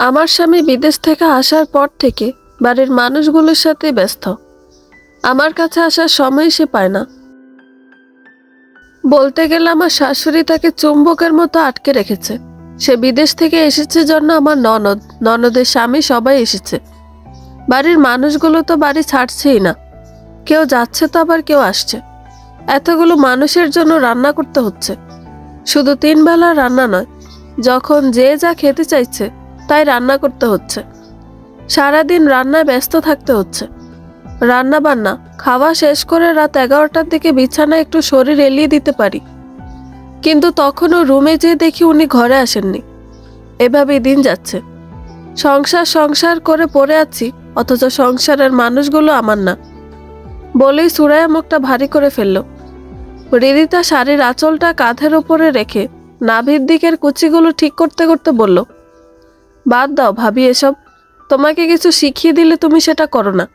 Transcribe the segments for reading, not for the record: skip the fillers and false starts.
আমার স্বামী বিদেশ থেকে আসার পর থেকে বাড়ির মানুষগুলোর সাথে ব্যস্ত। আমার কাছে আসার সময় সে পায় না। বলতে গেলে আমার শাশুড়ি তাকে চুম্বকের মতো আটকে রেখেছে। সে বিদেশ থেকে এসেছে জন্য আমার ননদের স্বামী সবাই এসেছে। বাড়ির মানুষগুলো তো বাড়ি ছাড়ছেই না, কেউ যাচ্ছে তো আবার কেউ আসছে। এতগুলো মানুষের জন্য রান্না করতে হচ্ছে। শুধু 3 বেলা রান্না নয়, যখন যে যা খেতে চাইছে তাই রান্না করতে হচ্ছে। সারাদিন রান্নায় ব্যস্ত থাকতে হচ্ছে। রান্না বান্না খাওয়া শেষ করে রাত 11টার দিকে বিছানায় একটু শরীর এলিয়ে দিতে পারি, কিন্তু তখনও রুমে যেয়ে দেখি উনি ঘরে আসেননি। এভাবেই দিন যাচ্ছে। সংসার করে পড়ে আছি, অথচ সংসারের মানুষগুলো আমার না বলেই সুরাইয়া মুখটা ভারী করে ফেলল। রিদিতা শাড়ির আঁচলটা কাঁধের উপরে রেখে নাভির দিকের কুচিগুলো ঠিক করতে করতে বলল, বাদ দাও ভাবি এসব। তোমাকে কিছু শিখিয়ে দিলে তুমি সেটা করো না।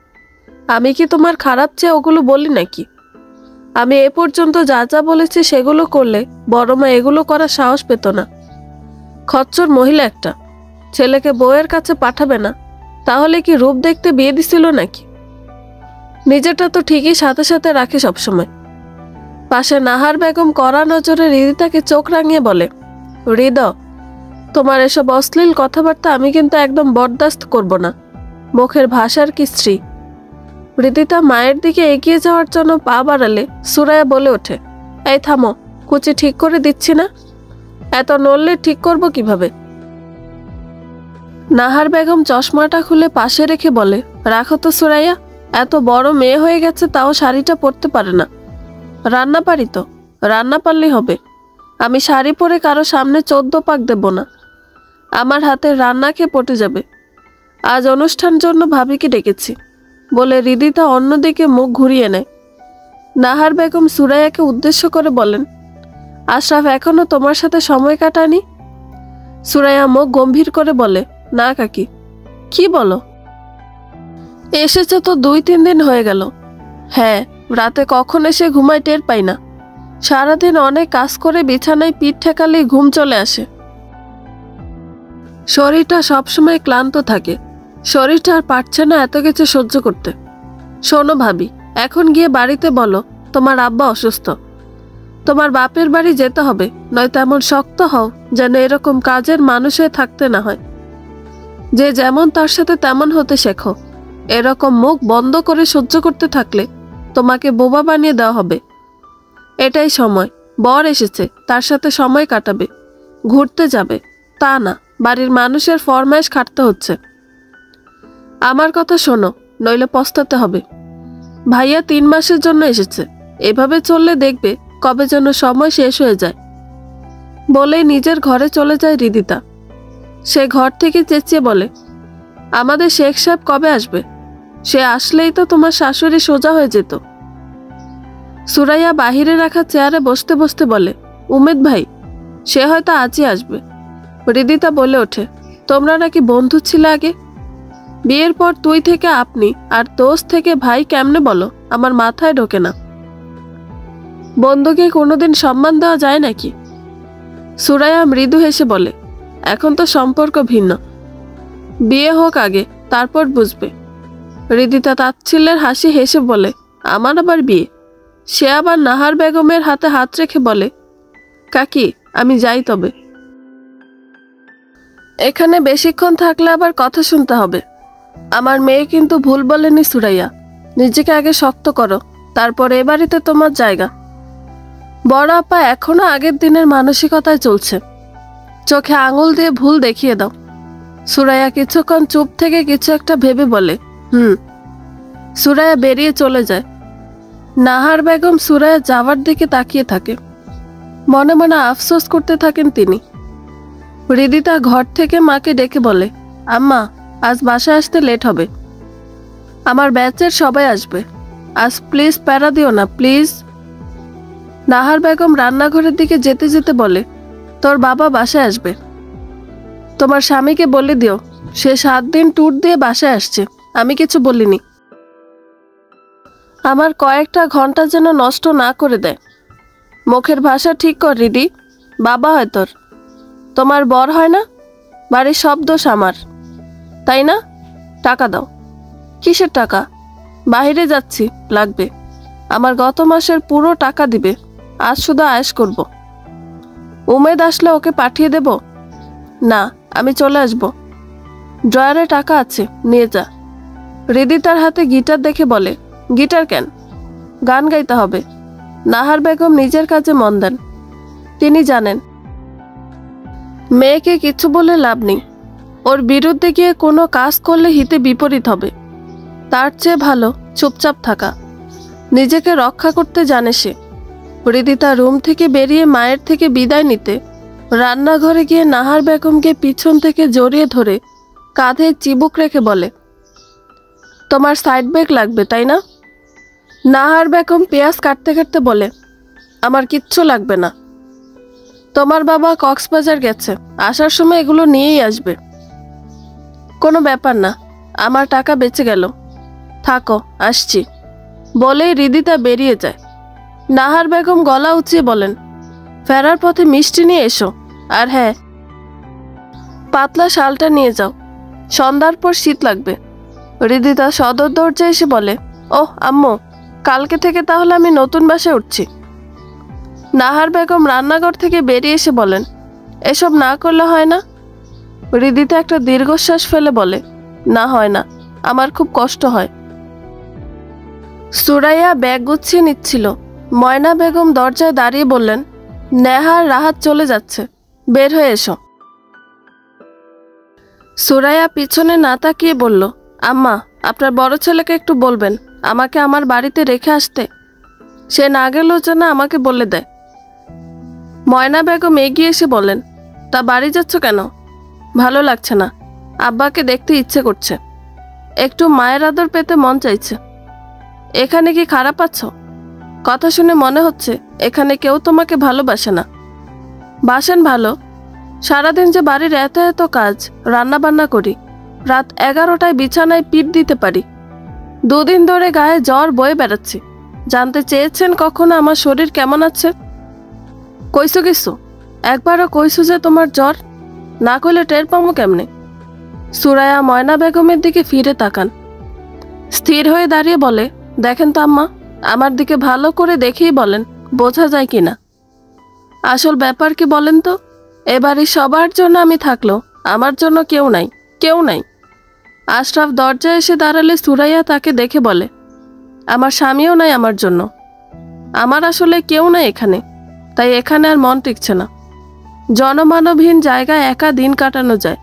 আমি কি তোমার খারাপ চেয়ে ওগুলো বলি নাকি? আমি এ পর্যন্ত যা যা বলেছি সেগুলো করলে বড় মা এগুলো করার সাহস পেত না। খচ্চর মহিলা একটা। ছেলেকে বউয়ের কাছে পাঠাবে না, তাহলে কি রূপ দেখতে বিয়ে দিছিল নাকি? নিজেটা তো ঠিকই সাথে সাথে রাখে সবসময়। পাশে নাহার বেগম কড়া নজরে রিদিতাকে চোখ রাঙিয়ে বলে, হৃদয়, তোমার এসব অশ্লীল কথাবার্তা আমি কিন্তু একদম বরদাস্ত করব না। মুখের ভাষার কি স্ত্রী। রিদিতা মায়ের দিকে এগিয়ে যাওয়ার জন্য পা বাড়ালে সুরাইয়া বলে ওঠে, এই থামো, কুচি ঠিক করে দিচ্ছি না। এত নড়লে ঠিক করব কিভাবে? নাহার বেগম চশমাটা খুলে পাশে রেখে বলে, রাখো তো সুরাইয়া, এত বড় মেয়ে হয়ে গেছে তাও শাড়িটা পরতে পারে না। রান্না পারি তো, রান্না পারলেই হবে। আমি শাড়ি পরে কারো সামনে 14 পাক দেব না। আমার হাতের রান্না খেয়ে পটে যাবে। আজ অনুষ্ঠান জন্য ভাবিকে ডেকেছি বলে রিদিতা অন্যদিকে মুখ ঘুরিয়ে নেয়। নাহার বেগম সুরাইয়াকে উদ্দেশ্য করে বলেন, আশরাফ এখনো তোমার সাথে সময় কাটানি? সুরাইয়া মুখ গম্ভীর করে বলে, না কাকি। কি বলো? এসেছে তো 2-3 দিন হয়ে গেল। হ্যাঁ, রাতে কখন এসে ঘুমায় টের পাই না। সারাদিন অনেক কাজ করে বিছানায় পিঠ ঠেকালেই ঘুম চলে আসে। শরীরটা সবসময় ক্লান্ত থাকে। শরীরটা আর পারছে না এত কিছু সহ্য করতে। শোনো ভাবি, এখন গিয়ে বাড়িতে বলো তোমার আব্বা অসুস্থ। তোমার বাপের বাড়ি যেতে হবে, নয়তো এমন শক্ত হও যেন এরকম কাজের মানুষ হয়ে থাকতে না হয়। যে যেমন তার সাথে তেমন হতে শেখো। এরকম মুখ বন্ধ করে সহ্য করতে থাকলে তোমাকে বোবা বানিয়ে দেওয়া হবে। এটাই সময়। বর এসেছে, তার সাথে সময় কাটাবে, ঘুরতে যাবে, তা না বাড়ির মানুষের ফরমাইশ খাটতে হচ্ছে। আমার কথা শোনো, নইলে পস্তাতে হবে। ভাইয়া 3 মাসের জন্য এসেছে। এভাবে চললে দেখবে কবে যেন সময় শেষ হয়ে যায়। বলেই নিজের ঘরে চলে যায় রিদিতা। সে ঘর থেকে চেঁচিয়ে বলে, আমাদের শেখ সাহেব কবে আসবে? সে আসলেই তো তোমার শাশুড়ি সোজা হয়ে যেত। সুরাইয়া বাহিরে রাখা চেয়ারে বসতে বসতে বলে, উমেদ ভাই, সে হয়তো আজই আসবে। রিদিতা বলে ওঠে, তোমরা নাকি বন্ধু ছিলে আগে? বিয়ের পর তুই থেকে আপনি আর দোস্ত থেকে ভাই কেমনে বলো? আমার মাথায় ঢোকে না। বন্ধুকে কোনোদিন সম্মান দেওয়া যায় নাকি? সুরাইয়া মৃদু হেসে বলে, এখন তো সম্পর্ক ভিন্ন। বিয়ে হোক আগে, তারপর বুঝবে। রিদিতা তাচ্ছিল্যের হাসি হেসে বলে, আমার আবার বিয়ে? সে আবার নাহার বেগমের হাতে হাত রেখে বলে, কাকি আমি যাই তবে। এখানে বেশিক্ষণ থাকলে আবার কথা শুনতে হবে। আমার মেয়ে কিন্তু ভুল বলেনি সুরাইয়া। নিজেকে আগে শক্ত করো, তারপর এ বাড়িতে তোমার জায়গা। বড় আপা এখনো আগের দিনের মানসিকতায় চলছে। চোখে আঙুল দিয়ে ভুল দেখিয়ে দাও। সুরাইয়া কিছুক্ষণ চুপ থেকে কিছু একটা ভেবে বলে, সুরাইয়া বেরিয়ে চলে যায়। নাহার বেগম সুরাইয়া যাওয়ার দিকে তাকিয়ে থাকে। মনে মনে আফসোস করতে থাকেন তিনি। রিদিতা ঘর থেকে মাকে ডেকে বলে, আম্মা আজ বাসায় আসতে লেট হবে। আমার ব্যাচের সবাই আসবে। আজ প্লিজ প্যারা দিও না, প্লিজ। নাহার বেগম রান্নাঘরের দিকে যেতে যেতে বলে, তোর বাবা বাসায় আসবে। তোমার স্বামীকে বলে দিও সে 7 দিন ট্যুর দিয়ে বাসায় আসছে, আমি কিছু বলিনি। আমার কয়েকটা ঘন্টা যেন নষ্ট না করে দেয়। মুখের ভাষা ঠিক কর রিদি। বাবা হয় তোর, তোমার বর হয় না। বাড়ির সব দোষ আমার। তাই না? টাকা দাও। কিসের টাকা? বাইরে যাচ্ছি, লাগবে। আমার গত মাসের পুরো টাকা দিবে। আজ শুধু আয়েশ করব। উমেদ আসলে ওকে পাঠিয়ে দেব? না, আমি চলে আসব। ড্রয়ারে টাকা আছে, নিয়ে যা। হৃদি তার হাতে গিটার দেখে বলে, গিটার কেন? গান গাইতে হবে। নাহার বেগম নিজের কাজে মন দেন। তিনি জানেন মেয়েকে কিছু বলে লাভ নেই। ওর বিরুদ্ধে গিয়ে কোনো কাজ করলে হিতে বিপরীত হবে। তার চেয়ে ভালো চুপচাপ থাকা। নিজেকে রক্ষা করতে জানে সে। হৃদি তার রুম থেকে বেরিয়ে মায়ের থেকে বিদায় নিতে রান্নাঘরে গিয়ে নাহার বেগমকে পিছন থেকে জড়িয়ে ধরে কাঁধে চিবুক রেখে বলে, তোমার সাইড ব্যাগ লাগবে তাই না? নাহার বেগম পেঁয়াজ কাটতে কাটতে বলে, আমার কিচ্ছু লাগবে না। তোমার বাবা কক্সবাজার গেছে, আসার সময় এগুলো নিয়েই আসবে। কোনো ব্যাপার না, আমার টাকা বেঁচে গেল। থাকো, আসছি। বলেই হৃদিতা বেরিয়ে যায়। নাহার বেগম গলা উঁচিয়ে বলেন, ফেরার পথে মিষ্টি নিয়ে এসো। আর হ্যাঁ, পাতলা শালটা নিয়ে যাও। সন্ধ্যার পর শীত লাগবে। হৃদিতা সদর দরজায় এসে বলে, ওহ আম্মু, কালকে থেকে তাহলে আমি নতুন বাসায় উঠছি। নাহার বেগম রান্নাঘর থেকে বেরিয়ে এসে বলেন, এসব না করলে হয় না? হৃদিতা একটা দীর্ঘশ্বাস ফেলে বলে, না হয় না, আমার খুব কষ্ট হয়। সুরাইয়া ব্যাগ গুছিয়ে নিচ্ছিল। ময়না বেগম দরজায় দাঁড়িয়ে বললেন, নেহার রাহাত চলে যাচ্ছে, বের হয়ে এসো। সুরাইয়া পিছনে না তাকিয়ে বলল, আম্মা, আপনার বড় ছেলেকে একটু বলবেন আমাকে আমার বাড়িতে রেখে আসতে। সে না গেলেও যেন আমাকে বলে দেয়। ময়না বেগম এগিয়ে এসে বলেন, তা বাড়ি যাচ্ছ কেন? ভালো লাগছে না, আব্বাকে দেখতে ইচ্ছে করছে। একটু মায়ের আদর পেতে মন চাইছে। এখানে কি খারাপ আছো? কথা শুনে মনে হচ্ছে এখানে কেউ তোমাকে ভালোবাসে না। বাসেন ভালো। সারাদিন যে বাড়ির এত এত কাজ, রান্না বান্না করি, রাত 11টায় বিছানায় পিঠ দিতে পারি। দুদিন ধরে গায়ে জ্বর বয়ে বেড়াচ্ছি। জানতে চেয়েছেন কখনো আমার শরীর কেমন আছে? কইছো কিছু? একবারও কইছো যে তোমার জ্বর? না কইলে টের পামো কেমনে? সুরাইয়া ময়না বেগমের দিকে ফিরে তাকান। স্থির হয়ে দাঁড়িয়ে বলে, দেখেন তো আম্মা, আমার দিকে ভালো করে দেখেই বলেন, বোঝা যায় কিনা। আসল ব্যাপার কি বলেন তো? এবারই সবার জন্য আমি থাকলো, আমার জন্য কেউ নাই, কেউ নাই। আশরাফ দরজায় এসে দাঁড়ালে সুরাইয়া তাকে দেখে বলে, আমার স্বামীও নাই আমার জন্য। আমার আসলে কেউ নাই এখানে, তাই এখানে আর মন টিকছে না। জনমানবহীন জায়গায় একা দিন কাটানো যায়,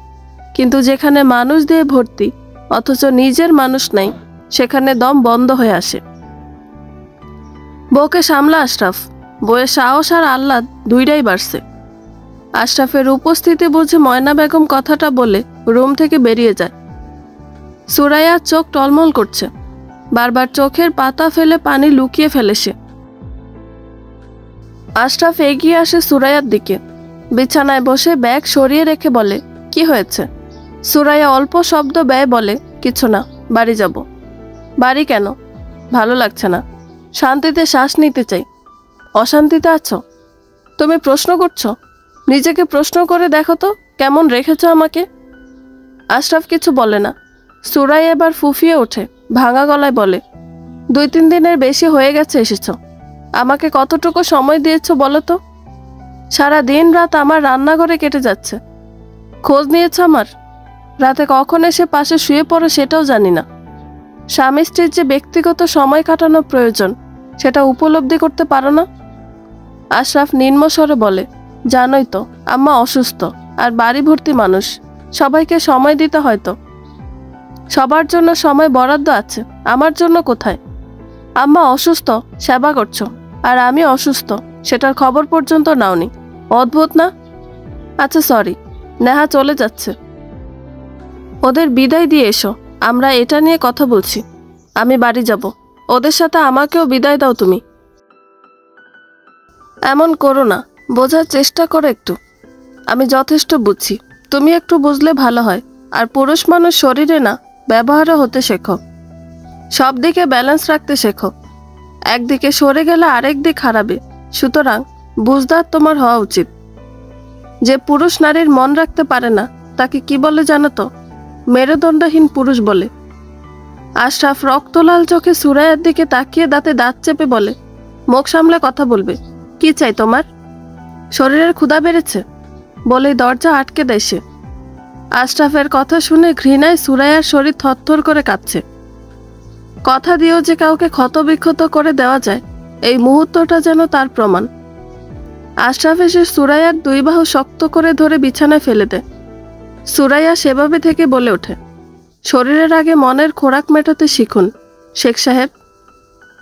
কিন্তু যেখানে মানুষ দিয়ে ভর্তি অথচ নিজের মানুষ নাই, সেখানে দম বন্ধ হয়ে আসে। বউকে সামলা আশরাফ। বউয়ের সাহস আর আহ্লাদ দুইটাই বাড়ছে। আশরাফের উপস্থিতি বুঝে ময়না বেগম কথাটা বলে রুম থেকে বেরিয়ে যায়। সুরাইয়ার চোখ টলমল করছে। বারবার চোখের পাতা ফেলে পানি লুকিয়ে ফেলে সে। আশরাফ এগিয়ে আসে সুরাইয়ার দিকে। বিছানায় বসে ব্যাগ সরিয়ে রেখে বলে, কি হয়েছে? সুরাইয়া অল্প শব্দ ব্যয় বলে, কিছু না, বাড়ি যাব। বাড়ি কেন? ভালো লাগছে না, শান্তিতে শ্বাস নিতে চাই। অশান্তিতে আছো? তুমি প্রশ্ন করছো? নিজেকে প্রশ্ন করে দেখো তো কেমন রেখেছ আমাকে। আশরাফ কিছু বলে না। সুরাইয়া এবার ফুফিয়ে ওঠে, ভাঙা গলায় বলে, 2-3 দিনের বেশি হয়ে গেছে এসেছ। আমাকে কতটুকু সময় দিয়েছ বলো তো? সারা দিন রাত আমার রান্নাঘরে কেটে যাচ্ছে। খোঁজ নিয়েছ আমার? রাতে কখন এসে পাশে শুয়ে পড়ো সেটাও জানি না। স্বামী স্ত্রীর যে ব্যক্তিগত সময় কাটানো প্রয়োজন, সেটা উপলব্ধি করতে পারো না? আশরাফ নিম্ন স্বরে বলে, জানোই তো আম্মা অসুস্থ, আর বাড়ি ভর্তি মানুষ, সবাইকে সময় দিতে হয়তো। সবার জন্য সময় বরাদ্দ আছে, আমার জন্য কোথায়? আম্মা অসুস্থ, সেবা করছো, আর আমি অসুস্থ, সেটার খবর পর্যন্ত নাওনি। অদ্ভুত না? আচ্ছা সরি, নেহা চলে যাচ্ছে। ওদের বিদায় দিয়ে এসো, আমরা এটা নিয়ে কথা বলছি। আমি বাড়ি যাব, ওদের সাথে আমাকেও বিদায় দাও তুমি। এমন করো না, বোঝার চেষ্টা করো একটু। আমি যথেষ্ট বুঝছি, তুমি একটু বুঝলে ভালো হয়। আর পুরুষ মানুষ শরীরে না, ব্যবহারও হতে শেখো। সব দিকে ব্যালেন্স রাখতে শেখো। একদিকে সরে গেলে আরেক দিক হারাবে। সুতরাং বুঝদার তোমার হওয়া উচিত। যে পুরুষ নারীর মন রাখতে পারে না, তাকে কি বলে জানো তো? মেরুদণ্ডহীন পুরুষ বলে। আশরাফ রক্তলাল চোখে সুরাইয়ার দিকে তাকিয়ে দাঁতে দাঁত চেপে বলে, মুখ সামলে কথা বলবে, কি চাই তোমার? শরীরের ক্ষুধা বেড়েছে বলেই দরজা আটকে দেয় সে। আশরাফের কথা শুনে ঘৃণায় সুরাইয়ার শরীর থরথর করে কাঁপছে। কথা দিয়েও যে কাউকে ক্ষতবিক্ষত করে দেওয়া যায়, এই মুহূর্তটা যেন তার প্রমাণ। আশরাফ এসে সুরাইয়ার দুই বাহু শক্ত করে ধরে বিছানায় ফেলে দেয়। সুরাইয়া সেভাবে থেকে বলে ওঠে, শরীরের আগে মনের খোরাক মেটাতে শিখুন শেখ সাহেব।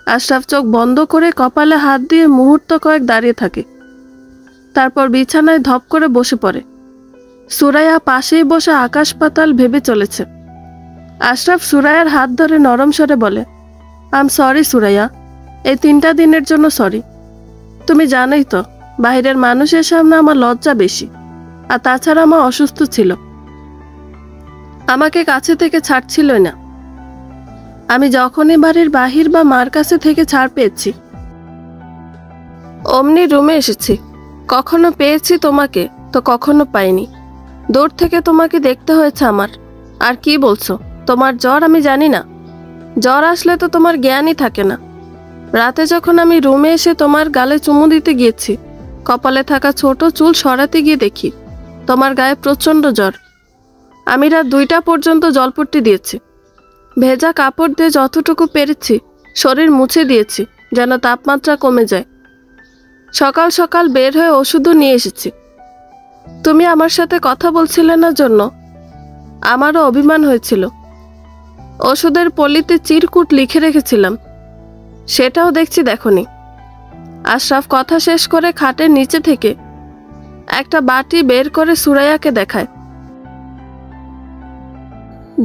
আশরাফ চোখ বন্ধ করে কপালে হাত দিয়ে মুহূর্ত কয়েক দাঁড়িয়ে থাকে, তারপর বিছানায় ধপ করে বসে পড়ে। সুরাইয়া পাশেই বসে আকাশ পাতাল ভেবে চলেছে। আশরাফ সুরাইয়ার হাত ধরে নরম স্বরে বলে, আই এম সরি সুরাইয়া, এই 3টা দিনের জন্য সরি। তুমি জানোই তো বাইরের মানুষের সামনে আমার লজ্জা বেশি, আর তাছাড়া আমার অসুস্থ ছিল, আমাকে কাছে থেকে ছাড়ছিলই না। আমি যখনই বাড়ির বাহির বা মার কাছে থেকে ছাড় পেয়েছি অমনি রুমে এসেছি। কখনো পেয়েছি তোমাকে তো কখনো পাইনি। দূর থেকে তোমাকে দেখতে হয়েছে আমার। আর কি বলছো, তোমার জ্বর আমি জানি না? জ্বর আসলে তো তোমার জ্ঞানই থাকে না। রাতে যখন আমি রুমে এসে তোমার গালে চুমু দিতে গিয়েছি, কপালে থাকা ছোট চুল সরাতে গিয়ে দেখি তোমার গায়ে প্রচণ্ড জ্বর। আমি রাত 2টা পর্যন্ত জলপট্টি দিয়েছি, ভেজা কাপড় দিয়ে যতটুকু পেরেছি শরীর মুছে দিয়েছি যেন তাপমাত্রা কমে যায়। সকাল সকাল বের হয়ে ওষুধও নিয়ে এসেছি। তুমি আমার সাথে কথা বলছিলে না জন্য আমারও অভিমান হয়েছিল। ওষুধের পলিতে চিরকুট লিখে রেখেছিলাম, সেটাও দেখছি দেখনি। আশরাফ কথা শেষ করে খাটের নিচে থেকে একটা বাটি বের করে সুরাইয়াকে দেখায়।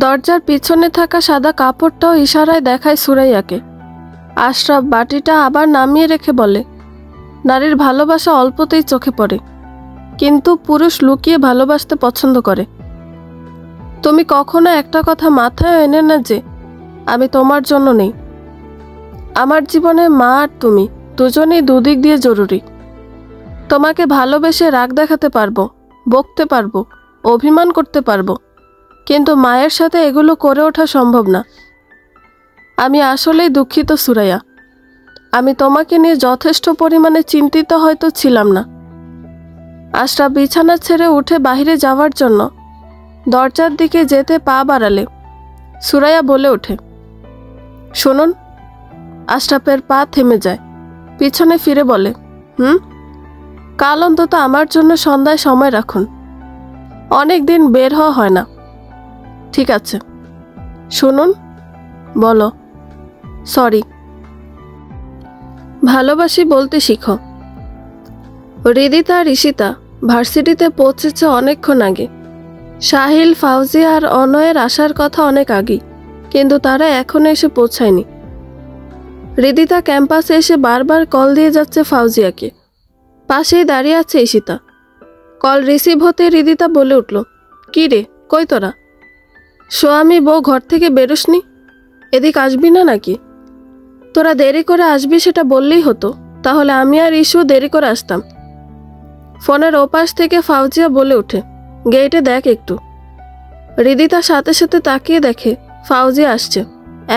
দরজার পিছনে থাকা সাদা কাপড়টাও ইশারায় দেখায় সুরাইয়াকে। আশরাফ বাটিটা আবার নামিয়ে রেখে বলে, নারীর ভালোবাসা অল্পতেই চোখে পড়ে, কিন্তু পুরুষ লুকিয়ে ভালোবাসতে পছন্দ করে। তুমি কখনো একটা কথা মাথায় এনে না যে আমি তোমার জন্য নেই। আমার জীবনে মা আর তুমি দুজনেই দুদিক দিয়ে জরুরি। তোমাকে ভালোবেসে রাগ দেখাতে পারবো, বকতে পারবো, অভিমান করতে পারবো, কিন্তু মায়ের সাথে এগুলো করে ওঠা সম্ভব না। আমি আসলেই দুঃখিত সুরাইয়া। আমি তোমাকে নিয়ে যথেষ্ট পরিমাণে চিন্তিত হয়তো ছিলাম না। আশরাফ বিছানা ছেড়ে উঠে বাইরে যাওয়ার জন্য দরজার দিকে যেতে পা বাড়ালে সুরাইয়া বলে ওঠে, শুনুন। আশরাফের পা থেমে যায়, পিছনে ফিরে বলে, কাল অন্তত আমার জন্য সন্ধ্যায় সময় রাখুন। অনেক দিন বের হওয়া হয় না। ঠিক আছে। শুনুন। বলো। সরি। ভালোবাসি বলতে শিখো। হৃদিতা আর ঈশিতা ভার্সিটিতে পৌঁছেছে অনেকক্ষণ আগে। সাহিল, ফাউজিয়া আর অনয়ের আসার কথা অনেক আগেই, কিন্তু তারা এখনো এসে পৌঁছায়নি। হৃদিতা ক্যাম্পাসে এসে বারবার কল দিয়ে যাচ্ছে ফাউজিয়াকে। পাশেই দাঁড়িয়ে আছে ঈশিতা। কল রিসিভ হতে হৃদিতা বলে উঠল, কি রে, কই তোরা? স্বামী বউ ঘর থেকে বেরোসনি? এদিক আসবি না নাকি? তোরা দেরি করে আসবি সেটা বললেই হতো, তাহলে আমি আর ইস্যু দেরি করে আসতাম। ফোনের ওপাশ থেকে ফাউজিয়া বলে ওঠে, গেটে দেখ একটু। হৃদিতা সাথে সাথে তাকিয়ে দেখে ফাউজিয়া আসছে,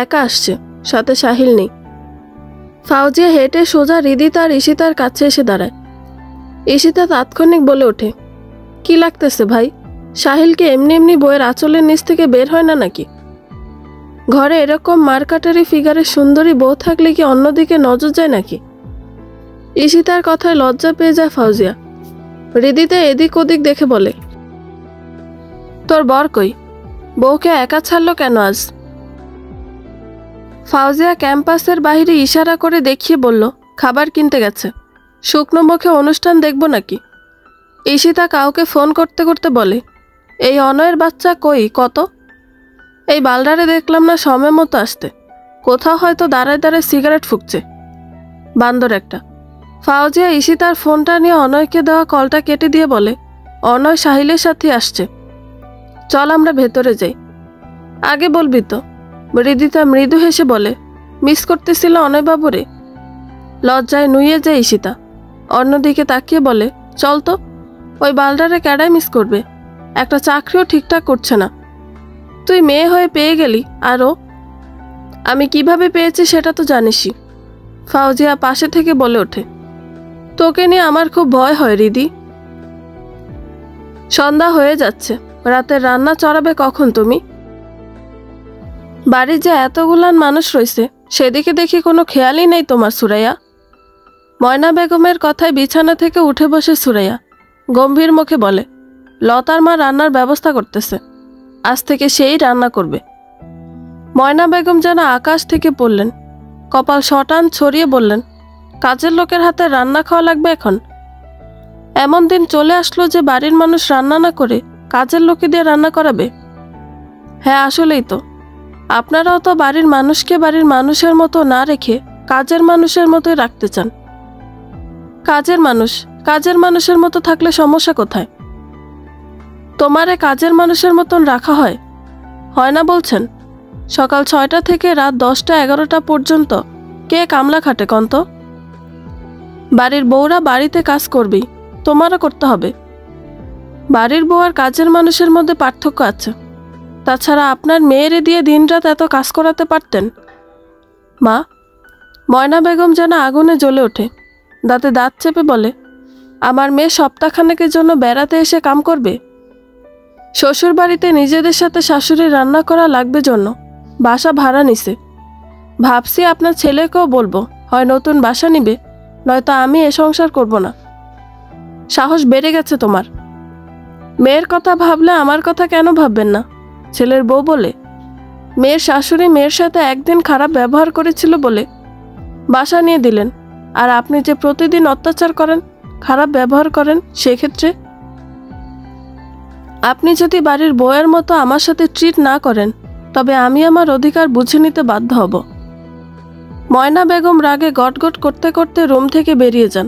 একা আসছে, সাথে সাহিল নেই। ফাউজিয়া হেঁটে সোজা হৃদিতা আর ঈশিতার কাছে এসে দাঁড়ায়। ঈশিতা তাৎক্ষণিক বলে ওঠে, কি লাগতেছে ভাই? সাহিলকে এমনি এমনি বইয়ের আঁচলের নিচ থেকে বের হয় না নাকি? ঘরে এরকম মারকাটারি ফিগারের সুন্দরী বউ থাকলে কি অন্যদিকে নজর যায় নাকি? ঈশিতার কথায় লজ্জা পেয়ে যায় ফাউজিয়া। হৃদিতা এদিক ওদিক দেখে বলে, তোর বর কই? বউকে একা ছাড়লো কেন আজ? ফাউজিয়া ক্যাম্পাসের বাইরে ইশারা করে দেখিয়ে বলল, খাবার কিনতে গেছে। শুকনো মুখে অনুষ্ঠান দেখব নাকি? ঈশিতা কাউকে ফোন করতে করতে বলে, এই অনয়ের বাচ্চা কই কত? এই বালডারে দেখলাম না সময় মতো আসতে, কোথাও হয়তো দাঁড়ায় দাঁড়ায় সিগারেট ফুঁকছে, বান্দর একটা। ফাউজিয়া ঈশিতার ফোনটা নিয়ে অনয়কে দেওয়া কলটা কেটে দিয়ে বলে, অনয় সাহিলের সাথে আসছে, চল আমরা ভেতরে যাই। আগে বলবি তো? হৃদিতা মৃদু হেসে বলে, মিস করতেছিল অনয়বাবুরে। লজ্জায় নুয়ে যায় ঈশিতা। অন্যদিকে তাকিয়ে বলে, চল তো, ওই বালডারে ক্যাডাই মিস করবে? একটা চাকরিও ঠিকঠাক করছে না। তুই মেয়ে হয়ে পেয়ে গেলি, আরও আমি কিভাবে পেয়েছি সেটা তো জানিসই। ফাউজিয়া পাশে থেকে বলে ওঠে, তোকে নিয়ে আমার খুব ভয় হয় রিদি। সন্ধ্যা হয়ে যাচ্ছে, রাতের রান্না চড়াবে কখন তুমি? বাড়ির যে এতগুলান মানুষ রয়েছে সেদিকে দেখি কোনো খেয়ালই নেই তোমার সুরাইয়া। ময়না বেগমের কথায় বিছানা থেকে উঠে বসে সুরাইয়া গম্ভীর মুখে বলে, লতার মা রান্নার ব্যবস্থা করতেছে, আজ থেকে সেই রান্না করবে। ময়না বেগম যেন আকাশ থেকে পড়লেন, কপাল শটান ছড়িয়ে বললেন, কাজের লোকের হাতে রান্না খাওয়া লাগবে এখন? এমন দিন চলে আসলো যে বাড়ির মানুষ রান্না না করে কাজের লোকে দিয়ে রান্না করাবে? হ্যাঁ, আসলেই তো। আপনারাও তো বাড়ির মানুষকে বাড়ির মানুষের মতো না রেখে কাজের মানুষের মতোই রাখতে চান। কাজের মানুষের মতো থাকলে সমস্যা কোথায়? তোমারে কাজের মানুষের মতন রাখা হয় না বলছেন? সকাল 6টা থেকে রাত 10টা 11টা পর্যন্ত কে কামলা খাটে কন্ত? বাড়ির বউরা বাড়িতে কাজ করবেই, তোমারও করতে হবে। বাড়ির বউ আর কাজের মানুষের মধ্যে পার্থক্য আছে। তাছাড়া আপনার মেয়েরে দিয়ে দিনরাত এত কাজ করাতে পারতেন। মা, ময়না বেগম যেন আগুনে জ্বলে ওঠে, দাঁতে দাঁত চেপে বলে, আমার মেয়ে সপ্তাহখানেকের জন্য বেড়াতে এসে কাম করবে? শ্বশুর বাড়িতে নিজেদের সাথে শাশুড়ি রান্না করা লাগবে জন্য বাসা ভাড়া নিছে। ভাবছি আপনার ছেলেকেও বলবো, হয় নতুন বাসা নিবে, নয়তো আমি এ সংসার করব না। সাহস বেড়ে গেছে তোমার। মেয়ের কথা ভাবলে আমার কথা কেন ভাববেন না? ছেলের বউ বলে মেয়ের শাশুড়ি মেয়ের সাথে একদিন খারাপ ব্যবহার করেছিল বলে বাসা নিয়ে দিলেন, আর আপনি যে প্রতিদিন অত্যাচার করেন, খারাপ ব্যবহার করেন, সেক্ষেত্রে আপনি যদি বাড়ির বউয়ের মতো আমার সাথে ট্রিট না করেন তবে আমি আমার অধিকার বুঝে নিতে বাধ্য হব। ময়না বেগম রাগে গটগট করতে করতে রুম থেকে বেরিয়ে যান।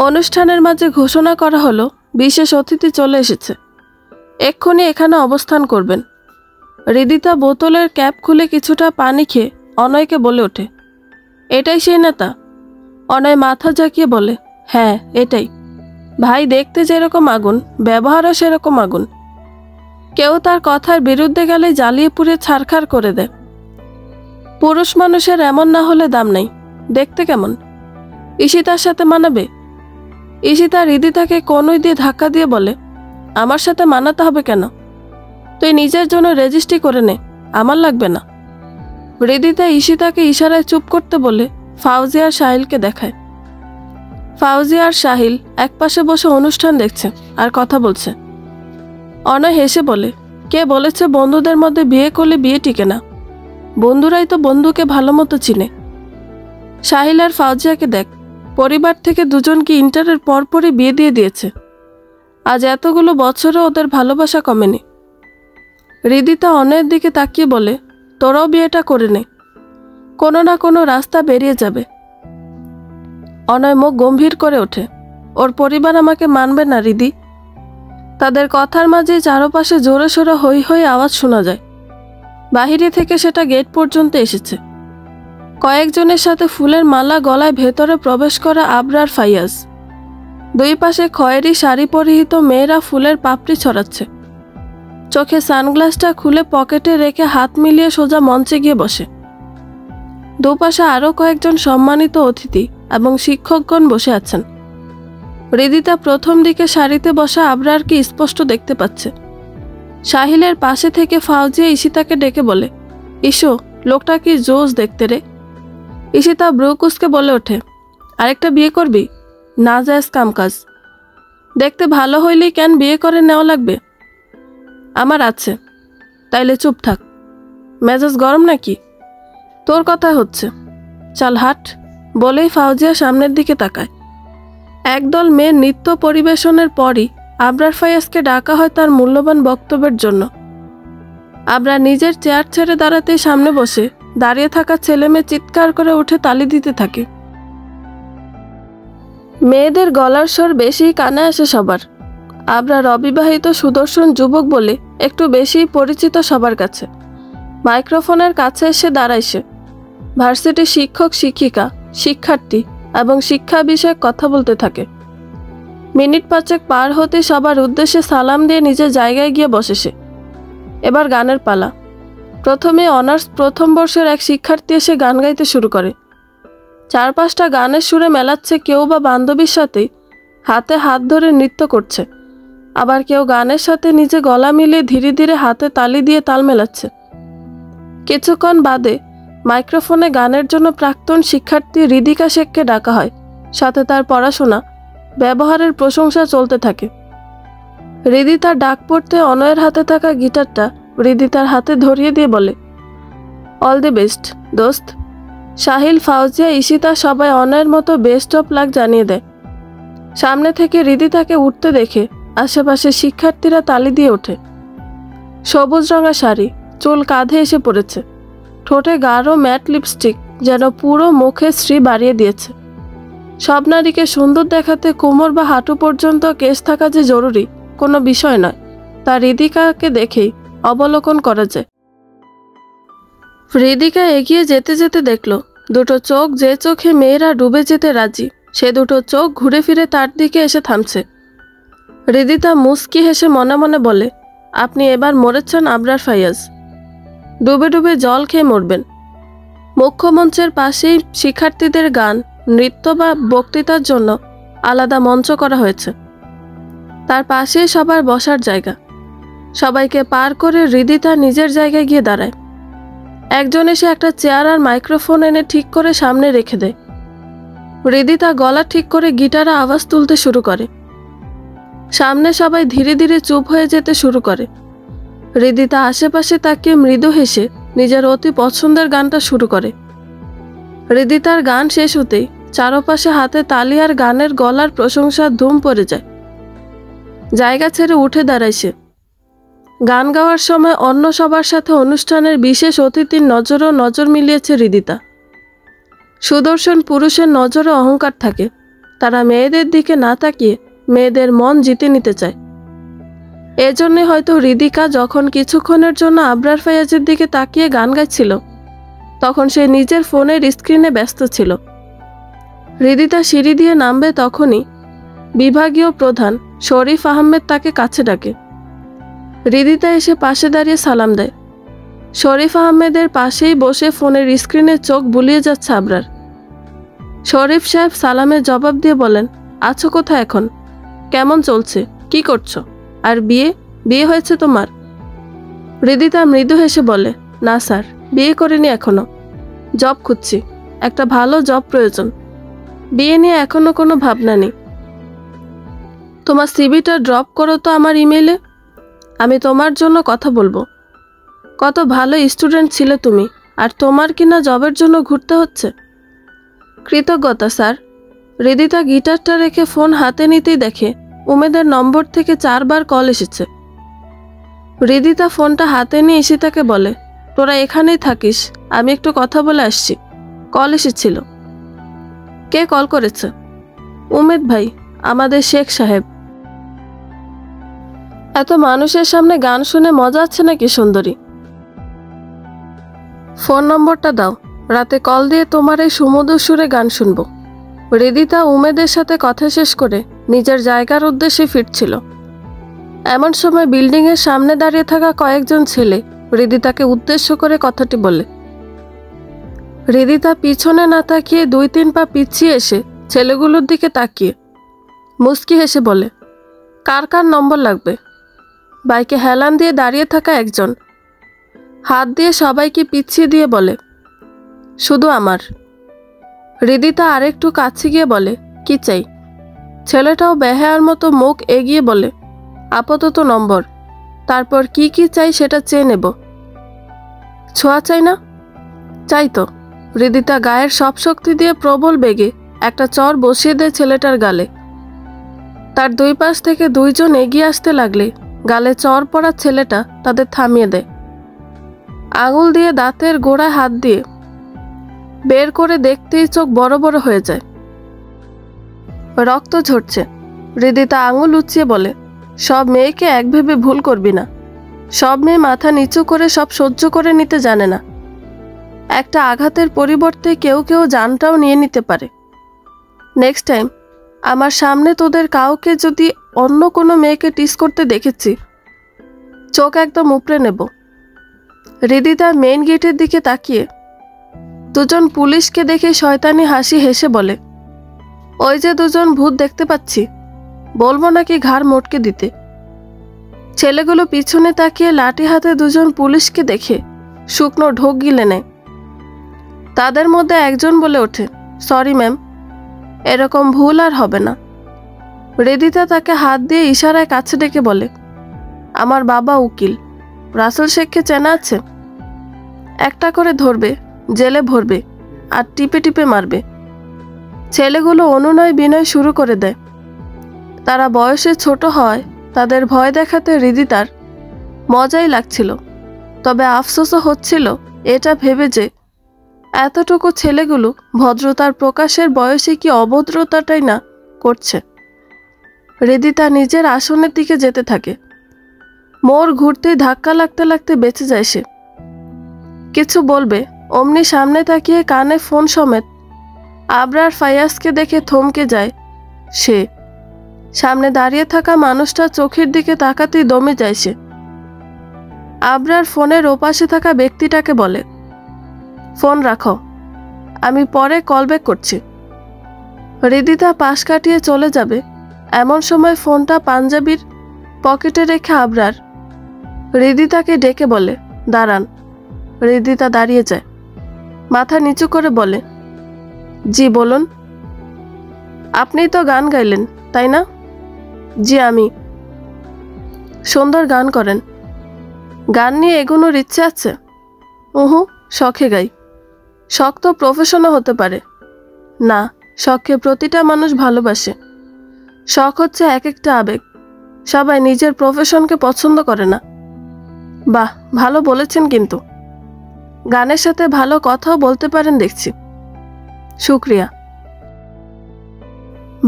অনুষ্ঠানের মাঝে ঘোষণা করা হলো বিশেষ অতিথি চলে এসেছে, এক্ষুনি এখানে অবস্থান করবেন। হৃদিতা বোতলের ক্যাপ খুলে কিছুটা পানি খেয়ে অনয়কে বলে ওঠে, এটাই সেই নেতা? অনয় মাথা ঝাঁকিয়ে বলে, হ্যাঁ এটাই। ভাই দেখতে যেরকম আগুন, ব্যবহারও সেরকম আগুন। কেউ তার কথার বিরুদ্ধে গেলে জ্বালিয়ে পুড়ে ছারখার করে দেয়। পুরুষ মানুষের এমন না হলে দাম নাই। দেখতে কেমন? ঈশিতার সাথে মানাবে? ঈশিতা হৃদিতাকে কনুই দিয়ে ধাক্কা দিয়ে বলে, আমার সাথে মানাতে হবে কেন? তুই নিজের জন্য রেজিস্ট্রি করে নে, আমার লাগবে না। হৃদিতা ঈশিতাকে ইশারায় চুপ করতে বলে ফাউজিয়া আর সাহিলকে দেখায়। ফাউজিয়া আর সাহিল একপাশে বসে অনুষ্ঠান দেখছে আর কথা বলছে। অনয় হেসে বলে, কে বলেছে বন্ধুদের মধ্যে বিয়ে করলে বিয়ে টিকে না? বন্ধুরাই তো বন্ধুকে ভালো মতো চিনে। সাহিল আর ফাউজিয়াকে দেখ, পরিবার থেকে দুজনকে ইন্টারের পরপরই বিয়ে দিয়ে দিয়েছে। আজ এতগুলো বছরে ওদের ভালোবাসা কমেনি। হৃদিতা অনয়ের দিকে তাকিয়ে বলে, তোরাও বিয়েটা করে নে, কোনো না কোনো রাস্তা বেরিয়ে যাবে। অনয় মুখ গম্ভীর করে ওঠে, ওর পরিবার আমাকে মানবে না হৃদি। তাদের কথার মাঝে চারপাশে জোরে সোরে হই হই আওয়াজ শোনা যায়। বাহিরে থেকে সেটা গেট পর্যন্ত এসেছে। কয়েকজনের সাথে ফুলের মালা গলায় ভেতরে প্রবেশ করা আবরার ফাইয়াজ। দুই পাশে খয়েরি শাড়ি পরিহিত মেয়েরা ফুলের পাপড়ি ছড়াচ্ছে। চোখে সানগ্লাসটা খুলে পকেটে রেখে হাত মিলিয়ে সোজা মঞ্চে গিয়ে বসে। দুপাশে আরও কয়েকজন সম্মানিত অতিথি এবং শিক্ষকগণ বসে আছেন। হৃদিতা প্রথম দিকে সারিতে বসা আবরারকে স্পষ্ট দেখতে পাচ্ছে। সাহিলের পাশে থেকে ফাউজিয়া ঈশিতাকে ডেকে বলে, ইসো, লোকটা কি জোশ দেখতে রে। ঈশিতা ব্রুকুসকে বলে ওঠে, আরেকটা বিয়ে করবি? না জায়েজ কামকাজ। দেখতে ভালো হইলেই কেন বিয়ে করে নেওয়া লাগবে? আমার আছে। তাইলে চুপ থাক। মেজাজ গরম নাকি? তোর কথা হচ্ছে, চাল হাট। বলেই ফাউজিয়া সামনের দিকে তাকায়। একদল মেয়ের নৃত্য পরিবেশনের পরই আবরার ফায়াজকে ডাকা হয় তার মূল্যবান বক্তব্যের জন্য। আবরার নিজের চেয়ার ছেড়ে দাঁড়াতেই সামনে বসে দাঁড়িয়ে থাকা ছেলে মেয়ে চিৎকার করে উঠে তালি দিতে থাকে। মেয়েদের গলার স্বর বেশি কানে আসে সবার। আবরার অবিবাহিত সুদর্শন যুবক বলে একটু বেশি পরিচিত সবার কাছে। মাইক্রোফোনের কাছে এসে দাঁড়ায় সে। ভার্সিটির শিক্ষক শিক্ষিকা, শিক্ষার্থী এবং শিক্ষা বিষয়ক কথা বলতে থাকে। মিনিট 5 পার হতে সবার উদ্দেশ্যে সালাম দিয়ে নিজের জায়গায় গিয়ে বসে সে। এবার গানের পালা। প্রথমে অনার্স প্রথম বর্ষের এক শিক্ষার্থী এসে গান গাইতে শুরু করে। 4-5টা গানের সুরে মেলাচ্ছে, কেউ বা বান্ধবীর সাথে হাতে হাত ধরে নৃত্য করছে, আবার কেউ গানের সাথে নিজে গলা মিলিয়ে ধীরে ধীরে হাতে তালি দিয়ে তাল মেলাচ্ছে। কিছুক্ষণ বাদে মাইক্রোফোনে গানের জন্য প্রাক্তন শিক্ষার্থী হৃদিকা শেখকে ডাকা হয়। সাথে তার পড়াশোনা, ব্যবহারের প্রশংসা চলতে থাকে। হৃদিতার ডাক পড়তে অনয়ের হাতে থাকা গিটারটা হৃদিতার হাতে ধরিয়ে দিয়ে বলে, অল দি বেস্ট দোস্ত। সাহিল, ফাউজিয়া, ঈশিতা সবাই অনয়ের মতো বেস্ট অফ লাক জানিয়ে দেয়। সামনে থেকে হৃদিতাকে উঠতে দেখে আশেপাশে শিক্ষার্থীরা তালি দিয়ে ওঠে। সবুজ রঙা শাড়ি, চুল কাঁধে এসে পড়েছে, ঠোঁটে গাঢ় ম্যাট লিপস্টিক যেন পুরো মুখে শ্রী বাড়িয়ে দিয়েছে। সব নারীকে সুন্দর দেখাতে কোমর বা হাঁটু পর্যন্ত কেশ থাকা যে জরুরি কোনো বিষয় নয়, তা হৃদিকাকে দেখেই অবলোকন করা যায়। হৃদিকা এগিয়ে যেতে যেতে দেখল দুটো চোখ যে চোখে মেয়েরা ডুবে যেতে রাজি, সে দুটো চোখ ঘুরে ফিরে তার দিকে এসে থামছে। হৃদিতা মুস্কি হেসে মনে মনে বলে, আপনি এবার মরেছেন আবরার ফাইয়াজ, ডুবে ডুবে জল খেয়ে মরবেন। মুখ্যমঞ্চের পাশেই শিক্ষার্থীদের গান, নৃত্য বা বক্তৃতার জন্য আলাদা মঞ্চ করা হয়েছে। তার পাশেই সবার বসার জায়গা। সবাইকে পার করে হৃদিতা নিজের জায়গায় গিয়ে দাঁড়ায়। একজন এসে একটা চেয়ার আর মাইক্রোফোন এনে ঠিক করে সামনে রেখে দেয়। হৃদিতা গলা ঠিক করে গিটারে আওয়াজ তুলতে শুরু করে। সামনে সবাই ধীরে ধীরে চুপ হয়ে যেতে শুরু করে। হৃদিতা আশেপাশে তাকিয়ে মৃদু হেসে নিজের অতি পছন্দের গানটা শুরু করে। হৃদিতার গান শেষ হতেই চারপাশে হাতে তালি আর গানের গলার প্রশংসার ধুম পড়ে যায়। জায়গা ছেড়ে উঠে দাঁড়ায় সে। গান গাওয়ার সময় অন্য সবার সাথে অনুষ্ঠানের বিশেষ অতিথির নজরও নজর মিলিয়েছে হৃদিতা। সুদর্শন পুরুষের নজরে অহংকার থাকে, তারা মেয়েদের দিকে না তাকিয়ে মেয়েদের মন জিতে নিতে চায়। এজন্য হয়তো হৃদিকা যখন কিছুক্ষণের জন্য আবরার ফাইয়াজের দিকে তাকিয়ে গান গাইছিল, তখন সে নিজের ফোনের স্ক্রিনে ব্যস্ত ছিল। হৃদিতা সিঁড়ি দিয়ে নামবে তখনই বিভাগীয় প্রধান শরীফ আহমেদ তাকে কাছে ডাকে। হৃদিতা এসে পাশে দাঁড়িয়ে সালাম দেয়। শরীফ আহমেদের পাশেই বসে ফোনের স্ক্রিনে চোখ বুলিয়ে যাচ্ছে আবরার। শরীফ সাহেব সালামের জবাব দিয়ে বলেন, আছো কোথায় এখন? কেমন চলছে? কি করছো? আর বিয়ে হয়েছে তোমার? হৃদিতা মৃদু হেসে বলে, না স্যার, বিয়ে করিনি এখনো, জব খুঁজছি, একটা ভালো জব প্রয়োজন, বিয়ে নিয়ে এখনো কোনো ভাবনা নেই। তোমার সিভিটা ড্রপ করো তো আমার ইমেইলে, আমি তোমার জন্য কথা বলবো। কত ভালো স্টুডেন্ট ছিলে তুমি, আর তোমার কিনা জবের জন্য ঘুরতে হচ্ছে। কৃতজ্ঞতা স্যার। হৃদিতা গিটারটা রেখে ফোন হাতে নিতেই দেখে উমেদের নম্বর থেকে 4 বার কল এসেছে। হৃদিতা ফোনটা হাতে নিয়ে ঈশিতাকে বলে, তোরা এখানেই থাকিস, আমি একটু কথা বলে আসছি, কল এসেছিল। কে কল করেছে? উমেদ ভাই, আমাদের শেখ সাহেব। এত মানুষের সামনে গান শুনে মজা আছে নাকি সুন্দরী? ফোন নম্বরটা দাও, রাতে কল দিয়ে তোমার এই সুমধুর সুরে গান শুনবো। হৃদিতা উমেদের সাথে কথা শেষ করে নিজের জায়গার উদ্দেশ্যে ফিরছিল। এমন সময় বিল্ডিংয়ের সামনে দাঁড়িয়ে থাকা কয়েকজন ছেলে হৃদিতাকে উদ্দেশ্য করে কথাটি বলে। হৃদিতা পিছনে না তাকিয়ে 2-3 পা পিছিয়ে এসে ছেলেগুলোর দিকে তাকিয়ে মুস্কি হেসে বলে, কার কার নম্বর লাগবে? বাইকে হেলান দিয়ে দাঁড়িয়ে থাকা একজন হাত দিয়ে সবাইকে পিছিয়ে দিয়ে বলে, শুধু আমার। হৃদিতা আরেকটু কাছে গিয়ে বলে, কি চাই? ছেলেটাও বেহায়ার মতো মুখ এগিয়ে বলে, আপাতত নম্বর, তারপর কি কি চাই সেটা চেয়ে নেব। ছোঁয়া চাই না? চাই তো। হৃদিতা গায়ের সব শক্তি দিয়ে প্রবল বেগে একটা চর বসিয়ে দেয় ছেলেটার গালে। তার 2 পাশ থেকে 2 জন এগিয়ে আসতে লাগলে গালে চর পড়া ছেলেটা তাদের থামিয়ে দেয়। আঙুল দিয়ে দাঁতের গোড়ায় হাত দিয়ে বের করে দেখতেই চোখ বড় বড় হয়ে যায়। রক্ত ঝরছে। হৃদিতা আঙুল উঁচিয়ে বলে, সব মেয়েকে এক ভেবে ভুল করবি না। সব মেয়ে মাথা নিচু করে সব সহ্য করে নিতে জানে না। একটা আঘাতের পরিবর্তে কেউ কেউ জানটাও নিয়ে নিতে পারে। নেক্সট টাইম আমার সামনে তোদের কাউকে যদি অন্য কোনো মেয়েকে টিস করতে দেখেছি, চোখ একদম উপড়ে নেব। হৃদিতা মেইন গেটের দিকে তাকিয়ে দুজন পুলিশকে দেখে শয়তানি হাসি হেসে বলে, ওই যে দুজন ভূত দেখতে পাচ্ছি, বলবো নাকি ঘাড় মোটকে দিতে? ছেলেগুলো পিছনে তাকিয়ে লাঠি হাতে দুজন পুলিশকে দেখে শুকনো ঢোক গিলে নেয়। তাদের মধ্যে একজন বলে ওঠে, সরি ম্যাম, এরকম ভুল আর হবে না। হৃদিতা তাকে হাত দিয়ে ইশারায় কাছে ডেকে বলে, আমার বাবা উকিল, রাসেল শেখকে চেনা আছে? একটা করে ধরবে, জেলে ভরবে, আর টিপে টিপে মারবে। ছেলেগুলো অনুনয় বিনয় শুরু করে দেয়। তারা বয়সে ছোট হয়, তাদের ভয় দেখাতে হৃদিতার মজাই লাগছিল, তবে আফসোসও হচ্ছিল এটা ভেবে যে এতটুকু ছেলেগুলো ভদ্রতার প্রকাশের বয়সে কি অভদ্রতাটাই না করছে। হৃদিতা নিজের আসনের দিকে যেতে থাকে। মোড় ঘুরতেই ধাক্কা লাগতে লাগতে বেঁচে যায় সে। কিছু বলবে অমনি সামনে তাকিয়ে কানে ফোন সমেত আবরার ফায়াজকে দেখে থমকে যায় সে। সামনে দাঁড়িয়ে থাকা মানুষটা চোখের দিকে তাকাতেই দমে যায় সে। আবরার ফোনের ওপাশে থাকা ব্যক্তিটাকে বলে, ফোন রাখো, আমি পরে কল ব্যাক করছি। হৃদিতা পাশ কাটিয়ে চলে যাবে এমন সময় ফোনটা পাঞ্জাবির পকেটে রেখে আবরার হৃদিতাকে ডেকে বলে, দাঁড়ান। হৃদিতা দাঁড়িয়ে যায়, মাথা নিচু করে বলে, জি বলুন। আপনিই তো গান গাইলেন, তাই না? জি আমি। সুন্দর গান করেন। গান নিয়ে এগোনোর ইচ্ছে আছে? শখে গাই। শখ তো প্রফেশনও হতে পারে। না, শখকে প্রতিটা মানুষ ভালোবাসে। শখ হচ্ছে এক একটা আবেগ। সবাই নিজের প্রফেশনকে পছন্দ করে না। বাহ, ভালো বলেছেন, কিন্তু গানের সাথে ভালো কথাও বলতে পারেন দেখছি। শুক্রিয়া।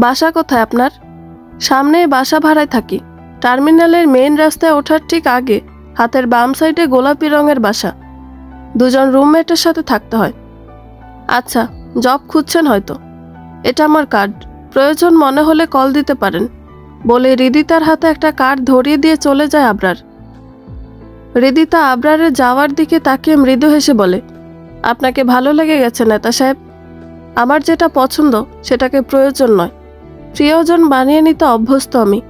বাসা কোথায় আপনার? সামনে বাসা ভাড়ায় থাকি। টার্মিনালের মেইন রাস্তায় ওঠার ঠিক আগে হাতের বাম সাইডে গোলাপি রঙের বাসা। দুজন রুমমেটের সাথে থাকতে হয়। আচ্ছা, জব খুঁজছেন হয়তো। এটা আমার কার্ড, প্রয়োজন মনে হলে কল দিতে পারেন, বলে হৃদিতার হাতে একটা কার্ড ধরিয়ে দিয়ে চলে যায় আবরার। হৃদিতা আবরারের যাওয়ার দিকে তাকিয়ে মৃদু হেসে বলে, আপনাকে ভালো লেগে গেছে নেতা সাহেব। আমার যেটা পছন্দ সেটাকে প্রয়োজন নয়, প্রিয়জন বানিয়ে নিতে অভ্যস্ত আমি।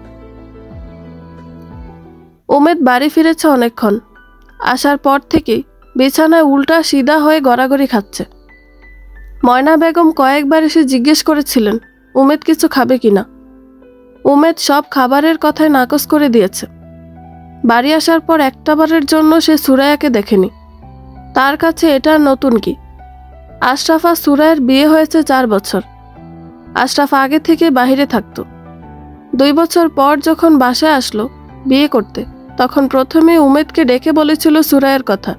উমেদ বাড়ি ফিরেছে অনেকক্ষণ। আসার পর থেকেই বিছানায় উল্টা সিধা হয়ে গড়াগড়ি খাচ্ছে। ময়না বেগম কয়েকবার এসে জিজ্ঞেস করেছিলেন উমেদ কিছু খাবে কিনা। উমেদ সব খাবারের কথায় নাকচ করে দিয়েছে। বাড়ি আসার পর একটাবারের জন্য সে সুরাইয়াকে দেখেনি। তার কাছে এটা নতুন কি? আশরাফ আর সুরাইয়ের বিয়ে হয়েছে 4 বছর। আশরাফ আগে থেকে বাহিরে থাকতো। 2 বছর পর যখন বাসায় আসলো বিয়ে করতে, তখন প্রথমে উমেদকে ডেকে বলেছিল সুরাইয়ার কথা।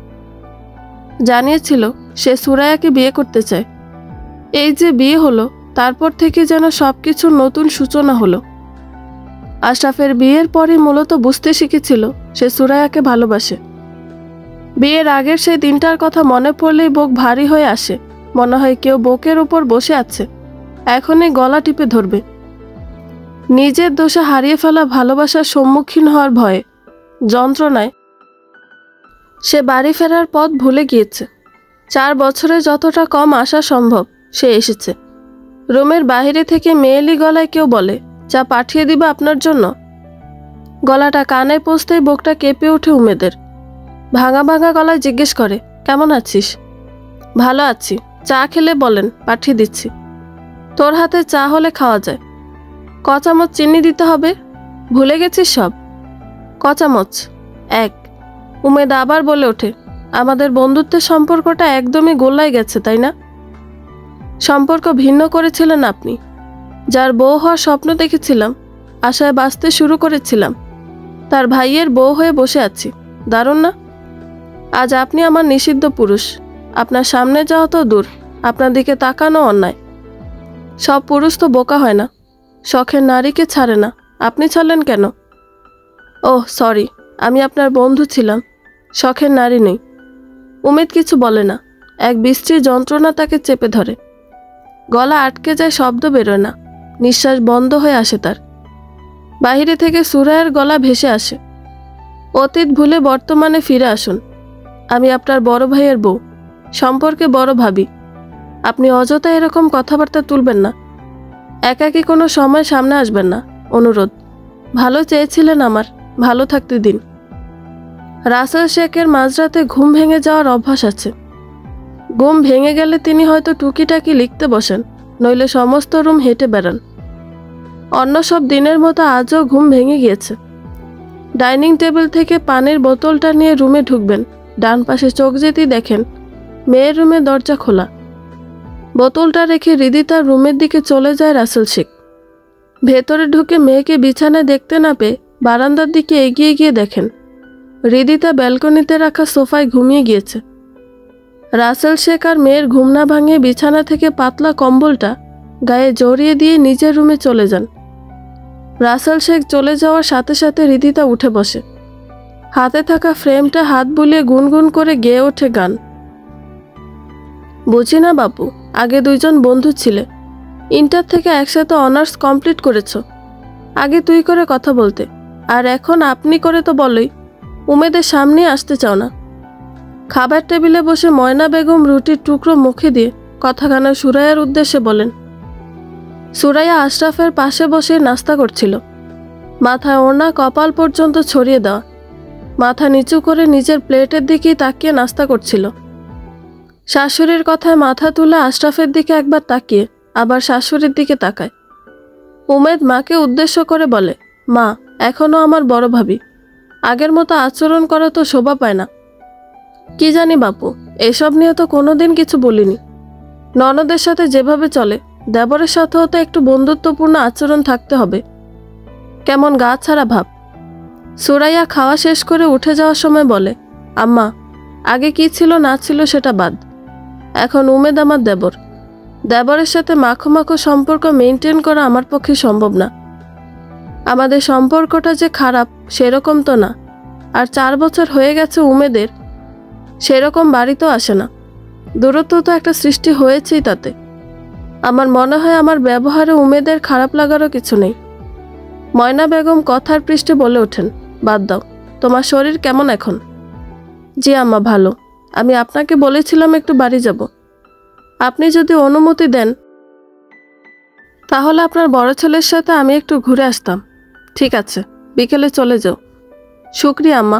জানিয়েছিল সে সুরাইয়াকে বিয়ে করতে চায়। এই যে বিয়ে হলো, তারপর থেকে যেন সবকিছুর নতুন সূচনা হলো। আশরাফের বিয়ের পরই মূলত বুঝতে শিখেছিল সে সুরাইয়াকে ভালোবাসে। বিয়ের আগের সেই দিনটার কথা মনে পড়লেই বুক ভারী হয়ে আসে। মনে হয় কেউ বুকের উপর বসে আছে, এখনই গলা টিপে ধরবে। নিজের দোষে হারিয়ে ফেলা ভালোবাসার সম্মুখীন হওয়ার ভয়ে, যন্ত্রণায় সে বাড়ি ফেরার পথ ভুলে গিয়েছে। 4 বছরে যতটা কম আসা সম্ভব সে এসেছে। রুমের বাইরে থেকে মেয়েলি গলায় কেউ বলে, চা পাঠিয়ে দিবে আপনার জন্য। গলাটা কানে পৌঁছতেই বুকটা কেঁপে ওঠে উমেদের। ভাঙা ভাঙা গলায় জিজ্ঞেস করে, কেমন আছিস? ভালো আছি, চা খেলে বলেন, পাঠিয়ে দিচ্ছি। তোর হাতে চা হলে খাওয়া যায়। ক চামচ চিনি দিতে হবে? ভুলে গেছিস সব? ক চামচ? 1। উমেদ আবার বলে ওঠে, আমাদের বন্ধুত্বের সম্পর্কটা একদমই গোল্লায় গেছে, তাই না? সম্পর্ক ভিন্ন করেছিলেন আপনি। যার বউ হওয়ার স্বপ্ন দেখেছিলাম, আশায় বাঁচতে শুরু করেছিলাম, তার ভাইয়ের বউ হয়ে বসে আছি। দারুণ না? আজ আপনি আমার নিষিদ্ধ পুরুষ। আপনার সামনে যাওয়া তো দূর, আপনার দিকে তাকানো অন্যায়। সব পুরুষ তো বোকা হয় না, শখের নারীকে ছাড়ে না। আপনি ছাড়লেন কেন? ওহ সরি, আমি আপনার বন্ধু ছিলাম, শখের নারী নেই। উমেদ কিছু বলে না। এক বিশ্রী যন্ত্রণা তাকে চেপে ধরে। গলা আটকে যায়, শব্দ বেরোয় না। নিঃশ্বাস বন্ধ হয়ে আসে তার। বাহিরে থেকে সুরাইয়ার গলা ভেসে আসে, অতীত ভুলে বর্তমানে ফিরে আসুন। আমি আপনার বড় ভাইয়ের বউ, সম্পর্কে বড় ভাবি। আপনি অযথা এরকম কথাবার্তা তুলবেন না। একাকী কোনো সময় সামনে আসবেন না, অনুরোধ। ভালো চেয়েছিলেন আমার, ভালো থাকতে দিন। রাসেল শেখের মাঝরাতে ঘুম ভেঙে যাওয়ার অভ্যাস আছে। ঘুম ভেঙে গেলে তিনি হয়তো টুকিটাকি লিখতে বসেন, নইলে সমস্ত রুম হেঁটে বেড়ান। অন্য সব দিনের মতো আজও ঘুম ভেঙে গিয়েছে। ডাইনিং টেবিল থেকে পানির বোতলটা নিয়ে রুমে ঢুকবেন, ডান পাশে চোখ যেতেই দেখেন মেয়ের রুমে দরজা খোলা। বোতলটা রেখে হৃদিতার রুমের দিকে চলে যায় রাসেল শেখ। ভেতরে ঢুকে মেয়েকে বিছানায় দেখতে না পেয়ে বারান্দার দিকে এগিয়ে গিয়ে দেখেন হৃদিতা ব্যালকনিতে রাখা সোফায় ঘুমিয়ে গিয়েছে। রাসেল শেখ আর মেয়ের ঘুম না ভাঙিয়ে বিছানা থেকে পাতলা কম্বলটা গায়ে জড়িয়ে দিয়ে নিজের রুমে চলে যান। রাসেল শেখ চলে যাওয়ার সাথে সাথে হৃদিতা উঠে বসে। হাতে থাকা ফ্রেমটা হাত বুলিয়ে গুনগুন করে গেয়ে ওঠে গান। বুঝি না বাপু, আগে দুইজন বন্ধু ছিলে, ইন্টার থেকে একসাথে অনার্স কমপ্লিট করেছ। আগে তুই করে কথা বলতে, আর এখন আপনি করে তো বলোই। উমেদের সামনে আসতে চাও না। খাবার টেবিলে বসে ময়না বেগম রুটির টুকরো মুখে দিয়ে কথাখানা সুরাইয়ার উদ্দেশ্যে বলেন। সুরাইয়া আশরাফের পাশে বসে নাস্তা করছিল, মাথায় ওড়না কপাল পর্যন্ত ছড়িয়ে দেওয়া। মাথা নিচু করে নিজের প্লেটের দিকেই তাকিয়ে নাস্তা করছিল। শাশুড়ির কথায় মাথা তুলে আশরাফের দিকে একবার তাকিয়ে আবার শাশুড়ির দিকে তাকায়। উমেদ মাকে উদ্দেশ্য করে বলে, মা, এখনও আমার বড় ভাবি, আগের মতো আচরণ করা তো শোভা পায় না। কি জানি বাপু, এসব নিয়ে তো কোনোদিন কিছু বলিনি। ননদের সাথে যেভাবে চলে, দেবরের সাথেও তো একটু বন্ধুত্বপূর্ণ আচরণ থাকতে হবে। কেমন গা ছাড়া ভাব। সুরাইয়া খাওয়া শেষ করে উঠে যাওয়ার সময় বলে, আম্মা, আগে কি ছিল না ছিল সেটা বাদ। এখন উমেদ আমার দেবর। দেবরের সাথে মাখো মাখো সম্পর্ক মেনটেন করা আমার পক্ষে সম্ভব না। আমাদের সম্পর্কটা যে খারাপ সেরকম তো না। আর 4 বছর হয়ে গেছে উমেদের, সেরকম বাড়িতেও আসে না। দূরত্ব তো একটা সৃষ্টি হয়েছেই তাতে। আমার মনে হয় আমার ব্যবহারে উমেদের খারাপ লাগারও কিছু নেই। ময়না বেগম কথার পৃষ্ঠে বলে ওঠেন, বাদ দাও, তোমার শরীর কেমন এখন? জি আম্মা, ভালো। আমি আপনাকে বলেছিলাম একটু বাড়ি যাব। আপনি যদি অনুমতি দেন তাহলে আপনার বড় ছেলের সাথে আমি একটু ঘুরে আসতাম। ঠিক আছে, বিকেলে চলে যাও। শুক্রিয়া আম্মা।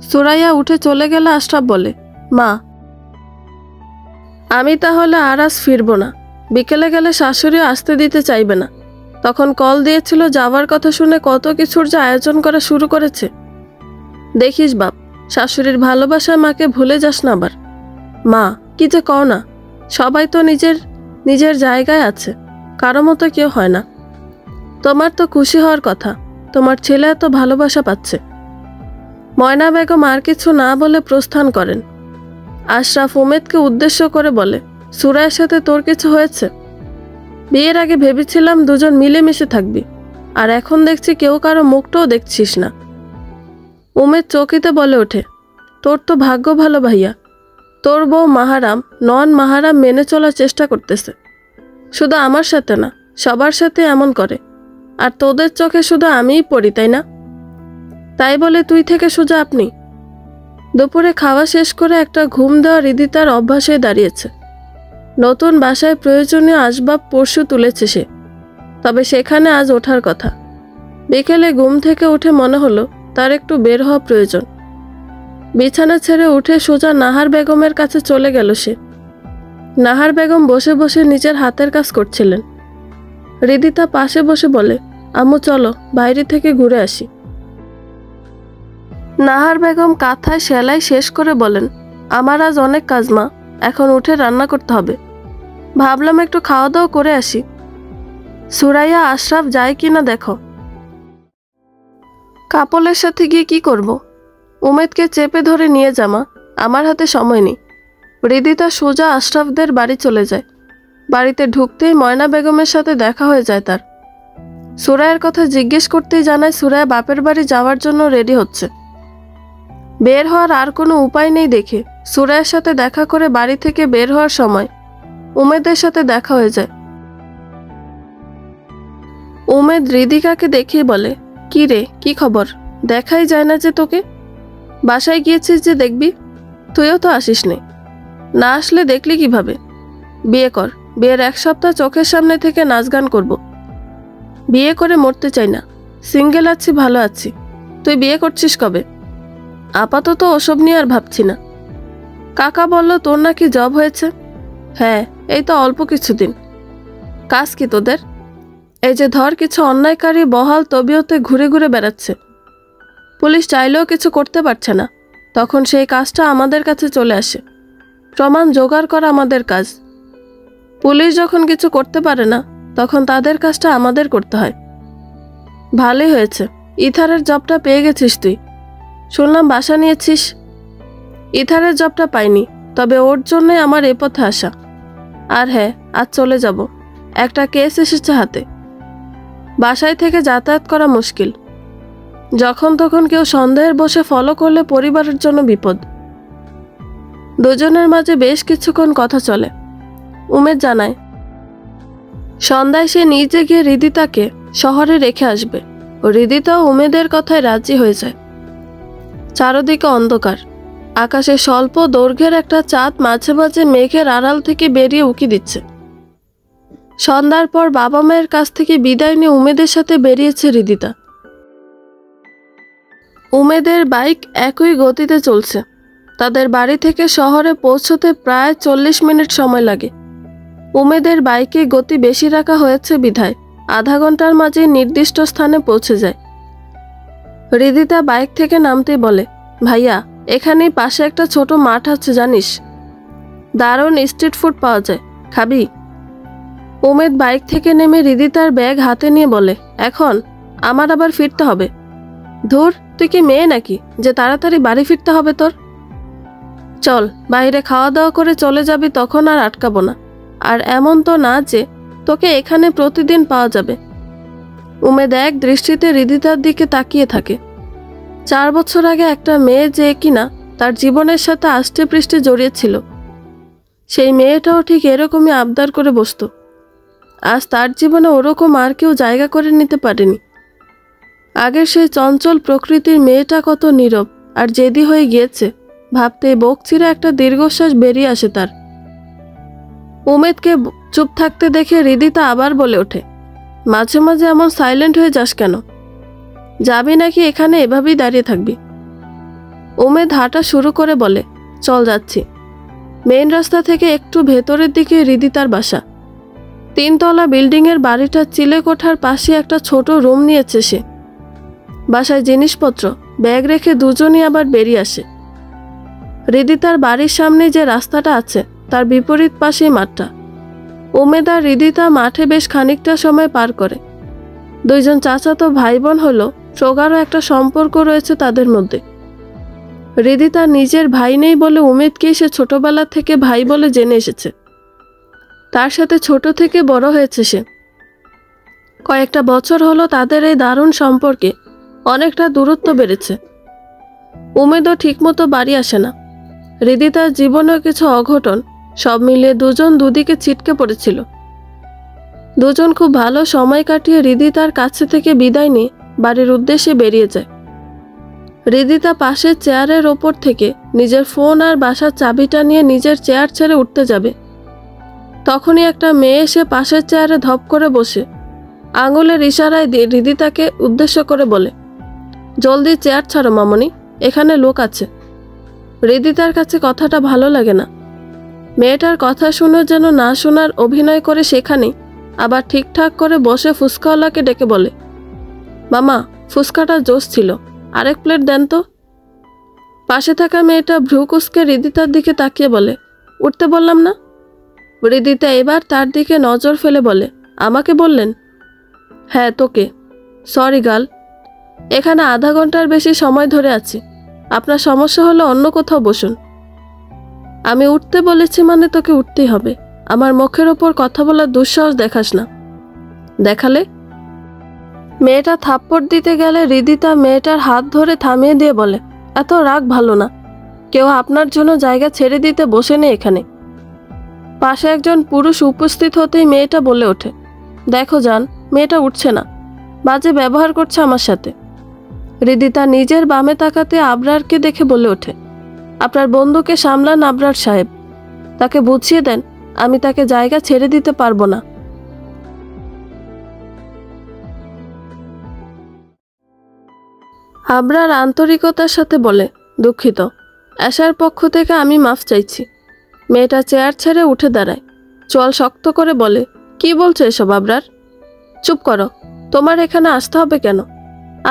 সুরাইয়া উঠে চলে গেলে আশরাফ বলে, মা, আমি তাহলে আর আজ ফিরব না। বিকেলে গেলে শাশুড়িও আসতে দিতে চাইবে না। তখন কল দিয়েছিল, যাওয়ার কথা শুনে কত কিছুর যে আয়োজন করা শুরু করেছে। দেখিস বাপ, শাশুড়ির ভালোবাসায় মাকে ভুলে যাস না আবার। মা, কি যে কও না, সবাই তো নিজের নিজের জায়গায় আছে, কারো মতো কেউ হয় না। তোমার তো খুশি হওয়ার কথা, তোমার ছেলে এত ভালোবাসা পাচ্ছে। ময়না বেগম আর কিছু না বলে প্রস্থান করেন। আশরাফ উমেদকে উদ্দেশ্য করে বলে, সুরাইয়ের সাথে তোর কিছু হয়েছে? বিয়ের আগে ভেবেছিলাম দুজন মিলেমিশে থাকবি, আর এখন দেখছি কেউ কারো মুখটাও দেখছিস না। উমেদ চকিতে বলে ওঠে, তোর তো ভাগ্য ভালো ভাইয়া, তোর বউ মাহারাম নন মাহারাম মেনে চলার চেষ্টা করতেছে। শুধু আমার সাথে না, সবার সাথে এমন করে। আর তোদের চোখে শুধু আমিই পড়ি, তাই না? তাই বলে তুই থেকে সোজা আপনি। দুপুরে খাওয়া শেষ করে একটা ঘুম দেওয়া হৃদিতার অভ্যাস হয়ে দাঁড়িয়েছে। নতুন বাসায় প্রয়োজনীয় আসবাব পরশু তুলেছে সে, তবে সেখানে আজ ওঠার কথা। বিকেলে ঘুম থেকে উঠে মনে হলো তার একটু বের হওয়া প্রয়োজন। বিছানা ছেড়ে উঠে সোজা নাহার বেগমের কাছে চলে গেল সে। নাহার বেগম বসে বসে নিজের হাতের কাজ করছিলেন। হৃদিতা পাশে বসে বলে, আম্মু চলো বাইরে থেকে ঘুরে আসি। নাহার বেগম কাঁথায় সেলাই শেষ করে বলেন, আমার আজ অনেক কাজ মা, এখন উঠে রান্না করতে হবে। ভাবলাম একটু খাওয়া দাওয়া করে আসি। সুরাইয়া আশরাফ যায় কিনা দেখো। কাপলের সাথে গিয়ে কি করব? উমেদকে চেপে ধরে নিয়ে যামা, আমার হাতে সময় নেই। হৃদিতা সোজা আশরাফদের বাড়ি চলে যায়। বাড়িতে ঢুকতেই ময়না বেগমের সাথে দেখা হয়ে যায় তার। সুরাইয়ের কথা জিজ্ঞেস করতেই জানায় সুরাইয়া বাপের বাড়ি যাওয়ার জন্য রেডি হচ্ছে। বের হওয়ার আর কোনো উপায় নেই দেখে সুরাইয়ের সাথে দেখা করে বাড়ি থেকে বের হওয়ার সময় উমেদের সাথে দেখা হয়ে যায়। উমেদ হৃদিকাকে দেখেই বলে, কি রে, কি খবর? দেখাই যায় না যে তোকে। বাসায় গিয়েছিস যে দেখবি, তুইও তো আসিস নি। না আসলে দেখলি কিভাবে? বিয়ে কর, বিয়ের 1 সপ্তাহ চোখের সামনে থেকে নাচ গান করব। বিয়ে করে মরতে চাই না, সিঙ্গেল আছি, ভালো আছি। তুই বিয়ে করছিস কবে? আপাতত ওসব নিয়ে আর ভাবছি না। কাকা বলল তোর নাকি জব হয়েছে। হ্যাঁ, এই তো অল্প কিছুদিন। কাজ কি তোদের? এই যে ধর, কিছু অন্যায়কারী বহাল তবিয়তে ঘুরে ঘুরে বেড়াচ্ছে। পুলিশ চাইলেও কিছু করতে পারছে না, তখন সেই কাজটা আমাদের কাছে চলে আসে। প্রমাণ জোগাড় করা আমাদের কাজ। পুলিশ যখন কিছু করতে পারে না, তখন তাদের কাজটা আমাদের করতে হয়। ভালোই হয়েছে, ইথারের জবটা পেয়ে গেছিস তুই। শুনলাম বাসা নিয়েছিস। ইথারের জবটা পাইনি, তবে ওর জন্যই আমার এ পথে আসা। আর হ্যাঁ, আজ চলে যাব, একটা কেস এসেছে হাতে। বাসায় থেকে যাতায়াত করা মুশকিল। যখন তখন কেউ সন্দেহের বসে ফলো করলে পরিবারের জন্য বিপদ। দুজনের মাঝে বেশ কিছুক্ষণ কথা চলে। উমেদ জানায় সন্ধ্যায় সে নিজে গিয়ে হৃদিতাকে শহরে রেখে আসবে। হৃদিতাও উমেদের কথায় রাজি হয়ে যায়। চারদিকে অন্ধকার। আকাশে স্বল্প দৈর্ঘ্যের একটা চাঁদ মাঝে মাঝে মেঘের আড়াল থেকে বেরিয়ে উকি দিচ্ছে। সন্ধ্যার পর বাবা মায়ের কাছ থেকে বিদায় নিয়ে উমেদের সাথে বেরিয়েছে হৃদিতা। উমেদের বাইক একই গতিতে চলছে। তাদের বাড়ি থেকে শহরে পৌঁছতে প্রায় 40 মিনিট সময় লাগে। উমেদের বাইকে গতি বেশি রাখা হয়েছে বিধায় আধা ঘন্টার মাঝে নির্দিষ্ট স্থানে পৌঁছে যায়। হৃদিতা বাইক থেকে নামতে বলে, ভাইয়া, এখানেই পাশে একটা ছোট মাঠ আছে জানিস? দারুণ স্ট্রিট ফুড পাওয়া যায়, খাবি? উমেদ বাইক থেকে নেমে হৃদিতার ব্যাগ হাতে নিয়ে বলে, এখন আমার আবার ফিরতে হবে। ধুর, তুই কি মেয়ে নাকি যে তাড়াতাড়ি বাড়ি ফিরতে হবে তোর? চল, বাইরে খাওয়া দাওয়া করে চলে যাবি, তখন আর আটকাবো না। আর এমন তো না যে তোকে এখানে প্রতিদিন পাওয়া যাবে। উমেদ এক দৃষ্টিতে হৃদিতার দিকে তাকিয়ে থাকে। 4 বছর আগে একটা মেয়ে যে কিনা তার জীবনের সাথে আষ্টে পৃষ্ঠে জড়িয়েছিল, সেই মেয়েটাও ঠিক এরকমই আবদার করে বসত। আজ তার জীবনে ওরকম আর কেউ জায়গা করে নিতে পারেনি। আগের সেই চঞ্চল প্রকৃতির মেয়েটা কত নীরব আর জেদি হয়ে গিয়েছে ভাবতেই বুক চিরে একটা দীর্ঘশ্বাস বেরিয়ে আসে তার। উমেদকে চুপ থাকতে দেখে হৃদিতা আবার বলে ওঠে, মাঝে মাঝে এমন সাইলেন্ট হয়ে যাস কেন? যাবি নাকি এখানে এভাবেই দাঁড়িয়ে থাকবি? উমেদ হাঁটা শুরু করে বলে, চল যাচ্ছি। মেইন রাস্তা থেকে একটু ভেতরের দিকে হৃদিতার বাসা। 3 তলা বিল্ডিংয়ের বাড়িটা চিলে কোঠার পাশে একটা ছোট রুম নিয়েছে সে। বাসায় জিনিসপত্র ব্যাগ রেখে দুজনই আবার বেরিয়ে আসে। হৃদিতার বাড়ির সামনে যে রাস্তাটা আছে তার বিপরীত পাশেই মাঠটা। উমেদ আর হৃদিতা মাঠে বেশ খানিকটা সময় পার করে। 2 জন চাচাতো ভাই বোন হলো, প্রগাঢ় একটা সম্পর্ক রয়েছে তাদের মধ্যে। হৃদিতা নিজের ভাই নেই বলে উমেদকেই সে ছোটবেলা থেকে ভাই বলে জেনে এসেছে। তার সাথে ছোট থেকে বড় হয়েছে সে। কয়েকটা বছর হলো তাদের এই দারুণ সম্পর্কে অনেকটা দূরত্ব বেড়েছে। উমেদও ঠিকমতো বাড়ি আসে না। হৃদিতার জীবনেও কিছু অঘটন, সব মিলিয়ে দুজন দুদিকে ছিটকে পড়েছিল। দুজন খুব ভালো সময় কাটিয়ে হৃদিতার কাছে থেকে বিদায় নিয়ে বাড়ির উদ্দেশ্যে বেরিয়ে যায়। হৃদিতা পাশের চেয়ারের ওপর থেকে নিজের ফোন আর বাসার চাবিটা নিয়ে নিজের চেয়ার ছেড়ে উঠতে যাবে, তখনই একটা মেয়ে এসে পাশের চেয়ারে ধপ করে বসে আঙুলের ইশারায় দিয়ে হৃদিতাকে উদ্দেশ্য করে বলে, জলদি চেয়ার ছাড়ো মামনি, এখানে লোক আছে। হৃদিতার কাছে কথাটা ভালো লাগে না। মেয়েটার কথা শুনে যেন না শোনার অভিনয় করে সেখানেই আবার ঠিকঠাক করে বসে ফুচকাওয়ালাকে ডেকে বলে, মামা, ফুচকাটা জোশ ছিল, আরেক প্লেট দেন তো। পাশে থাকা মেয়েটা ভ্রু কুঁচকে হৃদিতার দিকে তাকিয়ে বলে, উঠতে বললাম না? হৃদিতা এবার তার দিকে নজর ফেলে বলে, আমাকে বললেন? হ্যাঁ, তোকে। সরি গার্ল, এখানে আধা ঘন্টার বেশি সময় ধরে আছি। আপনার সমস্যা হলে অন্য কোথাও বসুন। আমি উঠতে বলেছি মানে তোকে উঠতেই হবে। আমার মুখের ওপর কথা বলার দুঃসাহস দেখাস না। দেখালে? মেয়েটা থাপ্পড় দিতে গেলে হৃদিতা মেয়েটার হাত ধরে থামিয়ে দিয়ে বলে, এত রাগ ভালো না। কেউ আপনার জন্য জায়গা ছেড়ে দিতে বসে নেই এখানে। পাশে একজন পুরুষ উপস্থিত হতেই মেয়েটা বলে ওঠে, দেখো জান, মেয়েটা উঠছে না। বাজে ব্যবহার করছে আমার সাথে। হৃদিতা নিজের বামে তাকাতে আবরারকে দেখে বলে ওঠে, আপনার বন্ধুকে সামলান আবরার সাহেব, তাকে বুঝিয়ে দেন আমি তাকে জায়গা ছেড়ে দিতে পারবো না। আবরার আন্তরিকতার সাথে বলে, দুঃখিত, আশার পক্ষ থেকে আমি মাফ চাইছি। মেয়েটা চেয়ার ছেড়ে উঠে দাঁড়ায়, চোয়াল শক্ত করে বলে, কি বলছো এসব আবরার? চুপ করো, তোমার এখানে আসতে হবে কেন?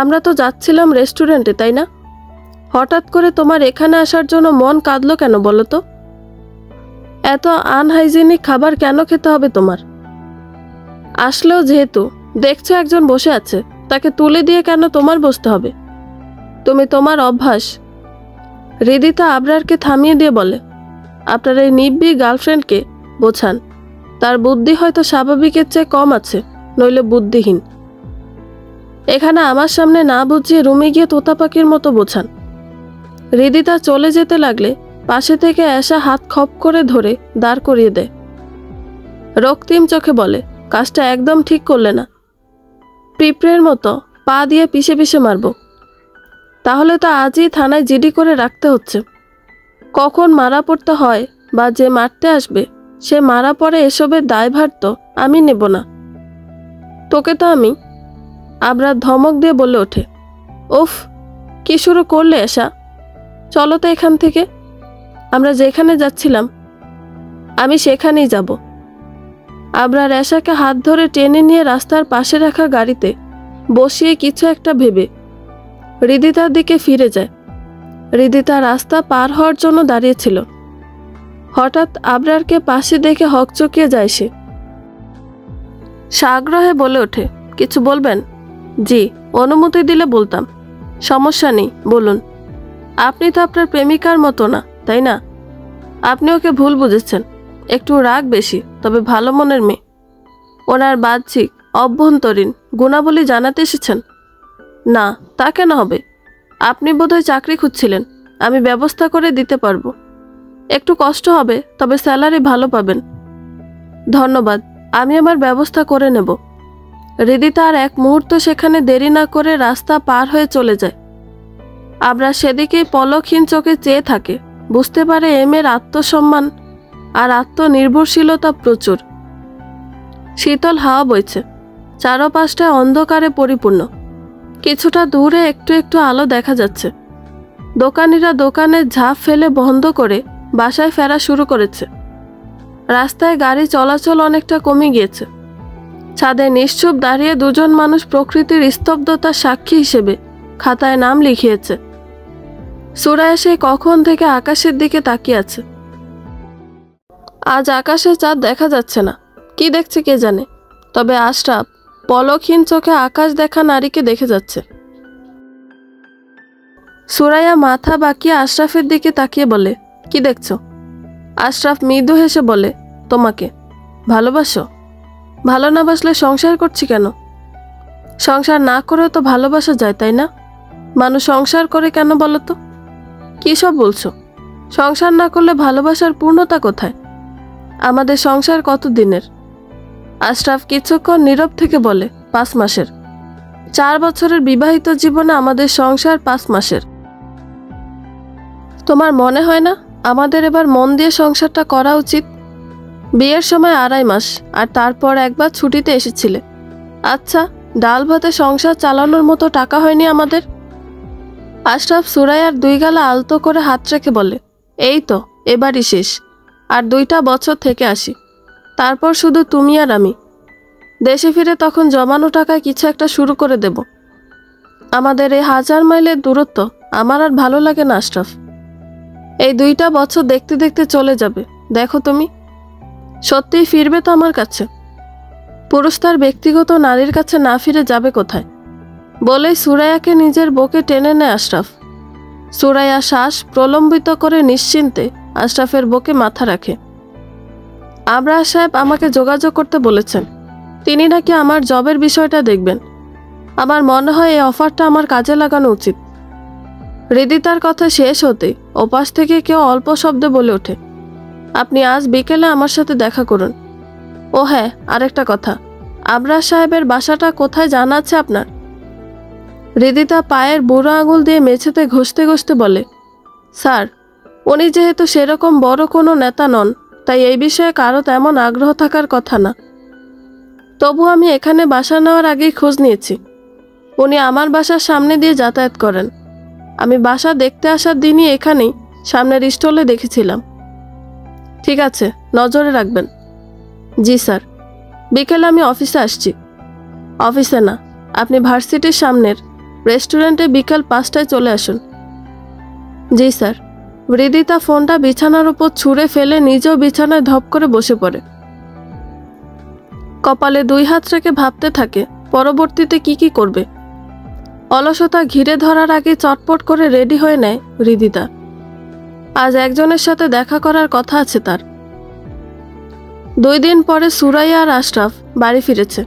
আমরা তো যাচ্ছিলাম রেস্টুরেন্টে, তাই না? হঠাৎ করে তোমার এখানে আসার জন্য মন কাঁদলো কেন বলো তো? এত আনহাইজেনিক খাবার কেন খেতে হবে তোমার? আসলেও যেহেতু দেখছো একজন বসে আছে, তাকে তুলে দিয়ে কেন তোমার বসতে হবে? তুমি তোমার অভ্যাস। হৃদিতা আবরারকে থামিয়ে দিয়ে বলে, আপনার এই নিব্বি গার্লফ্রেন্ডকে বোঝান, তার বুদ্ধি হয়তো স্বাভাবিকের চেয়ে কম আছে, নইলে বুদ্ধিহীন। এখানে আমার সামনে না বুঝিয়ে রুমে গিয়ে তোতা পাখির মতো বোঝান। হৃদিতা চলে যেতে লাগলে পাশে থেকে আশা হাত খপ করে ধরে দাঁড় করিয়ে দেয়। রক্তিম চোখে বলে, কাজটা একদম ঠিক করলে না। পিঁপড়ের মতো পা দিয়ে পিষে পিষে মারব। তাহলে তো আজই থানায় জিডি করে রাখতে হচ্ছে। কখন মারা পড়তে হয় বা যে মারতে আসবে সে মারা পড়ে, এসবের দায়ভার তো আমি নেব না। তোকে তো আমি। আবরার ধমক দিয়ে বলে ওঠে, উফ, কি শুরু করলে আশা? চলো তো এখান থেকে, আমরা যেখানে যাচ্ছিলাম আমি সেখানেই যাব। আবরার আশাকে হাত ধরে টেনে নিয়ে রাস্তার পাশে রাখা গাড়িতে বসিয়ে কিছু একটা ভেবে হৃদিতার দিকে ফিরে যায়। হৃদিতা রাস্তা পার হওয়ার জন্য দাঁড়িয়েছিল। হঠাৎ আবরারকে পাশে দেখে হকচকিয়ে যায় সে। সাগ্রহে বলে ওঠে, কিছু বলবেন? জি, অনুমতি দিলে বলতাম। সমস্যা নেই, বলুন। আপনি তো আপনার প্রেমিকার মতো না, তাই না? আপনি ওকে ভুল বুঝেছেন। একটু রাগ বেশি, তবে ভালো মনের মেয়ে। ওনার বাহ্যিক অভ্যন্তরীণ গুণাবলী জানাতে এসেছেন? না, তা কেন হবে? আপনি বোধহয় চাকরি খুঁজছিলেন, আমি ব্যবস্থা করে দিতে পারবো। একটু কষ্ট হবে, তবে স্যালারি ভালো পাবেন। ধন্যবাদ, আমি আমার ব্যবস্থা করে নেব। হৃদিতা আর এক মুহূর্ত সেখানে দেরি না করে রাস্তা পার হয়ে চলে যায়। আমরা সেদিকেই পলকহীন চোখে চেয়ে থাকে। বুঝতে পারে এর আত্মসম্মান আর আত্মনির্ভরশীলতা প্রচুর। শীতল হাওয়া বইছে, চারপাশটায় অন্ধকারে পরিপূর্ণ। কিছুটা দূরে একটু একটু আলো দেখা যাচ্ছে। দোকানিরা দোকানের ঝাঁপ ফেলে বন্ধ করে বাসায় ফেরা শুরু করেছে। রাস্তায় গাড়ি চলাচল অনেকটা কমে গিয়েছে। ছাদে নিশ্চুপ দাঁড়িয়ে দুজন মানুষ প্রকৃতির স্তব্ধতার সাক্ষী হিসেবে খাতায় নাম লিখিয়েছে। সুরায়া সেই কখন থেকে আকাশের দিকে তাকিয়ে আছে। আজ আকাশে চাঁদ দেখা যাচ্ছে না, কি দেখছে কে জানে। তবে আশরাফ পলকহীন চোখে আকাশ দেখা নারীকে দেখে যাচ্ছে। সুরাইয়া মাথা বাঁকিয়ে আশরাফের দিকে তাকিয়ে বলে, কি দেখছো? আশরাফ মৃদু হেসে বলে, তোমাকে। ভালোবাসো? ভালো না বাসলে সংসার করছি কেন? সংসার না করেও তো ভালোবাসা যায়, তাই না? মানুষ সংসার করে কেন বলো তো? কী সব বলছো? সংসার না করলে ভালোবাসার পূর্ণতা কোথায়? আমাদের সংসার কত দিনের? আশরাফ কিছুক্ষণ নীরব থেকে বলে, 5 মাসের। 4 বছরের বিবাহিত জীবনে আমাদের সংসার 5 মাসের। তোমার মনে হয় না আমাদের এবার মন দিয়ে সংসারটা করা উচিত? বিয়ের সময় 2.5 মাস, আর তারপর একবার ছুটিতে এসেছিলে। আচ্ছা, ডাল ভাতে সংসার চালানোর মতো টাকা হয়নি আমাদের? আশরাফ সুরাইয়ার 2 গালা আলতো করে হাত রেখে বলে, এই তো এবারই শেষ, আর 2টা বছর থেকে আসি, তারপর শুধু তুমি আর আমি। দেশে ফিরে তখন জমানো টাকায় কিছু একটা শুরু করে দেব। আমাদের এই 1000 মাইলের দূরত্ব আমার আর ভালো লাগে না আশরাফ। এই 2টা বছর দেখতে দেখতে চলে যাবে, দেখো তুমি। সত্যিই ফিরবে তো আমার কাছে? পুরুষ তার ব্যক্তিগত নারীর কাছে না ফিরে যাবে কোথায়? বলেই সুরাইয়াকে নিজের বুকে টেনে নেয় আশরাফ। সুরাইয়া শ্বাস প্রলম্বিত করে নিশ্চিন্তে আশরাফের বুকে মাথা রাখে। আবরার সাহেব আমাকে যোগাযোগ করতে বলেছেন। তিনি নাকি আমার জবের বিষয়টা দেখবেন। আমার মনে হয় এই অফারটা আমার কাজে লাগানো উচিত। হৃদিতার কথা শেষ হতেই ওপাশ থেকে কেউ অল্প শব্দে বলে ওঠে, আপনি আজ বিকেলে আমার সাথে দেখা করুন। ও হ্যাঁ, আরেকটা কথা, আবরার সাহেবের বাসাটা কোথায় জানা আছে আপনার? হৃদিতা পায়ের বুড়ো আঙুল দিয়ে মেঝেতে ঘষতে ঘষতে বলে, স্যার, উনি যেহেতু সেরকম বড় কোনো নেতা নন, তাই এই বিষয়ে কারো তেমন আগ্রহ থাকার কথা না। তবু আমি এখানে বাসা নেওয়ার আগেই খোঁজ নিয়েছি। উনি আমার বাসার সামনে দিয়ে যাতায়াত করেন। আমি বাসা দেখতে আসার দিনই এখানেই সামনের স্টলে দেখেছিলাম। ঠিক আছে, নজরে রাখবেন। জি স্যার। বিকেলে আমি অফিসে আসছি। অফিসে না, আপনি ভার্সিটির সামনের রেস্টুরেন্টে বিকাল 5টায় চলে আসুন। জি স্যার। হৃদিতা ফোনটা বিছানার উপর ছুঁড়ে ফেলে নিজেও বিছানায় ধপ করে বসে পড়ে। কপালে 2 হাত রেখে ভাবতে থাকে পরবর্তীতে কি করবে। অলসতা ঘিরে ধরার আগে চটপট করে রেডি হয়ে নেয় হৃদিতা। আজ একজনের সাথে দেখা করার কথা আছে তার। 2 দিন পরে সুরাইয়া আর আশরাফ বাড়ি ফিরেছে।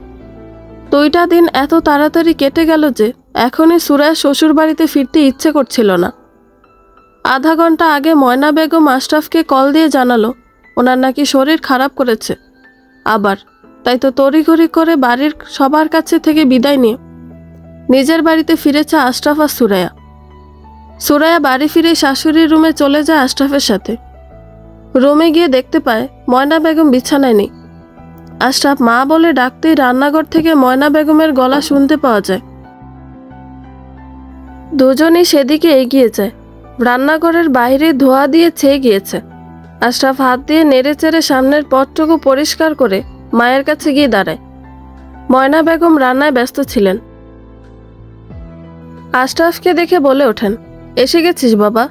2টা দিন এত তাড়াতাড়ি কেটে গেল যে এখনই সুরাইয়া শ্বশুর বাড়িতে ফিরতে ইচ্ছে করছিল না। আধা ঘন্টা আগে ময়না বেগম আশরাফকে কল দিয়ে জানালো ওনার নাকি শরীর খারাপ করেছে। আবার তাই তো তড়িঘড়ি করে বাড়ির সবার কাছে থেকে বিদায় নিয়ে নিজের বাড়িতে ফিরেছে আশরাফ আর সুরাইয়া। সুরাইয়া বাড়ি ফিরে শাশুড়ির রুমে চলে যায় আশরাফের সাথে। রুমে গিয়ে দেখতে পায় ময়না বেগম বিছানায় নেই। আশরাফ মা বলে ডাকতেই রান্নাঘর থেকে ময়না বেগমের গলা শুনতে পাওয়া যায়। দুজনই সেদিকে এগিয়ে যায়। রান্নাঘরের বাইরে ধোয়া দিয়ে ছেয়ে গিয়েছে। আশরাফ হাত দিয়ে নেড়ে চেড়ে সামনের পথটুকু পরিষ্কার করে মায়ের কাছে গিয়ে দাঁড়ায়। ময়না বেগম রান্নায় ব্যস্ত ছিলেন। আশরাফকে দেখে বলে ওঠেন, এসে গেছিস বাবা?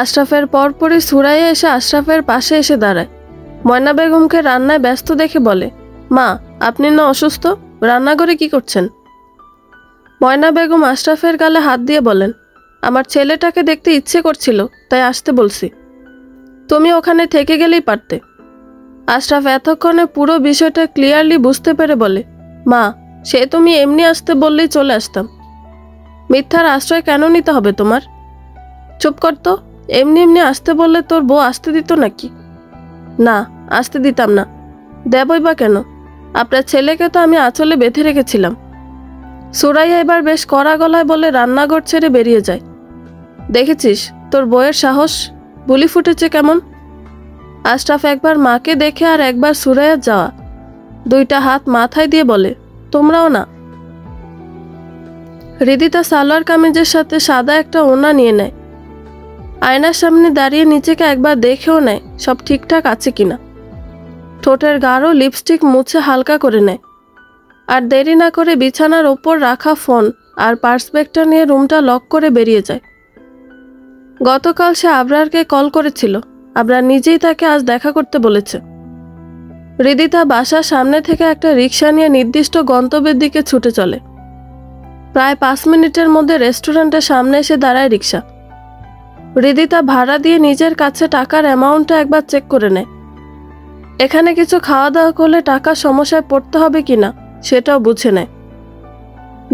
আশরাফের পরপরই সুরাইয়া এসে আশরাফের পাশে এসে দাঁড়ায়। ময়না বেগমকে রান্নায় ব্যস্ত দেখে বলে, মা, আপনি না অসুস্থ? রান্নাঘরে কি করছেন? ময়না বেগম আশরাফের গালে হাত দিয়ে বলেন, আমার ছেলেটাকে দেখতে ইচ্ছে করছিল, তাই আসতে বলছি। তুমি ওখানে থেকে গেলেই পারতে। আশরাফ এতক্ষণে পুরো বিষয়টা ক্লিয়ারলি বুঝতে পেরে বলে, মা, সে তুমি এমনি আসতে বললেই চলে আসতাম। মিথ্যার আশ্রয় কেন নিতে হবে তোমার? চুপ কর তো। এমনি এমনি আসতে বললে তোর বউ আসতে দিত নাকি? না, আসতে দিতাম না। দেবই বা কেন? আপনার ছেলেকে তো আমি আঁচলে বেঁধে রেখেছিলাম। সুরাইয়া এবার বেশ কড়া গলায় বলে রান্নাঘর ছেড়ে বেরিয়ে যায়। দেখেছিস তোর বউয়ের সাহস? বুলি ফুটেছে কেমন? আশরাফ একবার মাকে দেখে আর একবার সুরাইয়ার যাওয়া 2টা হাত মাথায় দিয়ে বলে, তোমরাও না। হৃদিতা সালোয়ার কামিজের সাথে সাদা একটা ওড়না নিয়ে নেয়। আয়নার সামনে দাঁড়িয়ে নিজেকে একবার দেখেও নেয় সব ঠিকঠাক আছে কিনা। ঠোঁটের গাঢ় লিপস্টিক মুছে হালকা করে নেয়। আর দেরি না করে বিছানার ওপর রাখা ফোন আর পার্স ব্যাগটা নিয়ে রুমটা লক করে বেরিয়ে যায়। গতকাল সে আবরারকে কল করেছিল। আবরার নিজেই তাকে আজ দেখা করতে বলেছে। হৃদিতা বাসার সামনে থেকে একটা রিক্সা নিয়ে নির্দিষ্ট গন্তব্যের দিকে ছুটে চলে। প্রায় 5 মিনিটের মধ্যে রেস্টুরেন্টের সামনে এসে দাঁড়ায় রিক্সা। হৃদিতা ভাড়া দিয়ে নিজের কাছে টাকার অ্যামাউন্টটা একবার চেক করে নেয়। এখানে কিছু খাওয়া দাওয়া করলে টাকার সমস্যায় পড়তে হবে কিনা সেটাও বুঝে নেয়।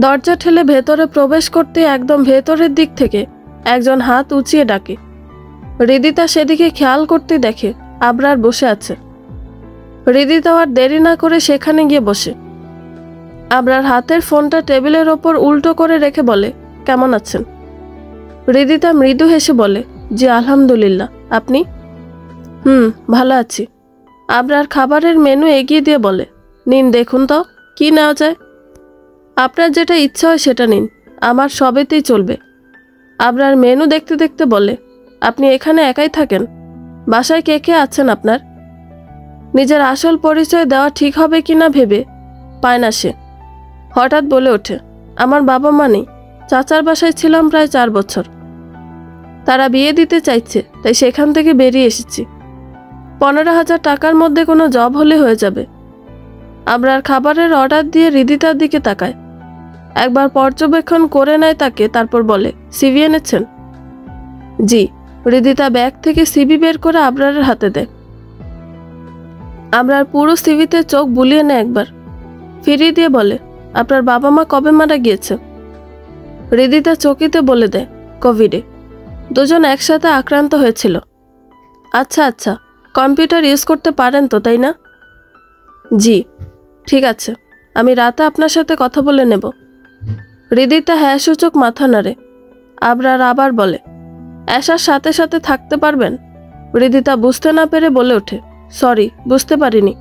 দরজা ঠেলে ভেতরে প্রবেশ করতে একদম ভেতরের দিক থেকে একজন হাত উঁচিয়ে ডাকে। হৃদিতা সেদিকে খেয়াল করতে দেখে আবরার বসে আছে। হৃদিতা আর দেরি না করে সেখানে গিয়ে বসে। আবরার হাতের ফোনটা টেবিলের ওপর উল্টো করে রেখে বলে, কেমন আছেন? হৃদিতা মৃদু হেসে বলে, জি আলহামদুলিল্লাহ, আপনি? ভালো আছি। আবরার খাবারের মেনু এগিয়ে দিয়ে বলে, নিন দেখুন তো কি নেওয়া যায়। আপনার যেটা ইচ্ছা হয় সেটা নিন, আমার সবেতেই চলবে। আবরার মেনু দেখতে দেখতে বলে, আপনি এখানে একাই থাকেন? বাসায় কে কে আছেন আপনার? নিজের আসল পরিচয় দেওয়া ঠিক হবে কিনা ভেবে পায় না সে। হঠাৎ বলে ওঠে, আমার বাবা মা নেই। চাচার বাসায় ছিলাম প্রায় 4 বছর। তারা বিয়ে দিতে চাইছে, তাই সেখান থেকে বেরিয়ে এসেছি। 15,000 টাকার মধ্যে কোনো জব হলে হয়ে যাবে। আবরার খাবারের অর্ডার দিয়ে হৃদিতার দিকে তাকায়। একবার পর্যবেক্ষণ করে নেয় তাকে, তারপর বলে, সিভি এনেছেন? জি। হৃদিতা ব্যাগ থেকে সিভি বের করে আবরারের হাতে দেয়। আবরার পুরো সিভিতে চোখ বুলিয়ে নেয় একবার, ফিরিয়ে দিয়ে বলে, আপনার বাবা মা কবে মারা গিয়েছে? হৃদিতা চকিতে বলে দেয়, কোভিডে। দুজন একসাথে আক্রান্ত হয়েছিল। আচ্ছা আচ্ছা, কম্পিউটার ইউজ করতে পারেন তো, তাই না? জি। ঠিক আছে, আমি রাতে আপনার সাথে কথা বলে নেব। হৃদিতা হ্যাঁ সূচক মাথা নাড়ে। আবরার আবার বলে, এশার সাথে সাথে থাকতে পারবেন? হৃদিতা বুঝতে না পেরে বলে ওঠে, সরি, বুঝতে পারিনি।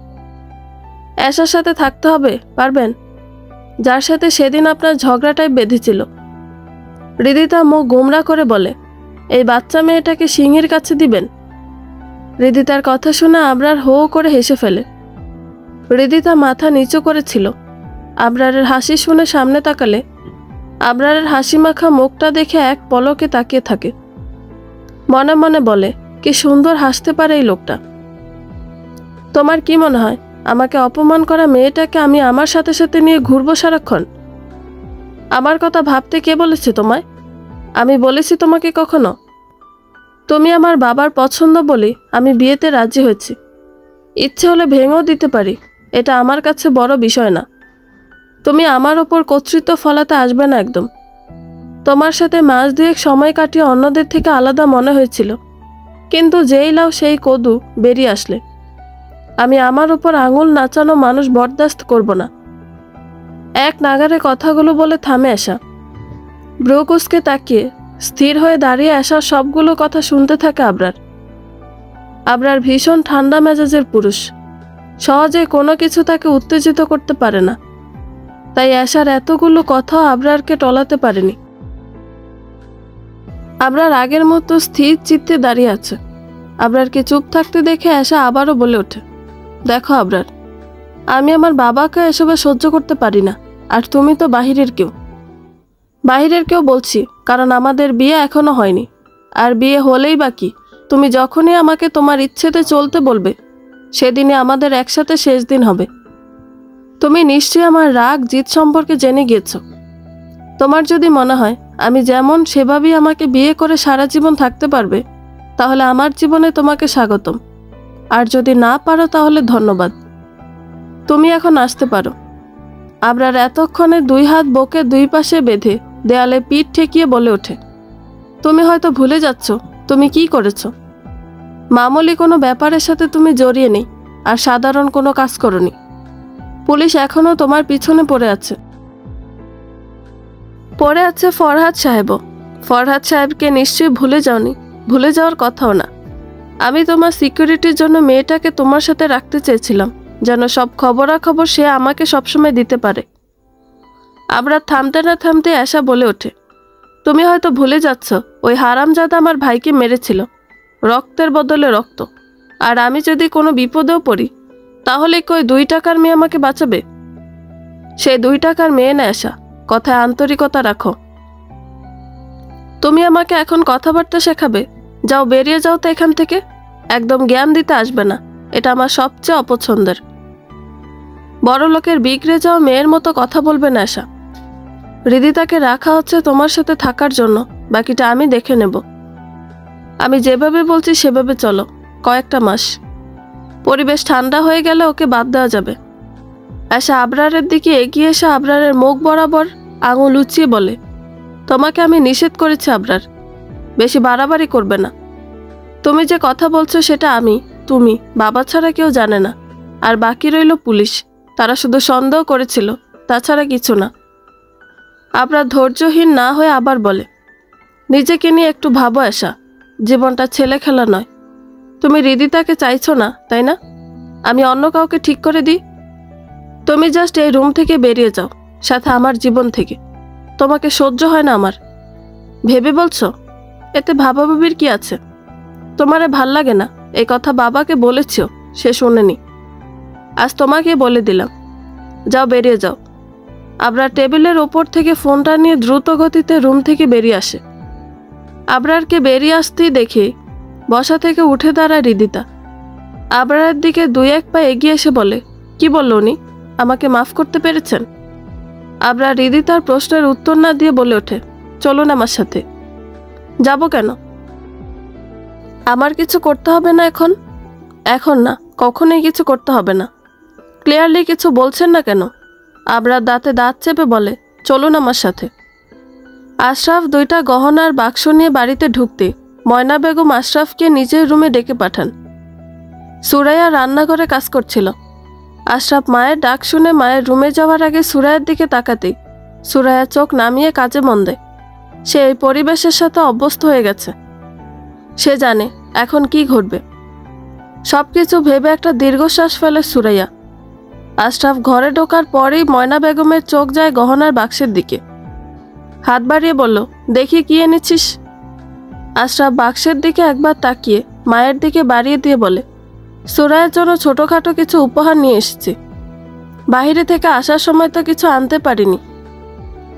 এশার সাথে থাকতে হবে, পারবেন? যার সাথে সেদিন আপনার ঝগড়াটাই বেঁধেছিল। হৃদিতা মুখ গোমরা করে বলে, এই বাচ্চা মেয়েটাকে সিংহের কাছে দিবেন? হৃদিতার কথা শুনে আবরার হো করে হেসে ফেলে। হৃদিতা মাথা নিচু করেছিল। আবরারের হাসি শুনে সামনে তাকালে আবরারের হাসি মাখা মুখটা দেখে এক পলকে তাকিয়ে থাকে। মনে মনে বলে, কি সুন্দর হাসতে পারে এই লোকটা। তোমার কি মনে হয় আমাকে অপমান করা মেয়েটাকে আমি আমার সাথে সাথে নিয়ে ঘুরবো সারাক্ষণ? আমার কথা ভাবতে কে বলেছে তোমায়? আমি বলেছি তোমাকে কখনো? তুমি আমার বাবার পছন্দ বলে আমি বিয়েতে রাজি হয়েছি। ইচ্ছে হলে ভেঙেও দিতে পারি, এটা আমার কাছে বড় বিষয় না। তুমি আমার ওপর কর্তৃত্ব ফলাতে আসবে না একদম। তোমার সাথে মাস দুয়েক সময় কাটিয়ে অন্যদের থেকে আলাদা মনে হয়েছিল, কিন্তু যেই লাও সেই কদু বেরিয়ে আসলে আমি আমার উপর আঙুল নাচানো মানুষ বরদাস্ত করব না। এক নাগারে কথাগুলো বলে থামে আসা। ব্রুকুসকে তাকিয়ে স্থির হয়ে দাঁড়িয়ে আসা সবগুলো কথা শুনতে থাকে আবরার। আবরার ভীষণ ঠান্ডা মেজাজের পুরুষ, সহজে কোনো কিছু তাকে উত্তেজিত করতে পারে না। তাই আশার এতগুলো কথা আবরারকে টলাতে পারেনি। আবরার আগের মতো স্থির চিত্তে দাঁড়িয়ে আছে। আবরারকে চুপ থাকতে দেখে আশা আবারও বলে ওঠে, দেখো আবরার, আমি আমার বাবাকে এসবে সহ্য করতে পারি না, আর তুমি তো বাহিরের কেউ। বাহিরের কেউ বলছি কারণ আমাদের বিয়ে এখনো হয়নি, আর বিয়ে হলেই বা কি, তুমি যখনই আমাকে তোমার ইচ্ছেতে চলতে বলবে সেদিনই আমাদের একসাথে শেষ দিন হবে। তুমি নিশ্চয়ই আমার রাগ জিত সম্পর্কে জেনে গিয়েছ। তোমার যদি মনে হয় আমি যেমন সেভাবেই আমাকে বিয়ে করে সারা জীবন থাকতে পারবে, তাহলে আমার জীবনে তোমাকে স্বাগতম। আর যদি না পারো তাহলে ধন্যবাদ। তুমি এখন আসতে পারো। আবরার এতক্ষণে দুই হাত বুকে দুই পাশে বেঁধে দেয়ালে পিঠ ঠেকিয়ে বলে ওঠে, তুমি হয়তো ভুলে যাচ্ছ তুমি কি করেছ। মামুলি কোনো ব্যাপারের সাথে তুমি জড়িয়ে নেই, আর সাধারণ কোনো কাজ করনি। পুলিশ এখনো তোমার পিছনে পড়ে আছে। ফরহাদ সাহেবও। ফরহাদ সাহেবকে নিশ্চয়ই ভুলে যাওনি, ভুলে যাওয়ার কথাও না। আমি তোমার সিকিউরিটির জন্য মেয়েটাকে তোমার সাথে রাখতে চেয়েছিলাম, যেন সব খবরাখবর সে আমাকে সবসময় দিতে পারে। আবরার থামতে না থামতে আশা বলে ওঠে, তুমি হয়তো ভুলে যাচ্ছ ওই হারামজাদা আমার ভাইকে মেরেছিল, রক্তের বদলে রক্ত। আর আমি যদি কোনো বিপদেও পড়ি তাহলে কই 2 টাকার মেয়ে আমাকে বাঁচাবে? সেই 2 টাকার মেয়ে না আশা, কথায় আন্তরিকতা রাখো। তুমি আমাকে এখন কথাবার্তা শেখাবে? যাও, বেরিয়ে যাও তো এখান থেকে। একদম জ্ঞান দিতে আসবে না, এটা আমার সবচেয়ে অপছন্দের। বড় লোকের বিগড়ে যাও মেয়ের মতো কথা বলবে না আশা। হৃদিতাকে রাখা হচ্ছে তোমার সাথে থাকার জন্য, বাকিটা আমি দেখে নেব। আমি যেভাবে বলছি সেভাবে চলো, কয়েকটা মাস। পরিবেশ ঠান্ডা হয়ে গেলে ওকে বাদ দেওয়া যাবে। আশা আবরারের দিকে এগিয়ে এসে আবরারের মুখ বরাবর আঙুল উঁচিয়ে বলে, তোমাকে আমি নিষেধ করেছি আবরার, বেশি বাড়াবাড়ি করবে না। তুমি যে কথা বলছো সেটা আমি, তুমি, বাবা ছাড়া কেউ জানে না। আর বাকি রইল পুলিশ, তারা শুধু সন্দেহ করেছিল, তাছাড়া কিছু না। আবরার ধৈর্যহীন না হয়ে আবার বলে, নিজেকে নিয়ে একটু ভাবো আশা, জীবনটা ছেলে খেলা নয়। তুমি হৃদিতাকে চাইছো না, তাই না? আমি অন্য কাউকে ঠিক করে দিই? তুমি জাস্ট এই রুম থেকে বেরিয়ে যাও, সাথে আমার জীবন থেকে। তোমাকে সহ্য হয় না আমার। ভেবে বলছো? এতে ভাবাভাবির কি আছে? তোমারে ভাল লাগে না এই কথা বাবাকে বলেছো, সে শোনেনি। আজ তোমাকে বলে দিলাম, যাও, বেরিয়ে যাও। আবরার টেবিলের ওপর থেকে ফোনটা নিয়ে দ্রুত গতিতে রুম থেকে বেরিয়ে আসে। আবরারকে বেরিয়ে আসতেই দেখে বসা থেকে উঠে দাঁড়ায় হৃদিতা। আবরারের দিকে 2-1 পা এগিয়ে এসে বলে, কি বলল উনি? আমাকে মাফ করতে পেরেছেন? আবরার হৃদিতার প্রশ্নের উত্তর না দিয়ে বলে ওঠে, চলুন আমার সাথে। যাব কেন? আমার কিছু করতে হবে না এখন? এখন না, কখনোই কিছু করতে হবে না। ক্লিয়ারলি কিছু বলছেন না কেন? আবরার দাঁতে দাঁত চেপে বলে, চলুন আমার সাথে। আশরাফ 2টা গহনার বাক্স নিয়ে বাড়িতে ঢুকতে ময়না বেগম আশরাফকে নিজের রুমে ডেকে পাঠান। সুরাইয়া রান্নাঘরে কাজ করছিল। আশরাফ মায়ের ডাক শুনে মায়ের রুমে যাওয়ার আগে সুরাইয়ার দিকে তাকাতেই সুরাইয়া চোখ নামিয়ে কাজে মন দেয়। সে এই পরিবেশের সাথে অভ্যস্ত হয়ে গেছে। সে জানে এখন কি ঘটবে। সবকিছু ভেবে একটা দীর্ঘশ্বাস ফেলে সুরাইয়া। আশরাফ ঘরে ঢোকার পরেই ময়না বেগমের চোখ যায় গহনার বাক্সের দিকে। হাত বাড়িয়ে বলল, দেখি কি এনেছিস। আশরাফ বাক্সের দিকে একবার তাকিয়ে মায়ের দিকে বাড়িয়ে দিয়ে বলে, সুরাইয়ার জন্য ছোটখাটো কিছু উপহার নিয়ে এসেছি। বাইরে থেকে আসার সময় তো কিছু আনতে পারিনি,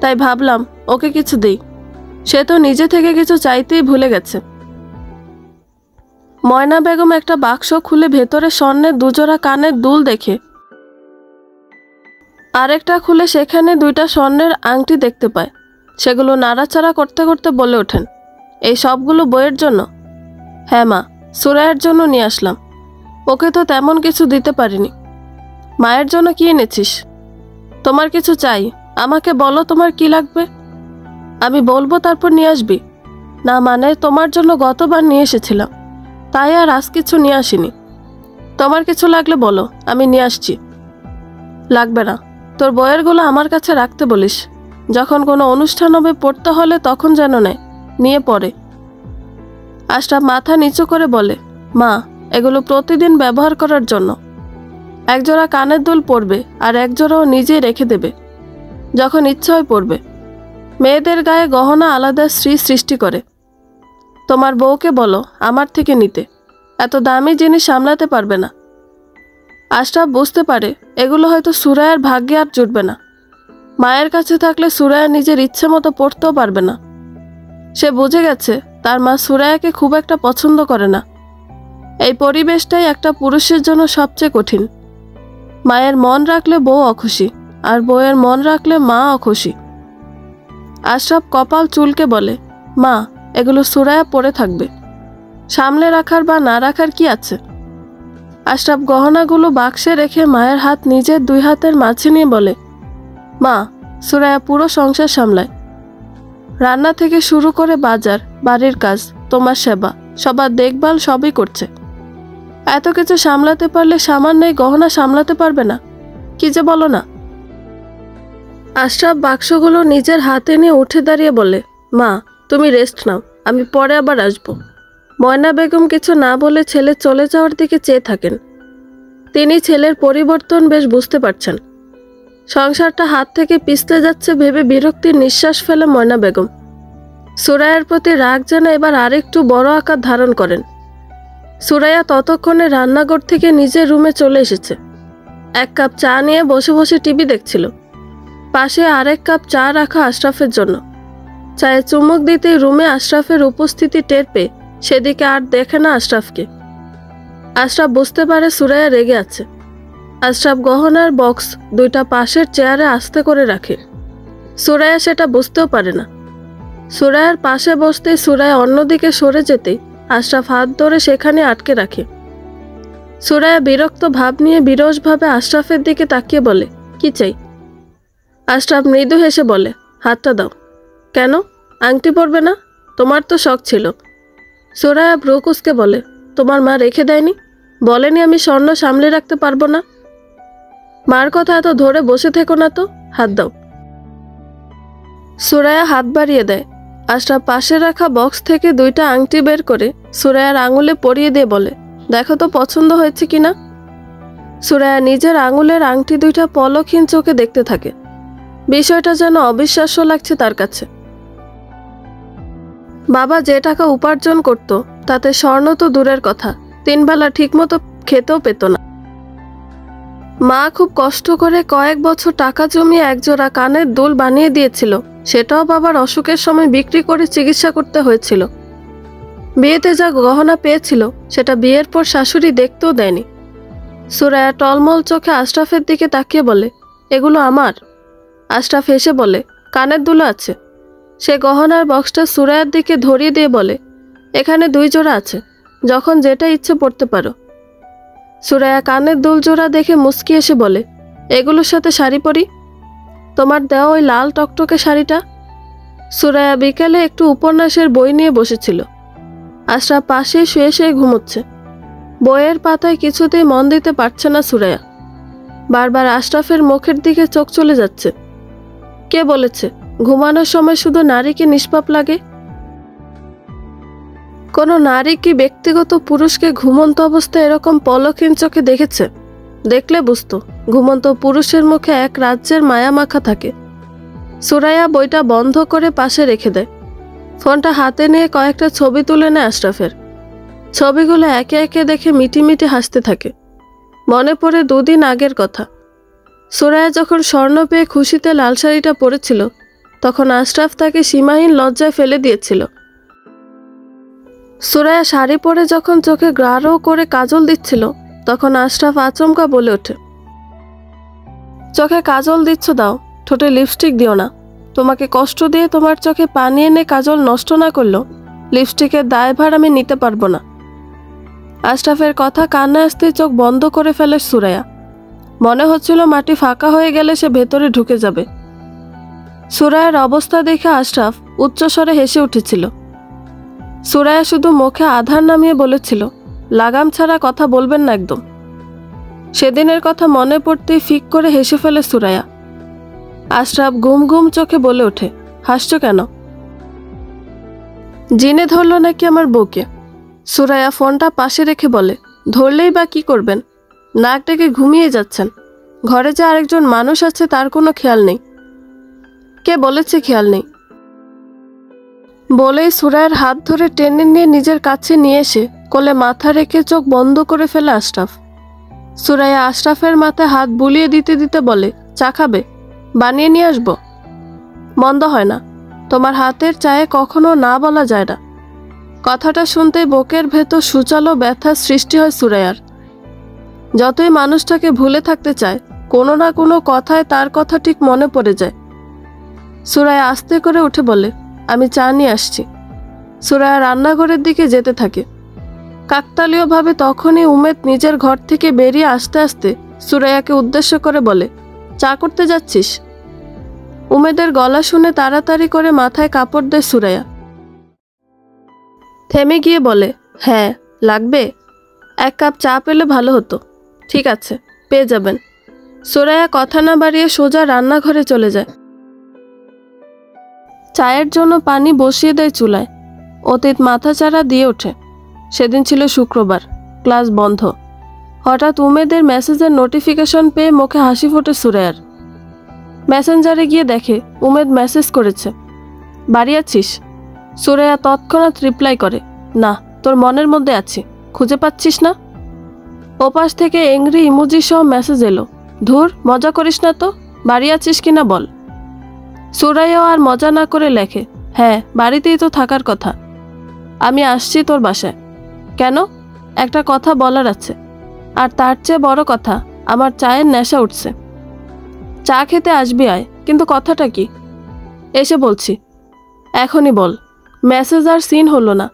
তাই ভাবলাম ওকে কিছু দেই। সে তো নিজে থেকে কিছু চাইতেই ভুলে গেছে। ময়না বেগম একটা বাক্স খুলে ভেতরে স্বর্ণের দুজোড়া কানের দুল দেখে আরেকটা খুলে সেখানে 2টা স্বর্ণের আংটি দেখতে পায়। সেগুলো নাড়াচাড়া করতে করতে বলে ওঠেন, এই সবগুলো বইয়ের জন্য? হ্যাঁ মা, সুরাইয়ার জন্য নিয়ে আসলাম। ওকে তো তেমন কিছু দিতে পারিনি। মায়ের জন্য কি এনেছিস? তোমার কিছু চাই, আমাকে বলো তোমার কি লাগবে। আমি বলবো তারপর নিয়ে আসবি? না মানে তোমার জন্য গতবার নিয়ে এসেছিলাম, তাই আর আজ কিছু নিয়ে আসিনি। তোমার কিছু লাগলে বলো, আমি নিয়ে আসছি। লাগবে না, তোর বইয়েরগুলো আমার কাছে রাখতে বলিস। যখন কোনো অনুষ্ঠান হবে পড়তে হলে তখন যেন নেয়, নিয়ে পড়ে। আশরাফ মাথা নিচু করে বলে, মা, এগুলো প্রতিদিন ব্যবহার করার জন্য। একজোড়া কানের দুল পরবে আর একজোড়াও নিজেই রেখে দেবে, যখন ইচ্ছা হয় পরবে। মেয়েদের গায়ে গহনা আলাদা শ্রী সৃষ্টি করে। তোমার বউকে বলো আমার থেকে নিতে, এত দামি জিনিস সামলাতে পারবে না। আশরাফ বুঝতে পারে এগুলো হয়তো সুরাইয়ার ভাগ্যে আর জুটবে না। মায়ের কাছে থাকলে সুরাইয়া নিজের ইচ্ছে মতো পড়তেও পারবে না। সে বুঝে গেছে তার মা সুরাইয়াকে খুব একটা পছন্দ করে না। এই পরিবেশটাই একটা পুরুষের জন্য সবচেয়ে কঠিন। মায়ের মন রাখলে বউ অখুশি, আর বউয়ের মন রাখলে মা অখুশি। আশরাফ কপাল চুলকে বলে, মা, এগুলো সুরাইয়া পরে থাকবে, সামলে রাখার বা না রাখার কি আছে। আশরাফ গহনাগুলো বাক্সে রেখে মায়ের হাত নিজের 2 হাতের মাঝে নিয়ে বলে, মা, সুরাইয়া পুরো সংসার সামলায়। রান্না থেকে শুরু করে বাজার, বাড়ির কাজ, তোমার সেবা, সবার দেখভাল সবই করছে। এত কিছু সামলাতে পারলে সামান্য গহনা সামলাতে পারবে না? কি যে বলো না। আশরাফ বাক্সগুলো নিজের হাতে নিয়ে উঠে দাঁড়িয়ে বলে, মা, তুমি রেস্ট নাও, আমি পরে আবার আসবো। ময়না বেগম কিছু না বলে ছেলে চলে যাওয়ার দিকে চেয়ে থাকেন। তিনি ছেলের পরিবর্তন বেশ বুঝতে পারছেন। সংসারটা হাত থেকে পিছতে যাচ্ছে ভেবে বিরক্তির নিঃশ্বাস ফেলে ময়না বেগম। সুরাইয়ার প্রতি রাগ যেন এবার আরেকটু বড় আকার ধারণ করেন। সুরাইয়া ততক্ষণে রান্নাঘর থেকে নিজের রুমে চলে এসেছে। 1 কাপ চা নিয়ে বসে বসে টিভি দেখছিল। পাশে আরেক কাপ চা রাখা আশরাফের জন্য। চায়ে চুমুক দিতেই রুমে আশরাফের উপস্থিতি টের পেয়ে সেদিকে আর দেখে না আশরাফকে। আশরাফ বুঝতে পারে সুরাইয়া রেগে আছে। আশরাফ গহনার বক্স 2টা পাশের চেয়ারে আস্তে করে রাখে। সুরাইয়া সেটা বুঝতেও পারে না। সুরাইয়ার পাশে বসতেই সুরাইয়া অন্যদিকে সরে যেতেই আশরাফ হাত ধরে সেখানে আটকে রাখে। সুরাইয়া বিরক্ত ভাব নিয়ে বিরসভাবে আশরাফের দিকে তাকিয়ে বলে, কি চাই? আশরাফ মৃদু হেসে বলে, হাতটা দাও। কেন, আংটি পরবে না? তোমার তো শখ ছিল। সুরাইয়া ভ্রু কুঁচকে বলে, তোমার মা রেখে দেয়নি? বলেনি আমি স্বর্ণ সামলে রাখতে পারবো না? মার কথা এত ধরে বসে থেকো না তো, হাত দাও। সুরাইয়া হাত বাড়িয়ে দেয়। আশরাফ পাশে রাখা বক্স থেকে 2টা আংটি বের করে সুরাইয়ার আঙুলে পরিয়ে দিয়ে বলে, দেখো তো পছন্দ হয়েছে কিনা। সুরাইয়া নিজের আঙুলের আংটি 2টা পলকহীন চোখে দেখতে থাকে। বিষয়টা যেন অবিশ্বাস্য লাগছে তার কাছে। বাবা যে টাকা উপার্জন করত তাতে স্বর্ণ তো দূরের কথা, 3 বেলা ঠিকমতো খেতেও পেত না। মা খুব কষ্ট করে কয়েক বছর টাকা জমিয়ে একজোড়া কানের দুল বানিয়ে দিয়েছিল, সেটাও বাবার অসুখের সময় বিক্রি করে চিকিৎসা করতে হয়েছিল। বিয়েতে যা গহনা পেয়েছিল সেটা বিয়ের পর শাশুড়ি দেখতেও দেয়নি। সুরাইয়া টলমল চোখে আশরাফের দিকে তাকিয়ে বলে, এগুলো আমার। আশরাফ হেসে বলে, কানের দুল আছে। সে গহনার বক্সটা সুরাইয়ার দিকে ধরিয়ে দিয়ে বলে, এখানে 2 জোড়া আছে, যখন যেটা ইচ্ছে পড়তে পারো। সুরাইয়া কানের দুল জোড়া দেখে মুচকি এসে বলে, এগুলোর সাথে শাড়ি পরি। তোমার দেওয়া ওই লাল টকটকে শাড়িটা। সুরাইয়া বিকেলে একটু উপন্যাসের বই নিয়ে বসেছিল। আশরাফ পাশে শুয়ে শুয়ে ঘুমোচ্ছে। বইয়ের পাতায় কিছুতেই মন দিতে পারছে না সুরাইয়া। বারবার আশরাফের মুখের দিকে চোখ চলে যাচ্ছে। কে বলেছে ঘুমানোর সময় শুধু নারীকে নিষ্পাপ লাগে? কোনো নারী কি ব্যক্তিগত পুরুষকে ঘুমন্ত অবস্থায় এরকম পলকহীন চোখে দেখেছে? দেখলে বুঝতো ঘুমন্ত পুরুষের মুখে এক রাজ্যের মায়া মাখা থাকে। সুরাইয়া বইটা বন্ধ করে পাশে রেখে দেয়। ফোনটা হাতে নিয়ে কয়েকটা ছবি তুলে নেয় আশরাফের। ছবিগুলো একে একে দেখে মিটিমিটি হাসতে থাকে। মনে পড়ে 2 দিন আগের কথা। সুরাইয়া যখন স্বর্ণ পেয়ে খুশিতে লাল শাড়িটা পরেছিল, তখন আশরাফ তাকে সীমাহীন লজ্জায় ফেলে দিয়েছিল। সুরাইয়া শাড়ি পরে যখন চোখে গাঢ় করে কাজল দিচ্ছিল, তখন আশরাফ আচমকা বলে ওঠে, চোখে কাজল দিচ্ছ দাও, ঠোঁটে লিপস্টিক দিও না। তোমাকে কষ্ট দিয়ে তোমার চোখে পানি এনে কাজল নষ্ট না করলেও লিপস্টিকের দায়ভার আমি নিতে পারবো না। আশরাফের কথা কান্না আসতে চোখ বন্ধ করে ফেলে সুরাইয়া। মনে হচ্ছিল মাটি ফাঁকা হয়ে গেলে সে ভেতরে ঢুকে যাবে। সুরাইয়ার অবস্থা দেখে আশরাফ উচ্চস্বরে হেসে উঠেছিল। সুরাইয়া শুধু মুখে আধার নামিয়ে বলেছিল, লাগাম ছাড়া কথা বলবেন না একদম। সেদিনের কথা মনে পড়তেই ফিক করে হেসে ফেলে সুরাইয়া। আশরাফ ঘুম ঘুম চোখে বলে ওঠে, হাসছো কেন? জিনে ধরলো নাকি আমার বউকে? সুরাইয়া ফোনটা পাশে রেখে বলে, ধরলেই বা কি করবেন? নাক ডেকে ঘুমিয়ে যাচ্ছেন। ঘরে যে আরেকজন মানুষ আছে তার কোনো খেয়াল নেই। কে বলেছে খেয়াল নেই? বলেই সুরাইয়ার হাত ধরে টেনে নিয়ে নিজের কাছে নিয়ে এসে কোলে মাথা রেখে চোখ বন্ধ করে ফেলে আশরাফ। সুরাইয়া আশরাফের মাথায় হাত বুলিয়ে দিতে দিতে বলে, চা খাবে? বানিয়ে নিয়ে আসবো? মন্দ হয় না, তোমার হাতের চায়ে কখনো না বলা যায় না। কথাটা শুনতেই বুকের ভেতর সুচালো ব্যথার সৃষ্টি হয় সুরাইয়ার। যতই মানুষটাকে ভুলে থাকতে চায়, কোনো না কোনো কথায় তার কথা ঠিক মনে পড়ে যায়। সুরাইয়া আস্তে করে উঠে বলে, আমি চা নিয়ে আসছি। সুরাইয়া রান্নাঘরের দিকে যেতে থাকে। কাকতালীয়ভাবে তখনই উমেদ নিজের ঘর থেকে বেরিয়ে আসতে আসতে সুরাইয়াকে উদ্দেশ্য করে বলে, চা করতে যাচ্ছিস? উমেদের গলা শুনে তাড়াতাড়ি করে মাথায় কাপড় দেয় সুরাইয়া। থেমে গিয়ে বলে, হ্যাঁ লাগবে? 1 কাপ চা পেলে ভালো হতো। ঠিক আছে, পেয়ে যাবেন। সুরাইয়া কথা না বাড়িয়ে সোজা রান্নাঘরে চলে যায়। চায়ের জন্য পানি বসিয়ে দেয় চুলায়। অতীত মাথাচাড়া দিয়ে ওঠে। সেদিন ছিল শুক্রবার, ক্লাস বন্ধ। হঠাৎ উমেদের মেসেজের নোটিফিকেশন পেয়ে মুখে হাসি ফোটে সুরাইয়ার। মেসেঞ্জারে গিয়ে দেখে উমেদ মেসেজ করেছে, বাড়ি আছিস? সুরাইয়া তৎক্ষণাৎ রিপ্লাই করে, না, তোর মনের মধ্যে আছি, খুঁজে পাচ্ছিস না? ওপাশ থেকে এংরি ইমোজি সহ মেসেজ এলো, ধুর মজা করিস না তো, বাড়ি আছিস কিনা বল। সুরাইয়াও আর মজা না করে লেখে, হ্যাঁ বাড়িতেই তো থাকার কথা, আমি আসছি তোর বাসায়। কেন? একটা কথা বলার আছে। আর তার চেয়ে বড় কথা, আমার চায়ের নেশা উঠছে। চা খেতে আসবি আয়, কিন্তু কথাটা কি? এসে বলছি। এখনই বল। মেসেজ আর সিন হলো না।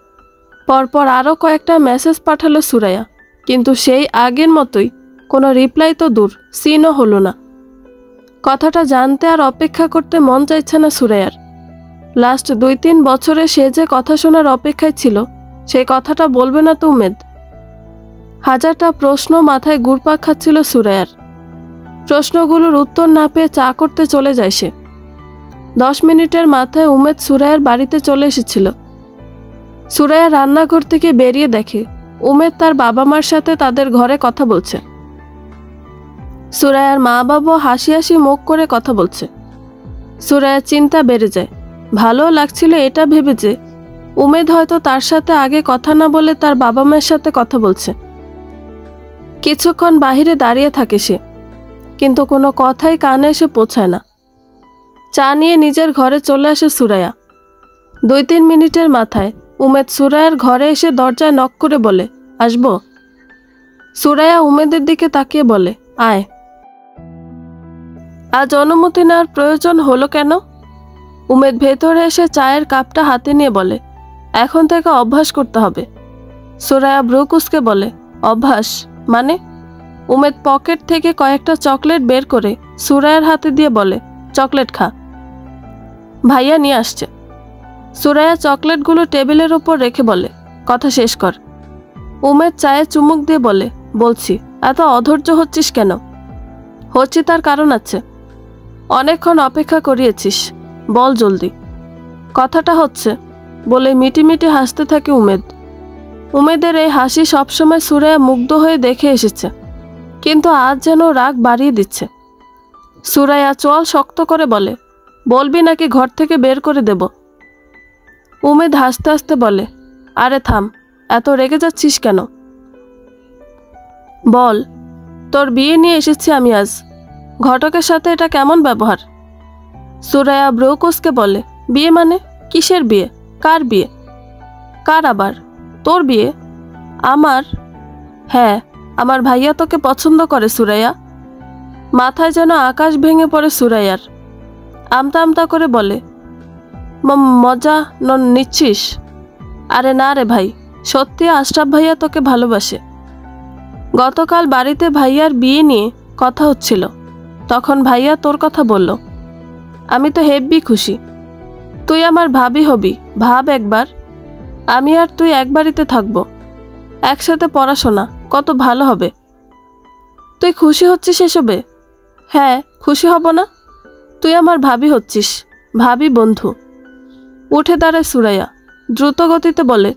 পরপর আরও কয়েকটা মেসেজ পাঠালো সুরাইয়া, কিন্তু সেই আগের মতোই কোনো রিপ্লাই তো দূর, সিনও হলো না। কথাটা জানতে আর অপেক্ষা করতে মন চাইছে না সুরাইয়ার। লাস্ট 2-3 বছরে সে যে কথা শোনার অপেক্ষায় ছিল, সেই কথাটা বলবে না তো উমেদ? হাজারটা প্রশ্ন মাথায় ঘুরপাক খাচ্ছিল সুরাইয়ার। প্রশ্নগুলোর উত্তর না পেয়ে চা করতে চলে যায় সে। 10 মিনিটের মাথায় উমেদ সুরাইয়ার বাড়িতে চলে এসেছিল। সুরাইয়া রান্নাঘর থেকে বেরিয়ে দেখে উমেদ তার বাবা মার সাথে তাদের ঘরে কথা বলছে। সুরাইয়ার মা বাবা হাসি হাসি মুখ করে কথা বলছে। সুরাইয়ার চিন্তা বেড়ে যায়। ভালো লাগছিল এটা ভেবে যে উমেদ হয়তো তার সাথে আগে কথা না বলে তার বাবা মায়ের সাথে কথা বলছে। কিছুক্ষণ বাহিরে দাঁড়িয়ে থাকে সে, কিন্তু কোনো কথাই কানে এসে পৌঁছায় না। চা নিয়ে নিজের ঘরে চলে আসে সুরাইয়া। 2-3 মিনিটের মাথায় উমেদ সুরাইয়ার ঘরে এসে দরজায় নক করে বলে, আসবো? সুরাইয়া উমেদের দিকে তাকিয়ে বলে, আয়। আজ অনুমতি নেওয়ার প্রয়োজন হলো কেন? উমেদ ভেতরে এসে চায়ের কাপটা হাতে নিয়ে বলে, এখন থেকে অভ্যাস করতে হবে। সুরাইয়া ভ্রু কুঁচকে বলে, অভ্যাস মানে? উমেদ পকেট থেকে কয়েকটা চকলেট বের করে সুরাইয়ার হাতে দিয়ে বলে, চকলেট খা, ভাইয়া নিয়ে আসছে। সুরাইয়া চকলেটগুলো টেবিলের ওপর রেখে বলে, কথা শেষ কর। উমেদ চায়ে চুমুক দিয়ে বলে, বলছি, এত অধৈর্য হচ্ছিস কেন? হচ্ছি তার কারণ আছে। অনেকক্ষণ অপেক্ষা করিয়েছিস, বল জলদি। কথাটা হচ্ছে বলে মিটিমিটি হাসতে থাকে উমেদ। উমেদের এই হাসি সবসময় সুরাইয়া মুগ্ধ হয়ে দেখে এসেছে, কিন্তু আজ যেন রাগ বাড়িয়ে দিচ্ছে। সুরাইয়া চোয়াল শক্ত করে বলে, বলবি নাকি ঘর থেকে বের করে দেব? উমেদ হাসতে হাসতে বলে, আরে থাম, এত রেগে যাচ্ছিস কেন? বল, তোর বিয়ে নিয়ে এসেছি আমি আজ। ঘটকের সাথে এটা কেমন ব্যবহার? সুরাইয়া ব্রৌকুসকে বলে, বিয়ে মানে? কিসের বিয়ে? কার বিয়ে? কার আবার? তোর বিয়ে? আমার? হ্যাঁ, আমার ভাইয়া তোকে পছন্দ করে সুরাইয়া। মাথায় যেন আকাশ ভেঙে পড়ে সুরাইয়ার। আমতা আমতা করে বলে, মজা নিচ্ছিস? আরে না রে ভাই, সত্যি আশরাফ ভাইয়া তোকে ভালোবাসে। গতকাল বাড়িতে ভাইয়ার বিয়ে নিয়ে কথা হচ্ছিল, তখন ভাইয়া তোর কথা বলল। আমি তো হেব্বি খুশি। তুই আমার ভাবি হবি, ভাব একবার। আমি আর তুই এক বাড়িতে থাকবো, একসাথে পড়াশোনা, কত ভালো হবে। তুই খুশি হচ্ছিস এসবে? হ্যাঁ, খুশি হব না? তুই আমার ভাবি হচ্ছিস, ভাবি বন্ধু। উঠে দাঁড়ায় সুরাইয়া, দ্রুত গতিতে বলে,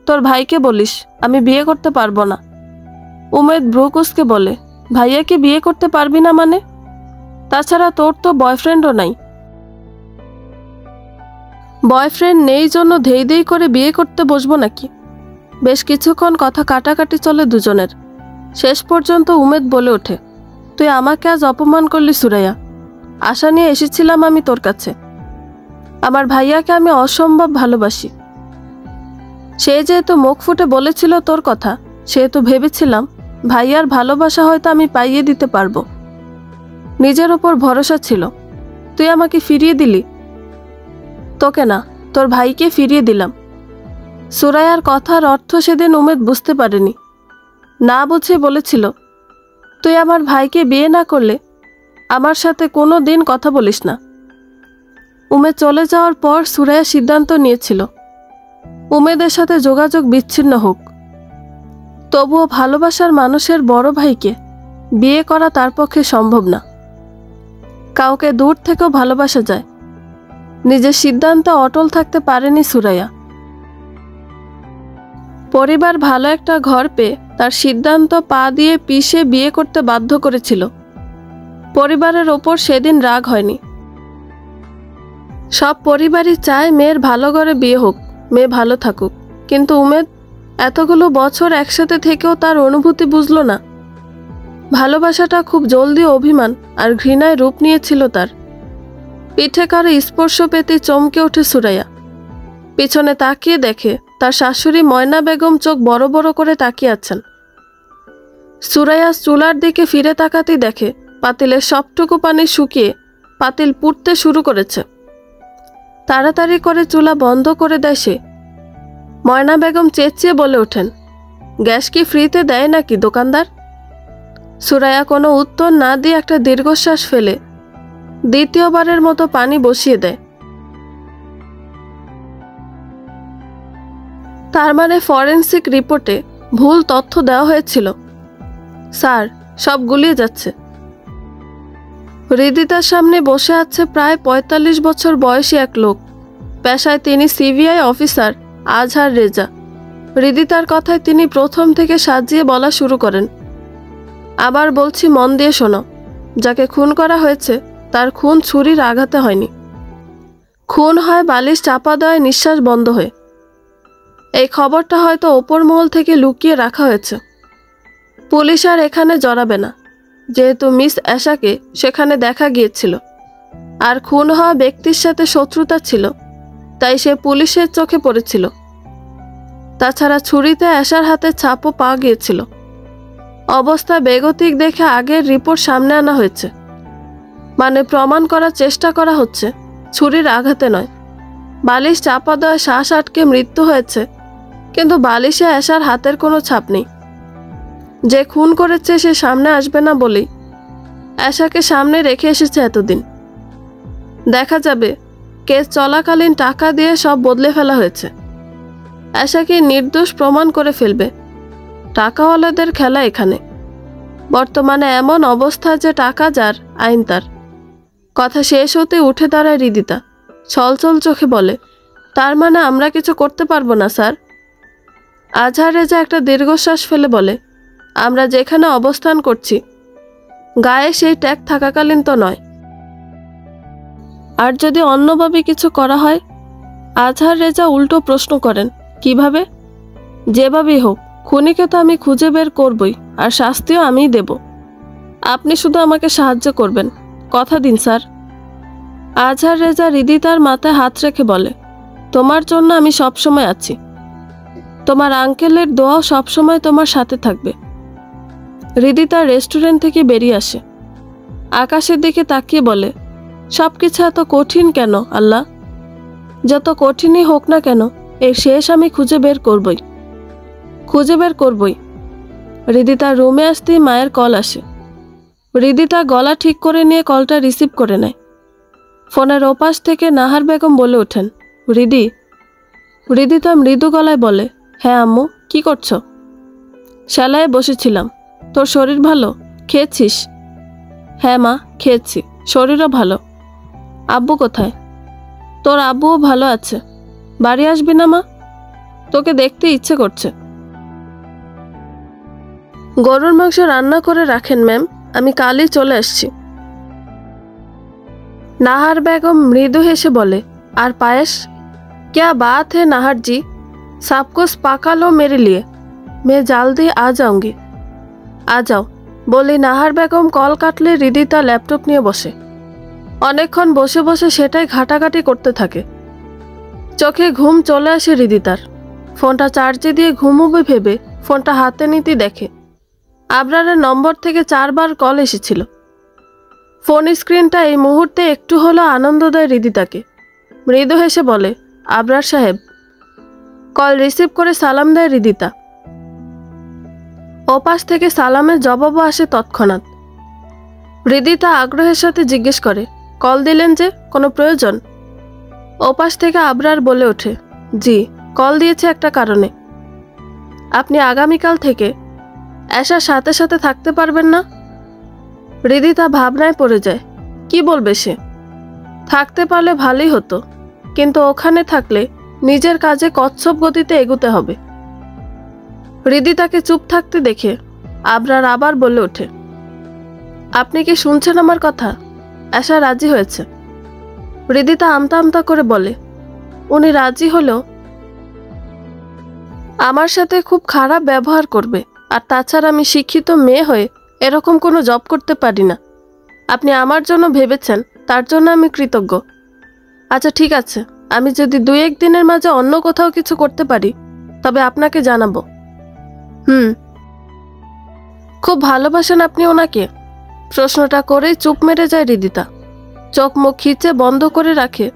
তোর ভাইকে বলিস আমি বিয়ে করতে পারবো না। উমেদ ব্রুকুসকে বলে, ভাইয়াকে বিয়ে করতে পারবি না মানে? তাছাড়া তোর তো বয়ফ্রেন্ডও নাই। বয়ফ্রেন্ড নেই জন্য ধেই ধেই করে বিয়ে করতে বসবো নাকি? বেশ কিছুক্ষণ কথা কাটাকাটি চলে দুজনের। শেষ পর্যন্ত উমেদ বলে ওঠে, তুই আমাকে আজ অপমান করলি সুরাইয়া। আশা নিয়ে এসেছিলাম আমি তোর কাছে। আমার ভাইয়াকে আমি অসম্ভব ভালোবাসি। সে যেহেতু মুখ ফুটে বলেছিল তোর কথা, সেহেতু ভেবেছিলাম ভাইয়ার ভালোবাসা হয়তো আমি পাইয়ে দিতে পারবো। নিজের ওপর ভরসা ছিল। তুই আমাকে ফিরিয়ে দিলি। তোকে না, তোর ভাইকে ফিরিয়ে দিলাম। সুরাইয়ার কথার অর্থ সেদিন উমেদ বুঝতে পারেনি। না বুঝে বলেছিল, তুই আমার ভাইকে বিয়ে না করলে আমার সাথে কোনো দিন কথা বলিস না। উমেদ চলে যাওয়ার পর সুরাইয়া সিদ্ধান্ত নিয়েছিল উমেদের সাথে যোগাযোগ বিচ্ছিন্ন হোক। তবুও ভালোবাসার মানুষের বড় ভাইকে বিয়ে করা তার পক্ষে সম্ভব না। কাউকে দূর থেকেও ভালোবাসা যায়। নিজের সিদ্ধান্ত অটল থাকতে পারেনি সুরাইয়া। পরিবার ভালো একটা ঘর পেয়ে তার সিদ্ধান্ত পা দিয়ে পিষে বিয়ে করতে বাধ্য করেছিল। পরিবারের ওপর সেদিন রাগ হয়নি। সব পরিবারই চায় মেয়ের ভালো ঘরে বিয়ে হোক, মেয়ে ভালো থাকুক। কিন্তু উমেদ এতগুলো বছর একসাথে থেকেও তার অনুভূতি বুঝল না। ভালোবাসাটা খুব জলদি অভিমান আর ঘৃণায় রূপ নিয়েছিল তার। পিঠে কারো স্পর্শ পেতে চমকে ওঠে সুরাইয়া। পিছনে তাকিয়ে দেখে তার শাশুড়ি ময়না বেগম চোখ বড় বড় করে তাকিয়ে আছেন। সুরাইয়া চুলার দিকে ফিরে তাকাতেই দেখে পাতিলের সবটুকু পানি শুকিয়ে পাতিল পুড়তে শুরু করেছে। তাড়াতাড়ি করে চুলা বন্ধ করে দেয় সে। ময়না বেগম চেঁচিয়ে বলে ওঠেন, গ্যাস কি ফ্রিতে দেয় নাকি দোকানদার? সুরাইয়া কোনো উত্তর না দিয়ে একটা দীর্ঘশ্বাস ফেলে দ্বিতীয়বারের মতো পানি বসিয়ে দেয়। তার মানে ফরেনসিক রিপোর্টে ভুল তথ্য দেওয়া হয়েছিল। স্যার, সব গুলিয়ে যাচ্ছে। হৃদিতার সামনে বসে আছে প্রায় ৪৫ বছর বয়সী এক লোক। পেশায় তিনি সিবিআই অফিসার আজহার রেজা। হৃদিতার কথায় তিনি প্রথম থেকে সাজিয়ে বলা শুরু করেন, আবার বলছি, মন দিয়ে শোনো। যাকে খুন করা হয়েছে তার খুন ছুরির আঘাতে হয়নি। খুন হয় বালিশ চাপা দেওয়ায় নিঃশ্বাস বন্ধ হয়ে। এই খবরটা হয়তো ওপর মহল থেকে লুকিয়ে রাখা হয়েছে। পুলিশ আর এখানে জড়াবে না, যেহেতু মিস আশাকে সেখানে দেখা গিয়েছিল আর খুন হওয়া ব্যক্তির সাথে শত্রুতা ছিল, তাই সে পুলিশের চোখে পড়েছিল। তাছাড়া ছুরিতে আশার হাতে ছাপও পাওয়া গিয়েছিল। অবস্থা বেগতিক দেখে আগের রিপোর্ট সামনে আনা হয়েছে। মানে প্রমাণ করার চেষ্টা করা হচ্ছে ছুরির আঘাতে নয়, বালিশ চাপা দেওয়া শ্বাস আটকে মৃত্যু হয়েছে, কিন্তু বালিশে আশার হাতের কোনো ছাপ নেই। যে খুন করেছে সে সামনে আসবে না বলেই আশাকে সামনে রেখে এসেছে এতদিন। দেখা যাবে কেস চলাকালীন টাকা দিয়ে সব বদলে ফেলা হয়েছে। আশাকে নির্দোষ প্রমাণ করে ফেলবে। টাকাওয়ালাদের খেলা এখানে। বর্তমানে এমন অবস্থা যে টাকা যার আইন তার। কথা শেষ হতে উঠে দাঁড়ায় হৃদিতা, ছলছল চোখে বলে, তার মানে আমরা কিছু করতে পারবো না স্যার? আজহার রেজা একটা দীর্ঘশ্বাস ফেলে বলে, আমরা যেখানে অবস্থান করছি গায়ে সেই ট্যাগ থাকাকালীন তো নয়। আর যদি অন্যভাবে কিছু করা হয়? আজহার রেজা উল্টো প্রশ্ন করেন, কিভাবে? যেভাবেই হোক, খুনিকে তো আমি খুঁজে বের করবই, আর শাস্তিও আমিই দেব। আপনি শুধু আমাকে সাহায্য করবেন, কথা দিন স্যার। আজহার রেজা হৃদিতার মাথায় হাত রেখে বলে, তোমার জন্য আমি সবসময় আছি। তোমার আঙ্কেলের দোয়াও সবসময় তোমার সাথে থাকবে। হৃদিতা রেস্টুরেন্ট থেকে বেরিয়ে আসে, আকাশের দিকে তাকিয়ে বলে, সবকিছু এত কঠিন কেন আল্লাহ? যত কঠিনই হোক না কেন, এর শেষ আমি খুঁজে বের করবই। হৃদিতার রুমে আসতেই মায়ের কল আসে। হৃদিতা গলা ঠিক করে নিয়ে কলটা রিসিভ করে নেয়। ফোনের ওপাশ থেকে নাহার বেগম বলে ওঠেন, হৃদিতা মৃদু গলায় বলে, হ্যাঁ আম্মু, কি করছো? শালায় বসেছিলাম। তোর শরীর ভালো? খেয়েছিস? হ্যাঁ মা, খেয়েছি, শরীরও ভালো। আব্বু কোথায়? তোর আব্বুও ভালো আছে। বাড়ি আসবি না মা? তোকে দেখতে ইচ্ছে করছে। গরুর মাংস রান্না করে রাখেন ম্যাম, আমি কালই চলে আসছি। নাহার বেগম মৃদু হেসে বলে, আর পায়েস? क्या बात है नाहर जी, सब कुछ पका लो मेरे लिए, मैं जल्दी आ जाऊंगी। आ जाओ বলি নাহার বেগম কল কাটলে হৃদিতা ল্যাপটপ নিয়ে বসে। অনেকক্ষণ বসে বসে সেটাই ঘাটাঘাটি করতে থাকে। চোখে ঘুম চলে আসে হৃদিতার। ফোনটা চার্জে দিয়ে ঘুমোবে ভেবে ফোনটা হাতে নিতে দেখে আবরারের নম্বর থেকে 4 বার কল এসেছিল। ফোন স্ক্রিনটা এই মুহূর্তে একটু হলেও আনন্দ দেয় হৃদিতাকে। মৃদু হেসে বলে, আবরার সাহেব। কল রিসিভ করে সালাম দেয় হৃদিতা। ওপাশ থেকে সালামের জবাবও আসে তৎক্ষণাৎ। হৃদিতা আগ্রহের সাথে জিজ্ঞেস করে, কল দিলেন যে, কোনো প্রয়োজন? ওপাশ থেকে আবরার বলে ওঠে, জি, কল দিয়েছে একটা কারণে। আপনি আগামীকাল থেকে আসার সাথে সাথে থাকতে পারবেন না? হৃদিতা ভাবনায় পড়ে যায়। কি বলবে সে? থাকতে পারলে ভালোই হতো, কিন্তু ওখানে থাকলে নিজের কাজে কচ্ছপ গতিতে এগোতে হবে। হৃদিতাকে চুপ থাকতে দেখে আবরার আবার বলে ওঠে, আপনি কি শুনছেন আমার কথা? আশা রাজি হয়েছে। হৃদিতা আমতা আমতা করে বলে, উনি রাজি হলেও আমার সাথে খুব খারাপ ব্যবহার করবে, আর তাছাড়া আমি শিক্ষিত মেয়ে হয়ে এরকম কোনো জব করতে পারি না। আপনি আমার জন্য ভেবেছেন, তার জন্য আমি কৃতজ্ঞ। আচ্ছা ঠিক আছে, আমি যদি 2-1 দিনের মাঝে অন্য কোথাও কিছু করতে পারি তবে আপনাকে জানাবো। খুব ভালোবাসেন আপনি ওনাকে? প্রশ্নটা করেই চুপ মেরে যায় হৃদিতা। চোখ মুখ খিচে বন্ধ করে রাখে,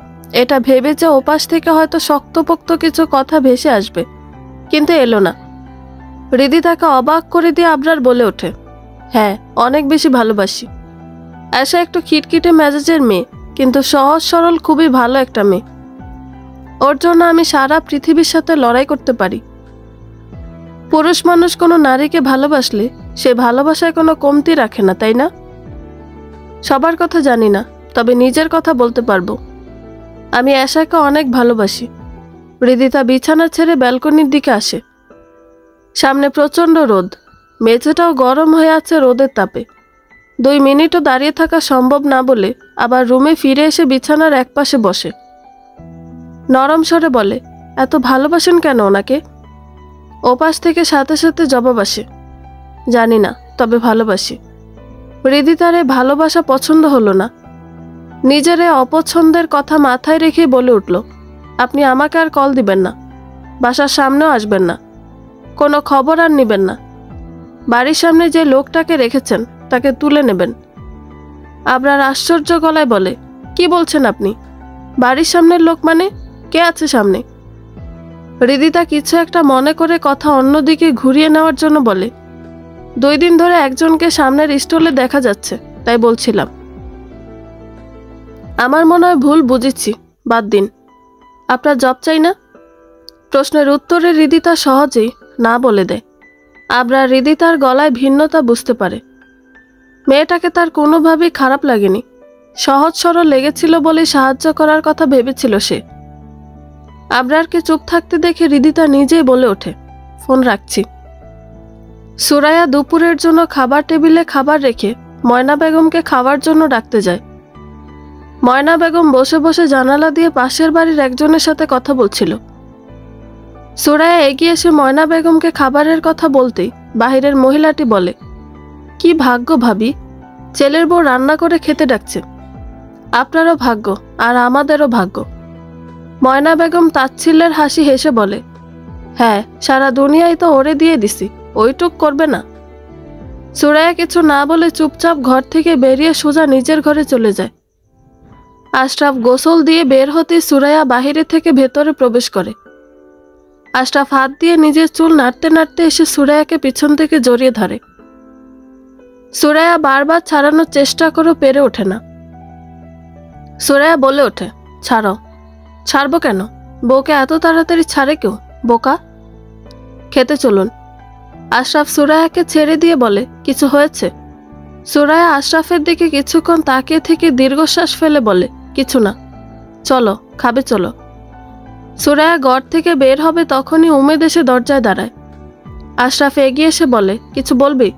এটা ভেবে যে ওপাশ থেকে হয়তো শক্তপোক্ত কিছু কথা ভেসে আসবে, কিন্তু এলো না। হৃদিতাকে অবাক করে দিয়ে আবরার বলে ওঠে, হ্যাঁ, অনেক বেশি ভালোবাসি। আশা একটু খিটখিটে মেজাজের মেয়ে, কিন্তু সহজ সরল, খুবই ভালো একটা মেয়ে। ওর জন্য আমি সারা পৃথিবীর সাথে লড়াই করতে পারি। পুরুষ মানুষ কোনো নারীকে ভালোবাসলে সে ভালোবাসায় কোনো কমতি রাখে না, তাই না? সবার কথা জানি না, তবে নিজের কথা বলতে পারবো। আমি আশাকে অনেক ভালোবাসি। হৃদিতা বিছানা ছেড়ে ব্যালকনির দিকে আসে। সামনে প্রচণ্ড রোদ, মেঝেটাও গরম হয়ে আছে রোদের তাপে। 2 মিনিটও দাঁড়িয়ে থাকা সম্ভব না বলে আবার রুমে ফিরে এসে বিছানার একপাশে বসে। নরম স্বরে বলে, এত ভালোবাসেন কেন ওনাকে? ওপাশ থেকে সাথে সাথে জবাব আসে, জানি না, তবে ভালোবাসি। হৃদিতার এই ভালোবাসা পছন্দ হলো না। নিজের এই অপছন্দের কথা মাথায় রেখে বলে উঠল, আপনি আমাকে আর কল দিবেন না, বাসার সামনেও আসবেন না, কোনো খবর আর নেবেন না। বাড়ির সামনে যে লোকটাকে রেখেছেন তাকে তুলে নেবেন। আবরার আশ্চর্য গলায় বলে, কি বলছেন আপনি? বাড়ির সামনের লোক মানে? কে আছে সামনে? হৃদিতা কিছু একটা মনে করে কথা অন্যদিকে ঘুরিয়ে নেওয়ার জন্য বলে, 2 দিন ধরে একজনকে সামনের স্টলে দেখা যাচ্ছে, তাই বলছিলাম। আমার মনে হয় ভুল বুঝেছি, বাদ দিন। আপনার জব চাই না? প্রশ্নের উত্তরে হৃদিতা সহজেই না বলে দেয়। আবরার হৃদিতার গলায় ভিন্নতা বুঝতে পারে। মেয়েটাকে তার কোনোভাবেই খারাপ লাগেনি, সহজ সরল লেগেছিল বলে সাহায্য করার কথা ভেবেছিল সে। আবরারকে চুপ থাকতে দেখে হৃদিতা নিজেই বলে ওঠে, ফোন রাখছি। সুরাইয়া দুপুরের জন্য খাবার টেবিলে খাবার রেখে ময়না বেগমকে খাওয়ার জন্য ডাকতে যায়। ময়না বেগম বসে বসে জানালা দিয়ে পাশের বাড়ির একজনের সাথে কথা বলছিল। সুরাইয়া এগিয়ে এসে ময়না বেগমকে খাবারের কথা বলতেই বাহিরের মহিলাটি বলে, কি ভাগ্য ভাবি, ছেলের বউ রান্না করে খেতে ডাকছে। আপনারও ভাগ্য আর আমাদেরও ভাগ্য। ময়না বেগম তাচ্ছিল্যের হাসি হেসে বলে, হ্যাঁ, সারা দুনিয়ায় তো ওরে দিয়ে দিছি, ওইটুক করবে না। সুরাইয়া কিছু না বলে চুপচাপ ঘর থেকে বেরিয়ে সোজা নিজের ঘরে চলে যায়। আশরাফ গোসল দিয়ে বের হতে সুরাইয়া বাহিরে থেকে ভেতরে প্রবেশ করে। আশরাফ হাত দিয়ে নিজের চুল নাড়তে নাড়তে এসে সুরাইয়াকে পিছন থেকে জড়িয়ে ধরে। সুরাইয়া বারবার ছাড়ানোর চেষ্টা করেও পেরে ওঠে না। সুরাইয়া বলে ওঠে, ছাড়ো। ছাড়বো কেন? বউকে এত তাড়াতাড়ি ছাড়ে কেউ? বোকা। খেতে চলুন। আশরাফ সুরাইয়াকে ছেড়ে দিয়ে বলে, কিছু হয়েছে? সুরাইয়া আশরাফের দিকে কিছুক্ষণ তাকিয়ে থেকে দীর্ঘশ্বাস ফেলে বলে, কিছু না। চলো, খাবে চলো। সুরাইয়া ঘর থেকে বের হবে তখনই উমেদ এসে দরজায় দাঁড়ায়। আশরাফ এগিয়ে এসে বলে, কিছু বলবি?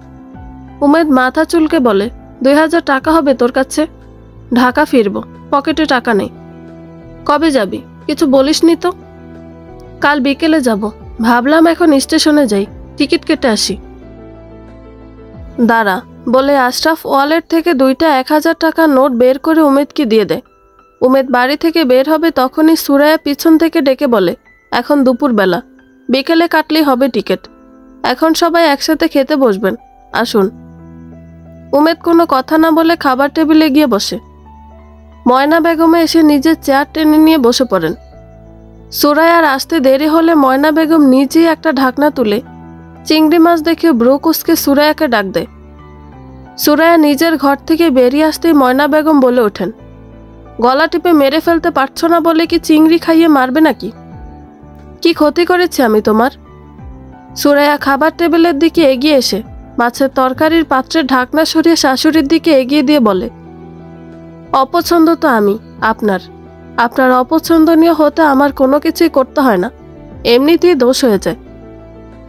উমেদ মাথা চুলকে বলে, 2000 টাকা হবে তোর কাছে? ঢাকা ফিরবো, পকেটে টাকা নেই। কবে যাবি? কিছু বলিসনি তো। কাল বিকেলে যাব, ভাবলাম এখন স্টেশনে যাই, টিকিট কেটে আসি। দাঁড়া, বলে আশরাফ ওয়ালেট থেকে 2টা 1000 টাকার নোট বের করে উমেদকে দিয়ে দেয়। উমেদ বাড়ি থেকে বের হবে তখনই সুরাইয়া পিছন থেকে ডেকে বলে, এখন দুপুরবেলা, বিকেলে কাটলেই হবে টিকিট। এখন সবাই একসাথে খেতে বসবেন, আসুন। উমেদ কোনো কথা না বলে খাবার টেবিলে গিয়ে বসে। ময়না বেগমে এসে নিজের চেয়ার টেনে নিয়ে বসে পড়েন। সুরাইয়ার আসতে দেরি হলে ময়না বেগম নিজেই একটা ঢাকনা তুলে চিংড়ি মাছ দেখে ব্রু কুঁচকে সুরাইয়াকে ডাক দেয়। সুরাইয়া নিজের ঘর থেকে বেরিয়ে আসতেই ময়না বেগম বলে ওঠেন, গলা টিপে মেরে ফেলতে পারছো না বলে কি চিংড়ি খাইয়ে মারবে নাকি? কি ক্ষতি করেছি আমি তোমার? সুরাইয়া খাবার টেবিলের দিকে এগিয়ে এসে মাছের তরকারির পাত্রের ঢাকনা সরিয়ে শাশুড়ির দিকে এগিয়ে দিয়ে বলে, অপছন্দ তো আমি আপনার। আপনার অপছন্দনীয় হতে আমার কোনো কিছুই করতে হয় না, এমনিতেই দোষ হয়ে যায়।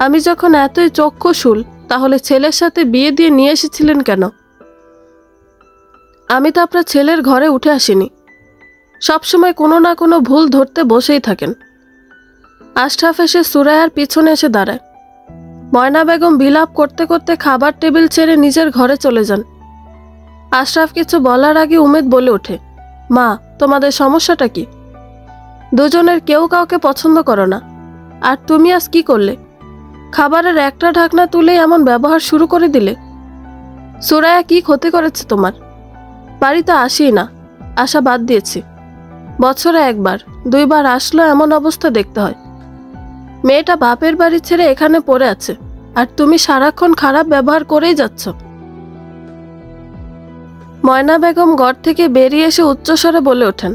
আমি যখন এতই চক্ষুশূল, তাহলে ছেলের সাথে বিয়ে দিয়ে নিয়ে এসেছিলেন কেন? আমি তো আপনার ছেলের ঘরে উঠে আসিনি। সবসময় কোনো না কোনো ভুল ধরতে বসেই থাকেন। আশরাফ এসে সুরাইয়ার পিছনে এসে দাঁড়ায়। ময়না বেগম বিলাপ করতে করতে খাবার টেবিল ছেড়ে নিজের ঘরে চলে যান। আশরাফ কিছু বলার আগে উমেদ বলে ওঠে, মা, তোমাদের সমস্যাটা কি? দুজনের কেউ কাউকে পছন্দ করো না, আর তুমি আজ কি করলে? খাবারের একটা ঢাকনা তুলে এমন ব্যবহার শুরু করে দিলে। সুরাইয়া কি ক্ষতি করেছে তোমার? বাড়িতে আসি না, আসা বাদ দিয়েছি। বছরে 1বার 2বার আসলো এমন অবস্থা দেখতে হয়। মেয়েটা বাপের বাড়ি ছেড়ে এখানে পড়ে আছে, আর তুমি সারাক্ষণ খারাপ ব্যবহার করেই যাচ্ছ। ময়না বেগম ঘর থেকে বেরিয়ে এসে উচ্চস্বরে বলে ওঠেন,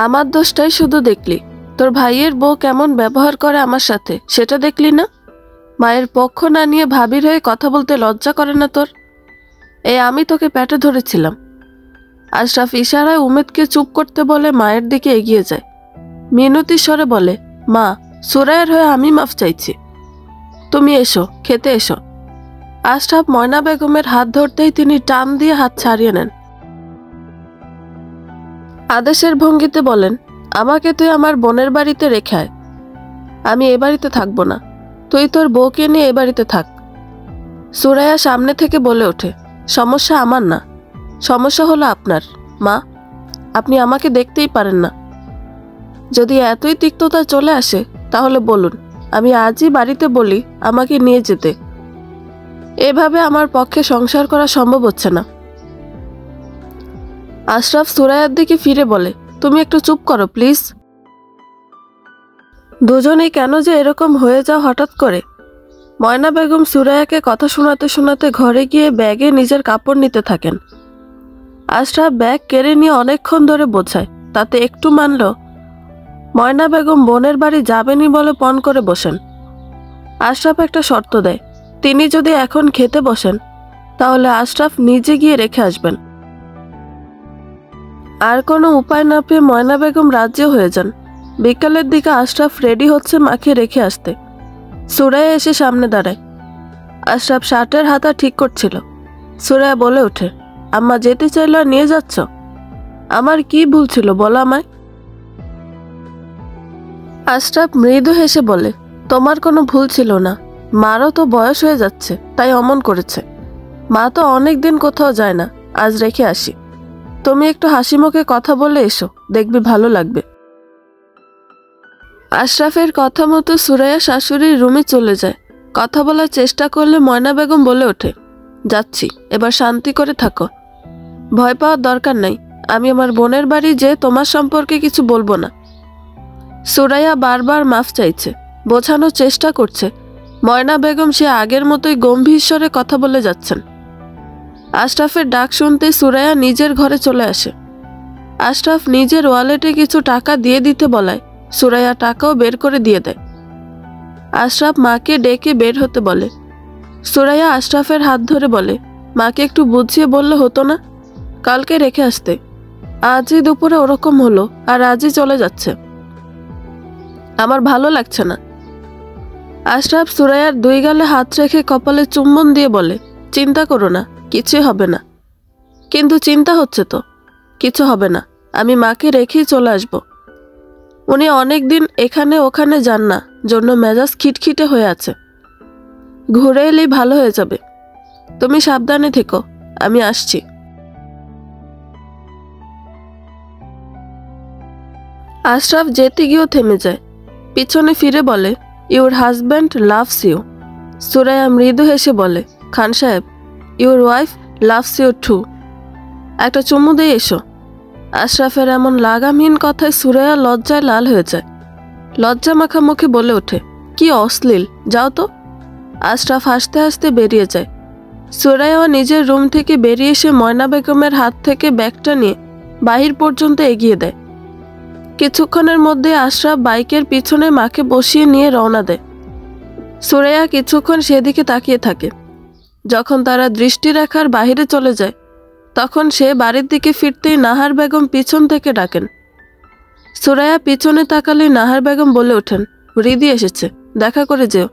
আমার দোষটাই শুধু দেখলি? তোর ভাইয়ের বউ কেমন ব্যবহার করে আমার সাথে সেটা দেখলি না? মায়ের পক্ষ না নিয়ে ভাবির হয়ে কথা বলতে লজ্জা করে না তোর? আমি তোকে পেটে ধরেছিলাম। আশরাফ ইশারায় উমেদকে চুপ করতে বলে মায়ের দিকে এগিয়ে যায়। মিনতি স্বরে বলে, মা, সুরাইয়ার হয়ে আমি মাফ চাইছি। তুমি এসো, খেতে এসো। আশরাফ ময়না বেগমের হাত ধরতেই তিনি টান দিয়ে হাত ছাড়িয়ে নেন। আদেশের ভঙ্গিতে বলেন, আমাকে তুই আমার বোনের বাড়িতে রেখে আয়। আমি এ বাড়িতে থাকবো না, তুই তোর বউকে নিয়ে এ বাড়িতে থাক। সুরাইয়া সামনে থেকে বলে ওঠে, সমস্যা আমার না, সমস্যা হলো আপনার। মা, আপনি আমাকে দেখতেই পারেন না। যদি এতই তিক্ততা চলে আসে তাহলে বলুন, আমি আজই বাড়িতে বলি আমাকে নিয়ে যেতে। এভাবে আমার পক্ষে সংসার করা সম্ভব হচ্ছে না। আশরাফ সুরাইয়ার দিকে ফিরে বলে, তুমি একটু চুপ করো প্লিজ। দুজনেই কেন যে এরকম হয়ে যাও হঠাৎ করে। ময়না বেগম সুরাইয়াকে কথা শোনাতে শোনাতে ঘরে গিয়ে ব্যাগে নিজের কাপড় নিতে থাকেন। আশরাফ ব্যাগ কেড়ে নিয়ে অনেকক্ষণ ধরে বোঝায়, তাতে একটু মানল। ময়না বেগম বোনের বাড়ি যাবেনি বলে পণ করে বসেন। আশরাফ একটা শর্ত দেয়, তিনি যদি এখন খেতে বসেন তাহলে আশরাফ নিজে গিয়ে রেখে আসবেন। আর কোনো উপায় না পেয়ে ময়না বেগম রাজি হয়ে যান। বিকালের দিকে আশরাফ রেডি হচ্ছে মাকে রেখে আসতে। সুরাইয়া এসে সামনে দাঁড়ায়। আশরাফ শার্টের হাতা ঠিক করছিল। সুরাইয়া বলে ওঠে, আম্মা যেতে চাইলে আর নিয়ে যাচ্ছ? আমার কি ভুল ছিল বলো আমায়? আশরাফ মৃদু হেসে বলে, তোমার কোনো ভুল ছিল না। মারও তো বয়স হয়ে যাচ্ছে, তাই অমন করেছে। মা তো অনেক দিন কোথাও যায় না, আজ রেখে আসি। তুমি একটু হাসি মুখে কথা বলে এসো, দেখবি ভালো লাগবে। আশরাফের কথা মতো সুরাইয়া শাশুড়ির রুমে চলে যায়। কথা বলার চেষ্টা করলে ময়না বেগম বলে ওঠে, যাচ্ছি, এবার শান্তি করে থাকো। ভয় পাওয়ার দরকার নাই, আমি আমার বোনের বাড়ি যে তোমার সম্পর্কে কিছু বলবো না। সুরাইয়া বারবার মাফ চাইছে, বোঝানোর চেষ্টা করছে। ময়না বেগম সে আগের মতোই গম্ভীর স্বরে কথা বলে যাচ্ছেন। আশরাফের ডাক শুনতে সুরাইয়া নিজের ঘরে চলে আসে। আশরাফ নিজের ওয়ালেটে কিছু টাকা দিয়ে দিতে বলায় সুরাইয়া টাকাও বের করে দিয়ে দেয়। আশরাফ মাকে ডেকে বের হতে বলে। সুরাইয়া আশরাফের হাত ধরে বলে, মাকে একটু বুঝিয়ে বললে হতো না? কালকে রেখে আসতে। আজই দুপুরে ওরকম হলো আর আজই চলে যাচ্ছে। আমার ভালো লাগছে না। আশরাফ সুরাইয়ার দুই গালে হাত রেখে কপালে চুম্বন দিয়ে বলে, চিন্তা করো না, কিছুই হবে না। কিন্তু চিন্তা হচ্ছে তো। কিছু হবে না, আমি মাকে রেখেই চলে আসব। উনি অনেক দিন এখানে ওখানে যান না, জন্য মেজাজ খিটখিটে হয়ে আছে। ঘুরে এলেই ভালো হয়ে যাবে। তুমি সাবধানে থেকো, আমি আসছি। আশরাফ যেতে গিয়েও থেমে যায়। পিছনে ফিরে বলে, your husband loves you. Suraiya মৃদু হেসে বলে, Khan sahib, your wife loves you too. একটা চুমু দিয়ে এসো। আশরাফের এমন লাগামহীন কথায় সুরাইয়া লজ্জায় লাল হয়ে যায়। লজ্জা মাখা মুখে বলে ওঠে, কি অশ্লীল, যাও তো। আশরাফ হাসতে হাসতে বেরিয়ে যায়। সুরাইয়া নিজের রুম থেকে বেরিয়ে এসে ময়না বেগমের হাত থেকে ব্যাগটা নিয়ে বাহির পর্যন্ত এগিয়ে দেয়। কিছুক্ষণের মধ্যে আশরাফ বাইকের পিছনে মাকে বসিয়ে নিয়ে রওনা দেয়। সুরাইয়া কিছুক্ষণ সেদিকে তাকিয়ে থাকে। যখন তারা দৃষ্টিরেখার বাহিরে চলে যায়, তখন সে বাড়ির দিকে ফিরতেই নাহার বেগম পিছন থেকে ডাকেন। সুরাইয়া পিছনে তাকালে নাহার বেগম বলে ওঠেন, রিদি এসেছে, দেখা করে যেও।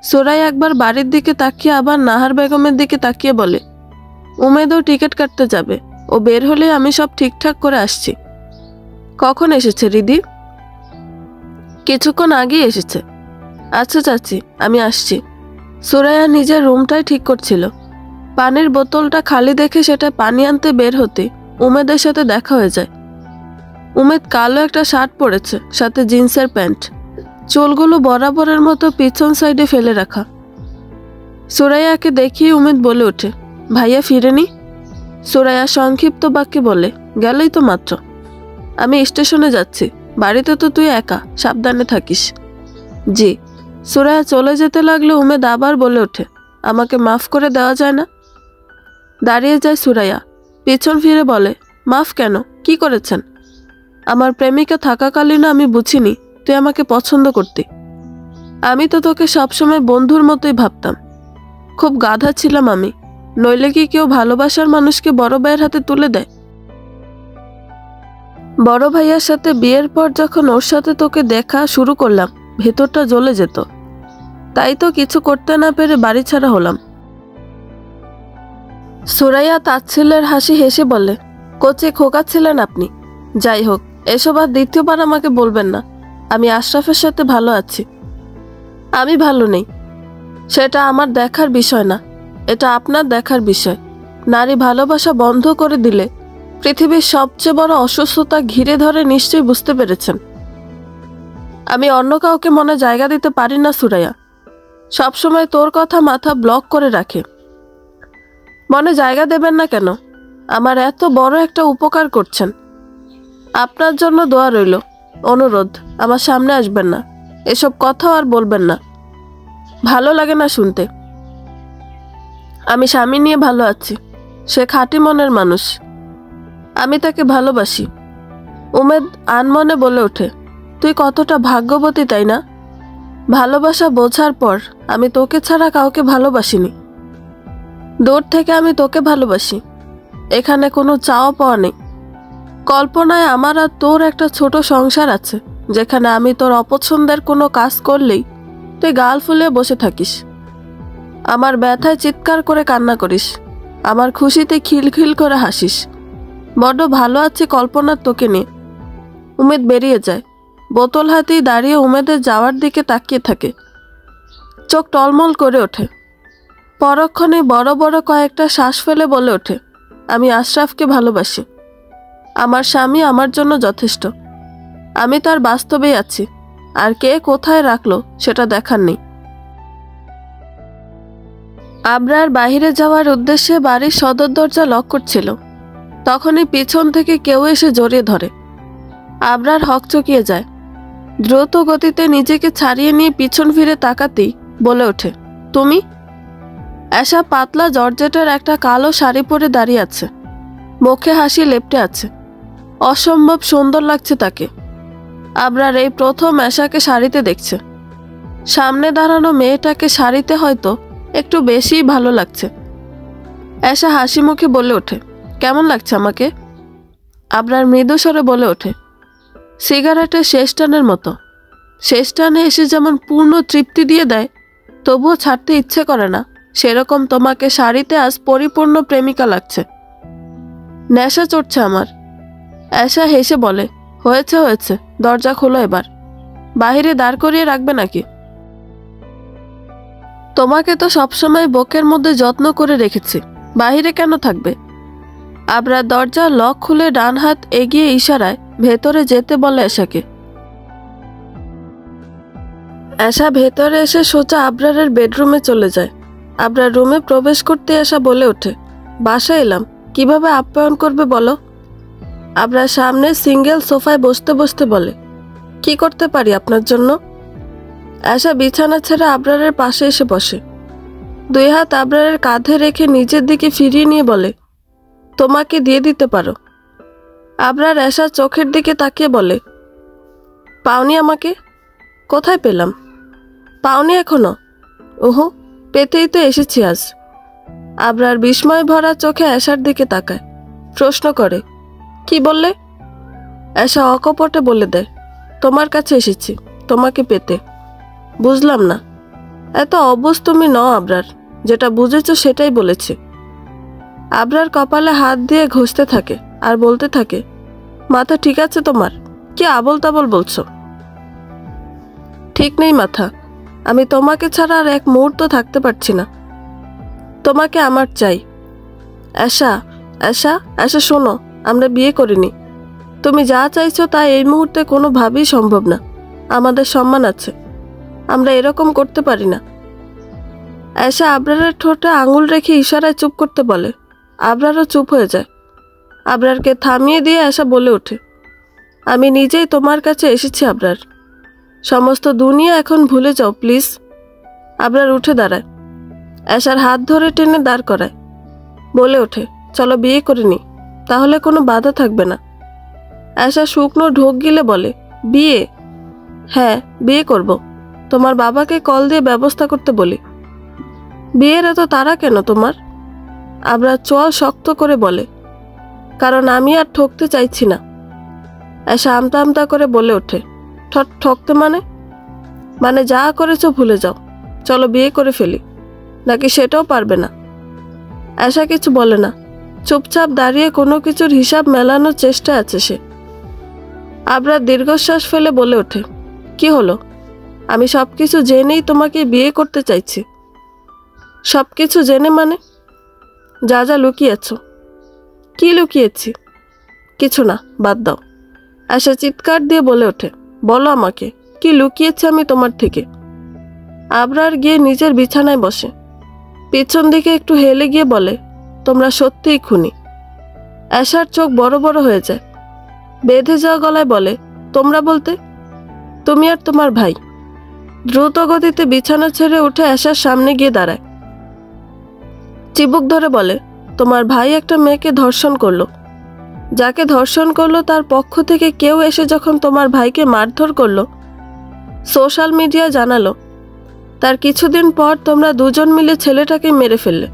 সুরাইয়া একবার বাড়ির দিকে তাকিয়ে আবার নাহার বেগমের দিকে তাকিয়ে বলে, উমেদও টিকিট কাটতে যাবে, ও বের হলে আমি সব ঠিকঠাক করে আসছি। কখন এসেছে রিদি? কিছুক্ষণ আগেই এসেছে। আচ্ছা চাচি, আমি আসছি। সুরাইয়া নিজের রুমটাই ঠিক করছিল। পানির বোতলটা খালি দেখে সেটা পানি আনতে বের হতে উমেদের সাথে দেখা হয়ে যায়। উমেদ কালো একটা শার্ট পরেছে, সাথে জিন্সের প্যান্ট, চুলগুলো বরাবরের মতো পিছন সাইডে ফেলে রাখা। সুরাইয়াকে দেখিয়ে উমেদ বলে ওঠে, ভাইয়া ফিরেনি? সুরাইয়া সংক্ষিপ্ত বাক্যে বলে, গেলেই তো মাত্র। আমি স্টেশনে যাচ্ছি, বাড়িতে তো তুই একা, সাবধানে থাকিস। জি। সুরাইয়া চলে যেতে লাগলে উমেদ আবার বলে ওঠে, আমাকে মাফ করে দেওয়া যায় না? দাঁড়িয়ে যায় সুরাইয়া, পিছন ফিরে বলে, মাফ কেন, কি করেছেন? আমার প্রেমিকা থাকাকালীন আমি বুঝিনি তুই আমাকে পছন্দ করতি। আমি তো তোকে সবসময় বন্ধুর মতোই ভাবতাম। খুব গাধা ছিলাম আমি, নইলে কি কেউ ভালোবাসার মানুষকে বড় ভাইয়ের হাতে তুলে দেয়? বড় ভাইয়ার সাথে বিয়ের পর যখন ওর সাথে তোকে দেখা শুরু করলাম, ভেতরটা জ্বলে যেত। তাই তো কিছু করতে না পেরে বাড়ি ছাড়া হলাম। সুরাইয়া তাচ্ছিল্যের হাসি হেসে বলে, কোচে খোকা ছিলেন আপনি। যাই হোক, এসব আর দ্বিতীয়বার আমাকে বলবেন না। আমি আশরাফের সাথে ভালো আছি। আমি ভালো নেই, সেটা আমার দেখার বিষয় না, এটা আপনার দেখার বিষয়। নারী ভালোবাসা বন্ধ করে দিলে পৃথিবীর সবচেয়ে বড় অসুস্থতা ঘিরে ধরে নিশ্চয়ই বুঝতে পেরেছেন। আমি অন্য কাউকে মনে জায়গা দিতে পারি না সুরাইয়া। সবসময় তোর কথা মাথা ব্লক করে রাখে। মনে জায়গা দেবেন না কেন? আমার এত বড় একটা উপকার করছেন। আপনার জন্য দোয়া রইল। অনুরোধ, আমার সামনে আসবেন না, এসব কথাও আর বলবেন না, ভালো লাগে না শুনতে। আমি স্বামী নিয়ে ভালো আছি, সে খাঁটি মনের মানুষ, আমি তাকে ভালোবাসি। উমেদ আনমনে বলে ওঠে, তুই কতটা ভাগ্যবতী তাই না? ভালোবাসা বোঝার পর আমি তোকে ছাড়া কাউকে ভালোবাসিনি। দূর থেকে আমি তোকে ভালোবাসি। এখানে কোনো চাওয়া পাওয়া নেই। কল্পনায় আমার আর তোর একটা ছোট সংসার আছে, যেখানে আমি তোর অপছন্দের কোনো কাজ করলেই তুই গাল ফুলে বসে থাকিস, আমার ব্যথায় চিৎকার করে কান্না করিস, আমার খুশিতে খিলখিল করে হাসিস। বড্ড ভালো আছি কল্পনার তোকে নিয়ে। উমেদ বেরিয়ে যায়। বোতল হাতেই দাঁড়িয়ে উমেদের যাওয়ার দিকে তাকিয়ে থাকে। চোখ টলমল করে ওঠে। পরক্ষণে বড় বড় কয়েকটা শ্বাস ফেলে বলে ওঠে, আমি আশরাফকে ভালোবাসি। আমার স্বামী আমার জন্য যথেষ্ট। আমি তার বাস্তবেই আছি, আর কে কোথায় রাখলো সেটা দেখার নেই। আবরার বাইরে যাওয়ার উদ্দেশ্যে বাড়ির সদর দরজা লক করছিল। তখনই পিছন থেকে কেউ এসে জড়িয়ে ধরে। আবরার হকচকিয়ে যায়। দ্রুত গতিতে নিজেকে ছাড়িয়ে নিয়ে পিছন ফিরে তাকাতেই বলে ওঠে, তুমি? এসা পাতলা জর্জেটের একটা কালো শাড়ি পরে দাঁড়িয়ে আছে। মুখে হাসি লেপ্টে আছে। অসম্ভব সুন্দর লাগছে তাকে। আবরার এই প্রথম এশাকে শাড়িতে দেখছে। সামনে দাঁড়ানো মেয়েটাকে শাড়িতে হয়তো একটু বেশিই ভালো লাগছে। এশা হাসি মুখে বলে ওঠে, কেমন লাগছে আমাকে? আবরার মৃদু স্বরে বলে ওঠে, সিগারেটের শেষ টানের মতো। শেষ টানে এসে যেমন পূর্ণ তৃপ্তি দিয়ে দেয়, তবুও ছাড়তে ইচ্ছে করে না, সেরকম তোমাকে শাড়িতে আজ পরিপূর্ণ প্রেমিকা লাগছে। নেশা চড়ছে আমার। এশা হেসে বলে, হয়েছে হয়েছে, দরজা খোলো এবার। বাহিরে দাঁড় করিয়ে রাখবে নাকি? তোমাকে তো সবসময় বুকের মধ্যে যত্ন করে রেখেছি, বাহিরে কেন থাকবে? আবরার দরজা লক খুলে ডান হাত এগিয়ে ইশারায় ভেতরে যেতে বলে এশাকে। এশা ভেতরে এসে সোজা আবরারের বেডরুমে চলে যায়। আবরার রুমে প্রবেশ করতে এশা বলে ওঠে, বাসায় এলাম, কিভাবে আপ্যায়ন করবে বলো? আবরার সামনে সিঙ্গেল সোফায় বসতে বসতে বলে, কি করতে পারি আপনার জন্য? এশা বিছানা ছেড়ে আবরারের পাশে এসে বসে। দুই হাত আবরারের কাঁধে রেখে নিজের দিকে ফিরিয়ে নিয়ে বলে, তোমাকে দিয়ে দিতে পারো। আবরার এশার চোখের দিকে তাকিয়ে বলে, পাওনি আমাকে? কোথায় পেলাম? পাওনি এখনো? ওহো, পেতেই তো এসেছি আজ। আবরার বিস্ময় ভরা চোখে এশার দিকে তাকায়, প্রশ্ন করে, কি বললে? এশা অকপটে বলে দেয়, তোমার কাছে এসেছি, তোমাকে পেতে। বুঝলাম না। এত অবুঝ তুমি নও আবরার, যেটা বুঝেছ সেটাই বলেছি। আবরার কপালে হাত দিয়ে ঘষতে থাকে আর বলতে থাকে, মাথা ঠিক আছে তোমার? কি আবল তাবল বলছো? ঠিক নেই মাথা। আমি তোমাকে ছাড়া আর এক মুহূর্ত থাকতে পারছি না। তোমাকে আমার চাই। এশা, এশা, এশা শোনো, আমরা বিয়ে করিনি। তুমি যা চাইছো তা এই মুহূর্তে কোনোভাবেই সম্ভব না। আমাদের সম্মান আছে, আমরা এরকম করতে পারি না। এশা আবরারের ঠোঁটে আঙুল রেখে ইশারায় চুপ করতে বলে। আবরারও চুপ হয়ে যায়। আবরারকে থামিয়ে দিয়ে এশা বলে ওঠে, আমি নিজেই তোমার কাছে এসেছি আবরার। সমস্ত দুনিয়া এখন ভুলে যাও প্লিজ। আবরার উঠে দাঁড়ায়। এশার হাত ধরে টেনে দাঁড় করায়। বলে ওঠে, চলো বিয়ে করে নি, তাহলে কোনো বাধা থাকবে না। এশা শুকনো ঢোক গিলে বলে, বিয়ে? হ্যাঁ, বিয়ে করব। তোমার বাবাকে কল দিয়ে ব্যবস্থা করতে বলি। বিয়ের এত তাড়া কেন তোমার? আবরার চোয়াল শক্ত করে বলে, কারণ আমি আর ঠকতে চাইছি না। এশা আমতা আমতা করে বলে ওঠে, ঠকতে মানে যা করেছো ভুলে যাও, চলো বিয়ে করে ফেলি। নাকি সেটাও পারবে না? এশা কিছু বলে না, চুপচাপ দাঁড়িয়ে কোনো কিছুর হিসাব মেলানোর চেষ্টা আছে সে। আবরার দীর্ঘশ্বাস ফেলে বলে ওঠে, কি হলো? আমি সবকিছু জেনেই তোমাকে বিয়ে করতে চাইছি। সবকিছু জেনে মানে? যা যা লুকিয়েছ। কি লুকিয়েছি? কিছু না, বাদ দাও। এশা চিৎকার দিয়ে বলে ওঠে, বলো আমাকে, কি লুকিয়েছি আমি তোমার থেকে? আবরার গিয়ে নিজের বিছানায় বসে। পিছন দিকে একটু হেলে গিয়ে বলে, তোমরা সত্যিই খুনি। এশার চোখ বড় বড় হয়ে যায়। বেঁধে যাওয়া গলায় বলে, তোমরা বলতে? তুমি আর তোমার ভাই। দ্রুত গতিতে বিছানা ছেড়ে উঠে এশার সামনে গিয়ে দাঁড়ায়। চিবুক ধরে বলে, তোমার ভাই একটা মেয়েকে ধর্ষণ করলো। যাকে ধর্ষণ করলো তার পক্ষ থেকে কেউ এসে যখন তোমার ভাইকে মারধর করলো, সোশ্যাল মিডিয়ায় জানালো, তার কিছুদিন পর তোমরা দুজন মিলে ছেলেটাকে মেরে ফেললে।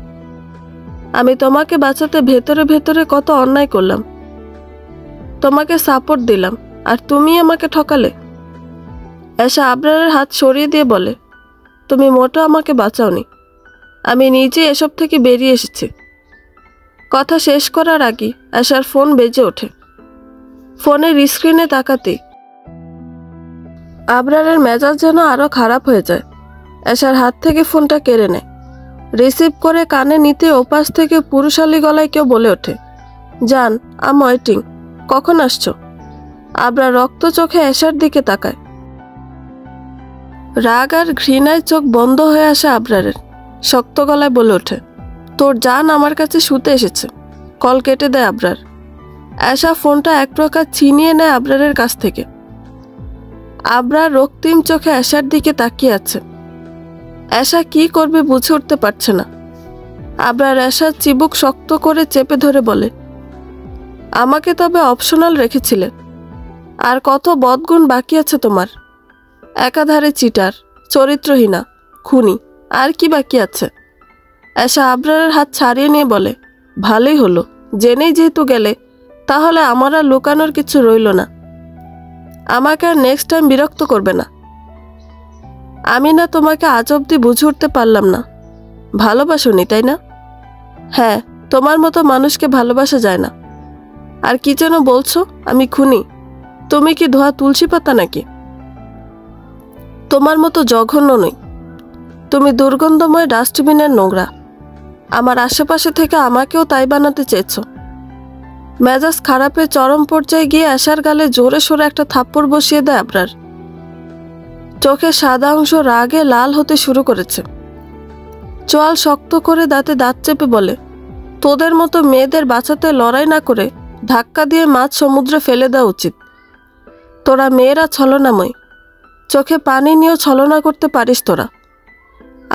আমি তোমাকে বাঁচাতে ভেতরে ভেতরে কত অন্যায় করলাম, তোমাকে সাপোর্ট দিলাম, আর তুমি আমাকে ঠকালে। এসা আবরারের হাত সরিয়ে দিয়ে বলে, তুমি মোটেও আমাকে বাঁচাওনি, আমি নিজে এসব থেকে বেরিয়ে এসেছি। কথা শেষ করার আগে এসার ফোন বেজে ওঠে। ফোনের স্ক্রিনে তাকাতেই আবরারের মেজাজ যেন আরো খারাপ হয়ে যায়। এসার হাত থেকে ফোনটা কেড়ে নেয়। রিসিভ করে কানে নিতে ওপাশ থেকে পুরুষালী গলায় কেউ বলে ওঠে, জান, আম ওয়েটিং, কখন আসছো? আবরার রক্ত চোখে এসার দিকে তাকায়। রাগ আর ঘৃণায় চোখ বন্ধ হয়ে আসে আবরারের। শক্ত গলায় বলে ওঠে, তোর জান আমার কাছে শুতে এসেছে। কল কেটে দেয় আবরার। এসা ফোনটা এক প্রকার ছিনিয়ে নেয় আবরারের কাছ থেকে। আবরার রক্তিম চোখে এসার দিকে তাকিয়ে আছে। এসা কি করবে বুঝে উঠতে পারছে না। আবরার এসার চিবুক শক্ত করে চেপে ধরে বলে, আমাকে তবে অপশনাল রেখেছিলে। আর কত বদগুণ বাকি আছে তোমার? একাধারে চিটার, চরিত্রহীনা, খুনি, আর কি বাকি আছে? এসা আবরারের হাত ছাড়িয়ে নিয়ে বলে, ভালোই হলো, জেনেই যেহেতু গেলে তাহলে আমার আর লুকানোর কিছু রইল না। আমাকে আর নেক্সট টাইম বিরক্ত করবে না। আমি না তোমাকে আজ অব্দি বুঝে উঠতে পারলাম না। ভালোবাসোনি, তাই না? হ্যাঁ, তোমার মতো মানুষকে ভালোবাসা যায় না। আর কি যেন বলছো, আমি খুনি? তুমি কি ধোয়া তুলসী পাতা নাকি? তোমার মতো জঘন্য নই। তুমি দুর্গন্ধময় ডাস্টবিনের নোংরা। আমার আশেপাশে থেকে আমাকেও তাই বানাতে চেয়েছ। মেজাজ খারাপের চরম পর্যায়ে গিয়ে আশার গালে জোরে সোরে একটা থাপ্পড় বসিয়ে দেয় আবরার। চোখের সাদা অংশ রাগে লাল হতে শুরু করেছে। চোয়াল শক্ত করে দাঁতে দাঁত চেপে বলে, তোদের মতো মেয়েদের বাঁচাতে লড়াই না করে ধাক্কা দিয়ে মাছ সমুদ্রে ফেলে দেওয়া উচিত। তোরা মেয়েরা ছলনাময়, চোখে পানি নিয়েও ছলনা করতে পারিস তোরা।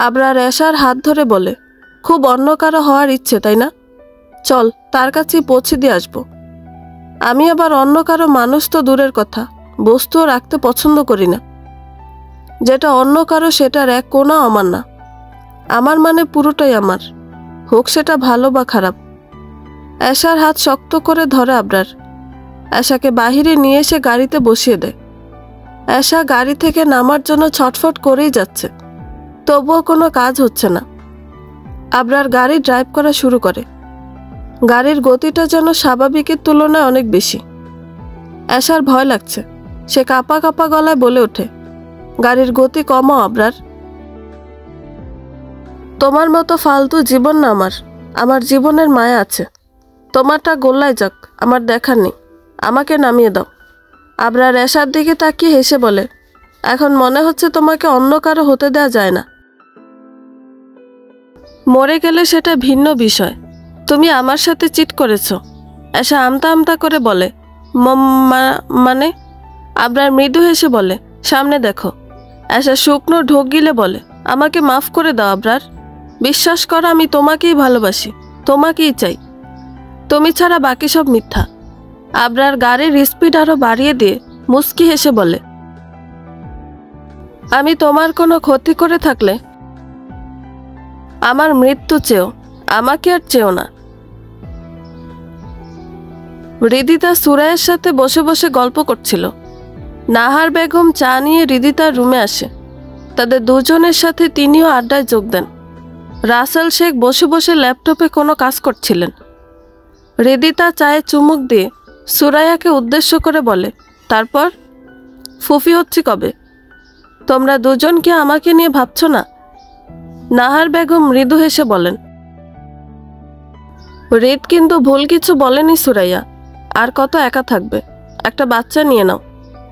আবরার এসার হাত ধরে বলে, খুব অন্য কারো হওয়ার ইচ্ছে, তাই না? চল, তার কাছেই পৌঁছে দিয়ে আসবো। আমি আবার অন্য কারো মানুষ তো দূরের কথা, বস্তুও রাখতে পছন্দ করি না। যেটা অন্য কারো সেটার এক কোনাও আমার না। আমার মানে পুরোটাই আমার, হোক সেটা ভালো বা খারাপ। এসার হাত শক্ত করে ধরে আবরার। এসাকে বাহিরে নিয়ে এসে গাড়িতে বসিয়ে দেয়। এসা গাড়ি থেকে নামার জন্য ছটফট করেই যাচ্ছে, তবুও কোনো কাজ হচ্ছে না। আবরার গাড়ি ড্রাইভ করা শুরু করে। গাড়ির গতিটা যেন স্বাভাবিকের তুলনায় অনেক বেশি। এসার ভয় লাগছে। সে কাঁপা কাঁপা গলায় বলে ওঠে, গাড়ির গতি কমাও আবরার। তোমার মতো ফালতু জীবন না আমার। আমার জীবনের মায়া আছে। তোমারটা গোল্লায় যাক, আমার দেখার নেই। আমাকে নামিয়ে দাও। আবরার এসার দিকে তাকিয়ে হেসে বলে, এখন মনে হচ্ছে তোমাকে অন্য কারো হতে দেওয়া যায় না। মরে গেলে সেটা ভিন্ন বিষয়। তুমি আমার সাথে চিট করেছ। এসা আমতা আমতা করে বলে, মানে? আবরার মৃদু হেসে বলে, সামনে দেখো। এসা শুকনো ঢোক গিলে বলে, আমাকে মাফ করে দাও আবরার। বিশ্বাস করো, আমি তোমাকেই ভালোবাসি, তোমাকেই চাই। তুমি ছাড়া বাকি সব মিথ্যা। আবরার গাড়ির স্পিড আরো বাড়িয়ে দিয়ে মুস্কি হেসে বলে, আমি তোমার কোনো ক্ষতি করে থাকলে আমার মৃত্যু চেও, আমাকে আর চেও না। হৃদিতা সুরাইয়ের সাথে বসে বসে গল্প করছিল। নাহার বেগম চা নিয়ে হৃদিতার রুমে আসে। তাদের দুজনের সাথে তিনিও আড্ডায় যোগ দেন। রাসেল শেখ বসে বসে ল্যাপটপে কোনো কাজ করছিলেন। হৃদিতা চায়ে চুমুক দিয়ে সুরাইয়াকে উদ্দেশ্য করে বলে, তারপর ফুফি হচ্ছি কবে? তোমরা দুজন কি আমাকে নিয়ে ভাবছ না? নাহার বেগম মৃদু হেসে বলেন, হৃদ কিন্তু ভুল কিছু বলেনি সুরাইয়া। আর কত একা থাকবে? একটা বাচ্চা নিয়ে নাও।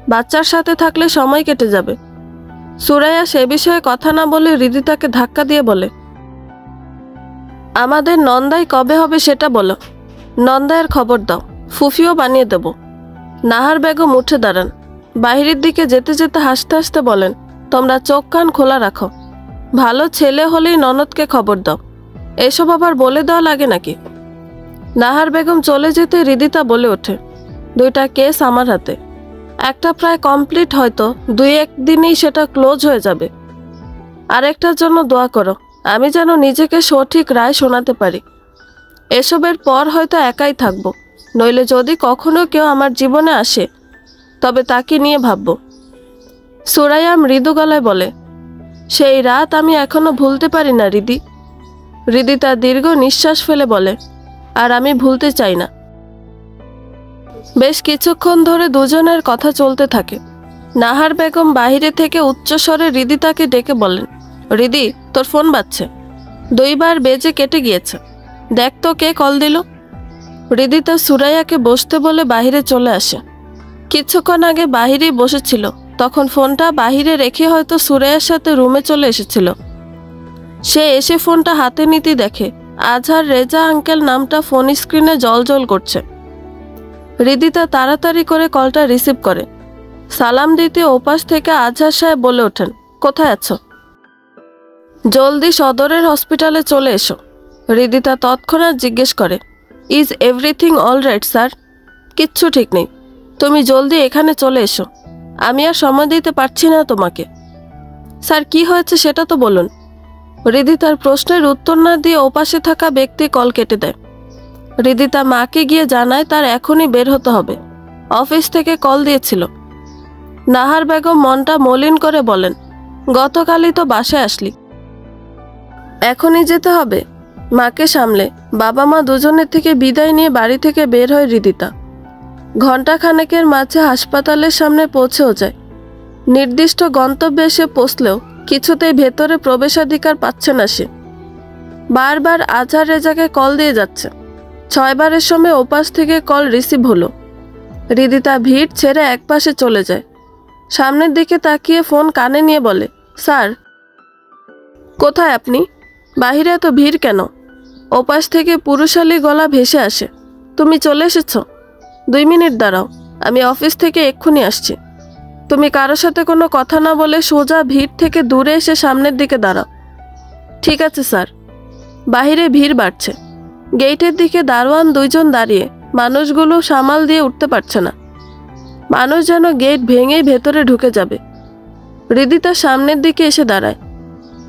বাচ্চার সাথে থাকলে সময় কেটে যাবে। সুরাইয়া সে বিষয়ে কথা না বলে হৃদিতাকে ধাক্কা দিয়ে বলে, আমাদের নন্দাই কবে হবে সেটা বলো। নন্দায়ের খবর দাও, ফুফিও বানিয়ে দেব। নাহার বেগম উঠে দাঁড়ান। বাহিরের দিকে যেতে যেতে হাসতে হাসতে বলেন, তোমরা চোখ কান খোলা রাখো। ভালো ছেলে হলেই ননদকে খবর দাও। এসব আবার বলে দেওয়া লাগে নাকি? নাহার বেগম চলে যেতে হৃদিতা বলে ওঠে, দুইটা কেস আমার হাতে। একটা প্রায় কমপ্লিট, হয়তো 2-1 দিনেই সেটা ক্লোজ হয়ে যাবে। আরেকটার জন্য দোয়া করো, আমি যেন নিজেকে সঠিক রায় শোনাতে পারি। এসবের পর হয়তো একাই থাকবো, নইলে যদি কখনো কেউ আমার জীবনে আসে তবে তাকে নিয়ে ভাববো। সুরাইয়া মৃদু গলায় বলে, সেই রাত আমি এখনো ভুলতে পারি না রিদি। রিদি তার দীর্ঘ নিঃশ্বাস ফেলে বলে, আর আমি ভুলতে চাই না। বেশ কিছুক্ষণ ধরে দুজনের কথা চলতে থাকে। নাহার বেগম বাহিরে থেকে উচ্চস্বরে রিদিতাকে ডেকে বলেন, রিদি, তোর ফোন বাজছে। 2 বার বেজে কেটে গিয়েছে, দেখ তো কে কল দিল। রিদিতা সুরাইয়াকে বসতে বলে বাহিরে চলে আসে। কিছুক্ষণ আগে বাহিরেই বসেছিল, তখন ফোনটা বাহিরে রেখে হয়তো সুরাইয়ার সাথে রুমে চলে এসেছিল। সে এসে ফোনটা হাতে নিতেই দেখে আজহার রেজা আঙ্কেল নামটা ফোন স্ক্রিনে জলজল করছে। রিদিতা তাড়াতাড়ি করে কলটা রিসিভ করে। সালাম দিতে ওপাশ থেকে আজহার সাহেব বলে ওঠেন, কোথায় আছো? জলদি সদরের হসপিটালে চলে এসো। রিদিতা তৎক্ষণাৎ জিজ্ঞেস করে, is everything all right sir? কিচ্ছু ঠিক নেই, তুমি জলদি এখানে চলে এসো। আমি আর সময় দিতে পারছি না তোমাকে। স্যার, কি হয়েছে সেটা তো বলুন। রিদিতার প্রশ্নের উত্তর না দিয়ে ওপাশে থাকা ব্যক্তি কল কেটে দেয়। রিদিতা মাকে গিয়ে জানায় তার এখনই বের হতে হবে, অফিস থেকে কল দিয়েছিল। নাহার বেগম মনটা মলিন করে বলেন, গতকালই তো বাসায় আসলি, এখনই যেতে হবে? মাকে সামলে বাবা মা দুজনের থেকে বিদায় নিয়ে বাড়ি থেকে বের হয় রিদিতা। ঘণ্টাখানেকের মাঝে হাসপাতালের সামনে পৌঁছেও যায়। নির্দিষ্ট গন্তব্যে এসে পৌঁছলেও কিছুতেই ভেতরে প্রবেশাধিকার পাচ্ছে না সে। বারবার আজহার রেজাকে কল দিয়ে যাচ্ছে। 6 বারের সময় ওপাশ থেকে কল রিসিভ হলো। রিদিতা ভিড় ছেড়ে একপাশে চলে যায়। সামনের দিকে তাকিয়ে ফোন কানে নিয়ে বলে, স্যার। কোথায় আপনি? বাহিরে এত ভিড় কেন? ওপাশ থেকে পুরুষালী গলা ভেসে আসে, তুমি চলে এসেছ? 2 মিনিট দাঁড়াও, আমি অফিস থেকে এক্ষুনি আসছি। তুমি কারোর সাথে কোনো কথা না বলে সোজা ভিড় থেকে দূরে এসে সামনের দিকে দাঁড়াও। ঠিক আছে স্যার। বাহিরে ভিড় বাড়ছে। গেটের দিকে দারোয়ান 2 জন দাঁড়িয়ে, মানুষগুলো সামাল দিয়ে উঠতে পারছে না। মানুষ যেন গেট ভেঙেই ভেতরে ঢুকে যাবে। রিদিতা সামনের দিকে এসে দাঁড়ায়।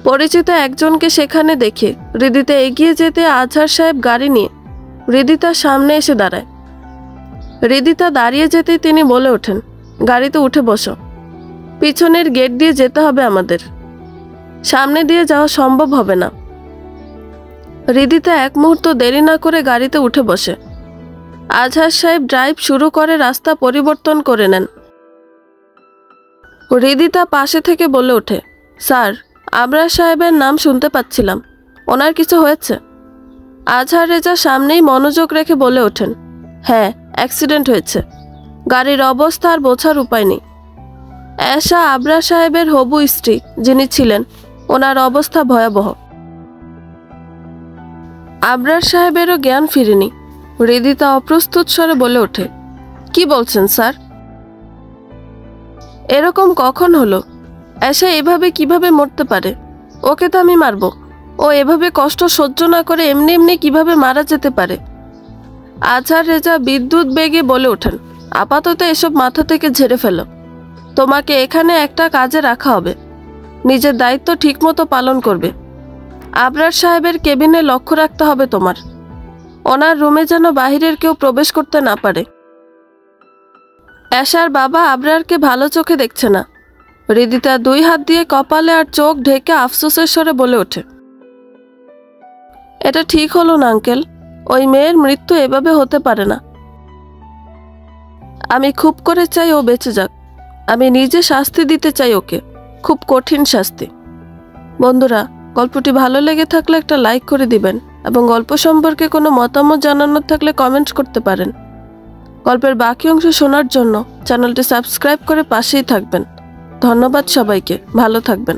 পরিচিত একজনকে সেখানে দেখে রিদিতা এগিয়ে যেতে আজহার সাহেব গাড়ি নিয়ে রিদিতার সামনে এসে দাঁড়ায়। রিদিতা দাঁড়িয়ে যেতেই তিনি বলে ওঠেন, গাড়িতে উঠে বসো। পিছনের গেট দিয়ে যেতে হবে আমাদের, সামনে দিয়ে যাওয়া সম্ভব হবে না। রিদিতা এক মুহূর্ত দেরি না করে গাড়িতে উঠে বসে। আজহার সাহেব ড্রাইভ শুরু করে রাস্তা পরিবর্তন করে নেন। রিদিতা পাশে থেকে বলে ওঠে, স্যার, আবরার সাহেবের নাম শুনতে পাচ্ছিলাম, ওনার কিছু হয়েছে? আজহার রেজা সামনেই মনোযোগ রেখে বলে ওঠেন, হ্যাঁ, অ্যাক্সিডেন্ট হয়েছে। গাড়ির অবস্থা আর বোঝার উপায় নেই। এশা আবরার সাহেবের হবু স্ত্রী যিনি ছিলেন, ওনার অবস্থা ভয়াবহ। আবরার সাহেবেরও জ্ঞান ফিরেনি। রিদিতা অপ্রস্তুত স্বরে বলে ওঠে, কি বলছেন স্যার? এরকম কখন হলো? এশা এভাবে কিভাবে মরতে পারে? ওকে তো আমি মারব। ও এভাবে কষ্ট সহ্য না করে এমনি এমনি কিভাবে মারা যেতে পারে? আজহার রেজা বিদ্যুৎ বেগে বলে ওঠেন, আপাতত এসব মাথা থেকে ঝেড়ে ফেলো। তোমাকে এখানে একটা কাজে রাখা হবে, নিজের দায়িত্ব ঠিকমতো পালন করবে। আবরার সাহেবের কেবিনে লক্ষ্য রাখতে হবে তোমার, ওনার রুমে যেন বাহিরের কেউ প্রবেশ করতে না পারে। এশার বাবা আবরারকে ভালো চোখে দেখছে না। রিদিতা 2 হাত দিয়ে কপালে আর চোখ ঢেকে আফসোসের স্বরে বলে ওঠে, এটা ঠিক হলো না আঙ্কেল, ওই মেয়ের মৃত্যু এভাবে হতে পারে না। আমি খুব করে চাই ও বেঁচে যাক। আমি নিজে শাস্তি দিতে চাই ওকে, খুব কঠিন শাস্তি। বন্ধুরা, গল্পটি ভালো লেগে থাকলে একটা লাইক করে দিবেন এবং গল্প সম্পর্কে কোনো মতামত জানানোর থাকলে কমেন্টস করতে পারেন। গল্পের বাকি অংশ শোনার জন্য চ্যানেলটি সাবস্ক্রাইব করে পাশেই থাকবেন। ধন্যবাদ সবাইকে, ভালো থাকবেন।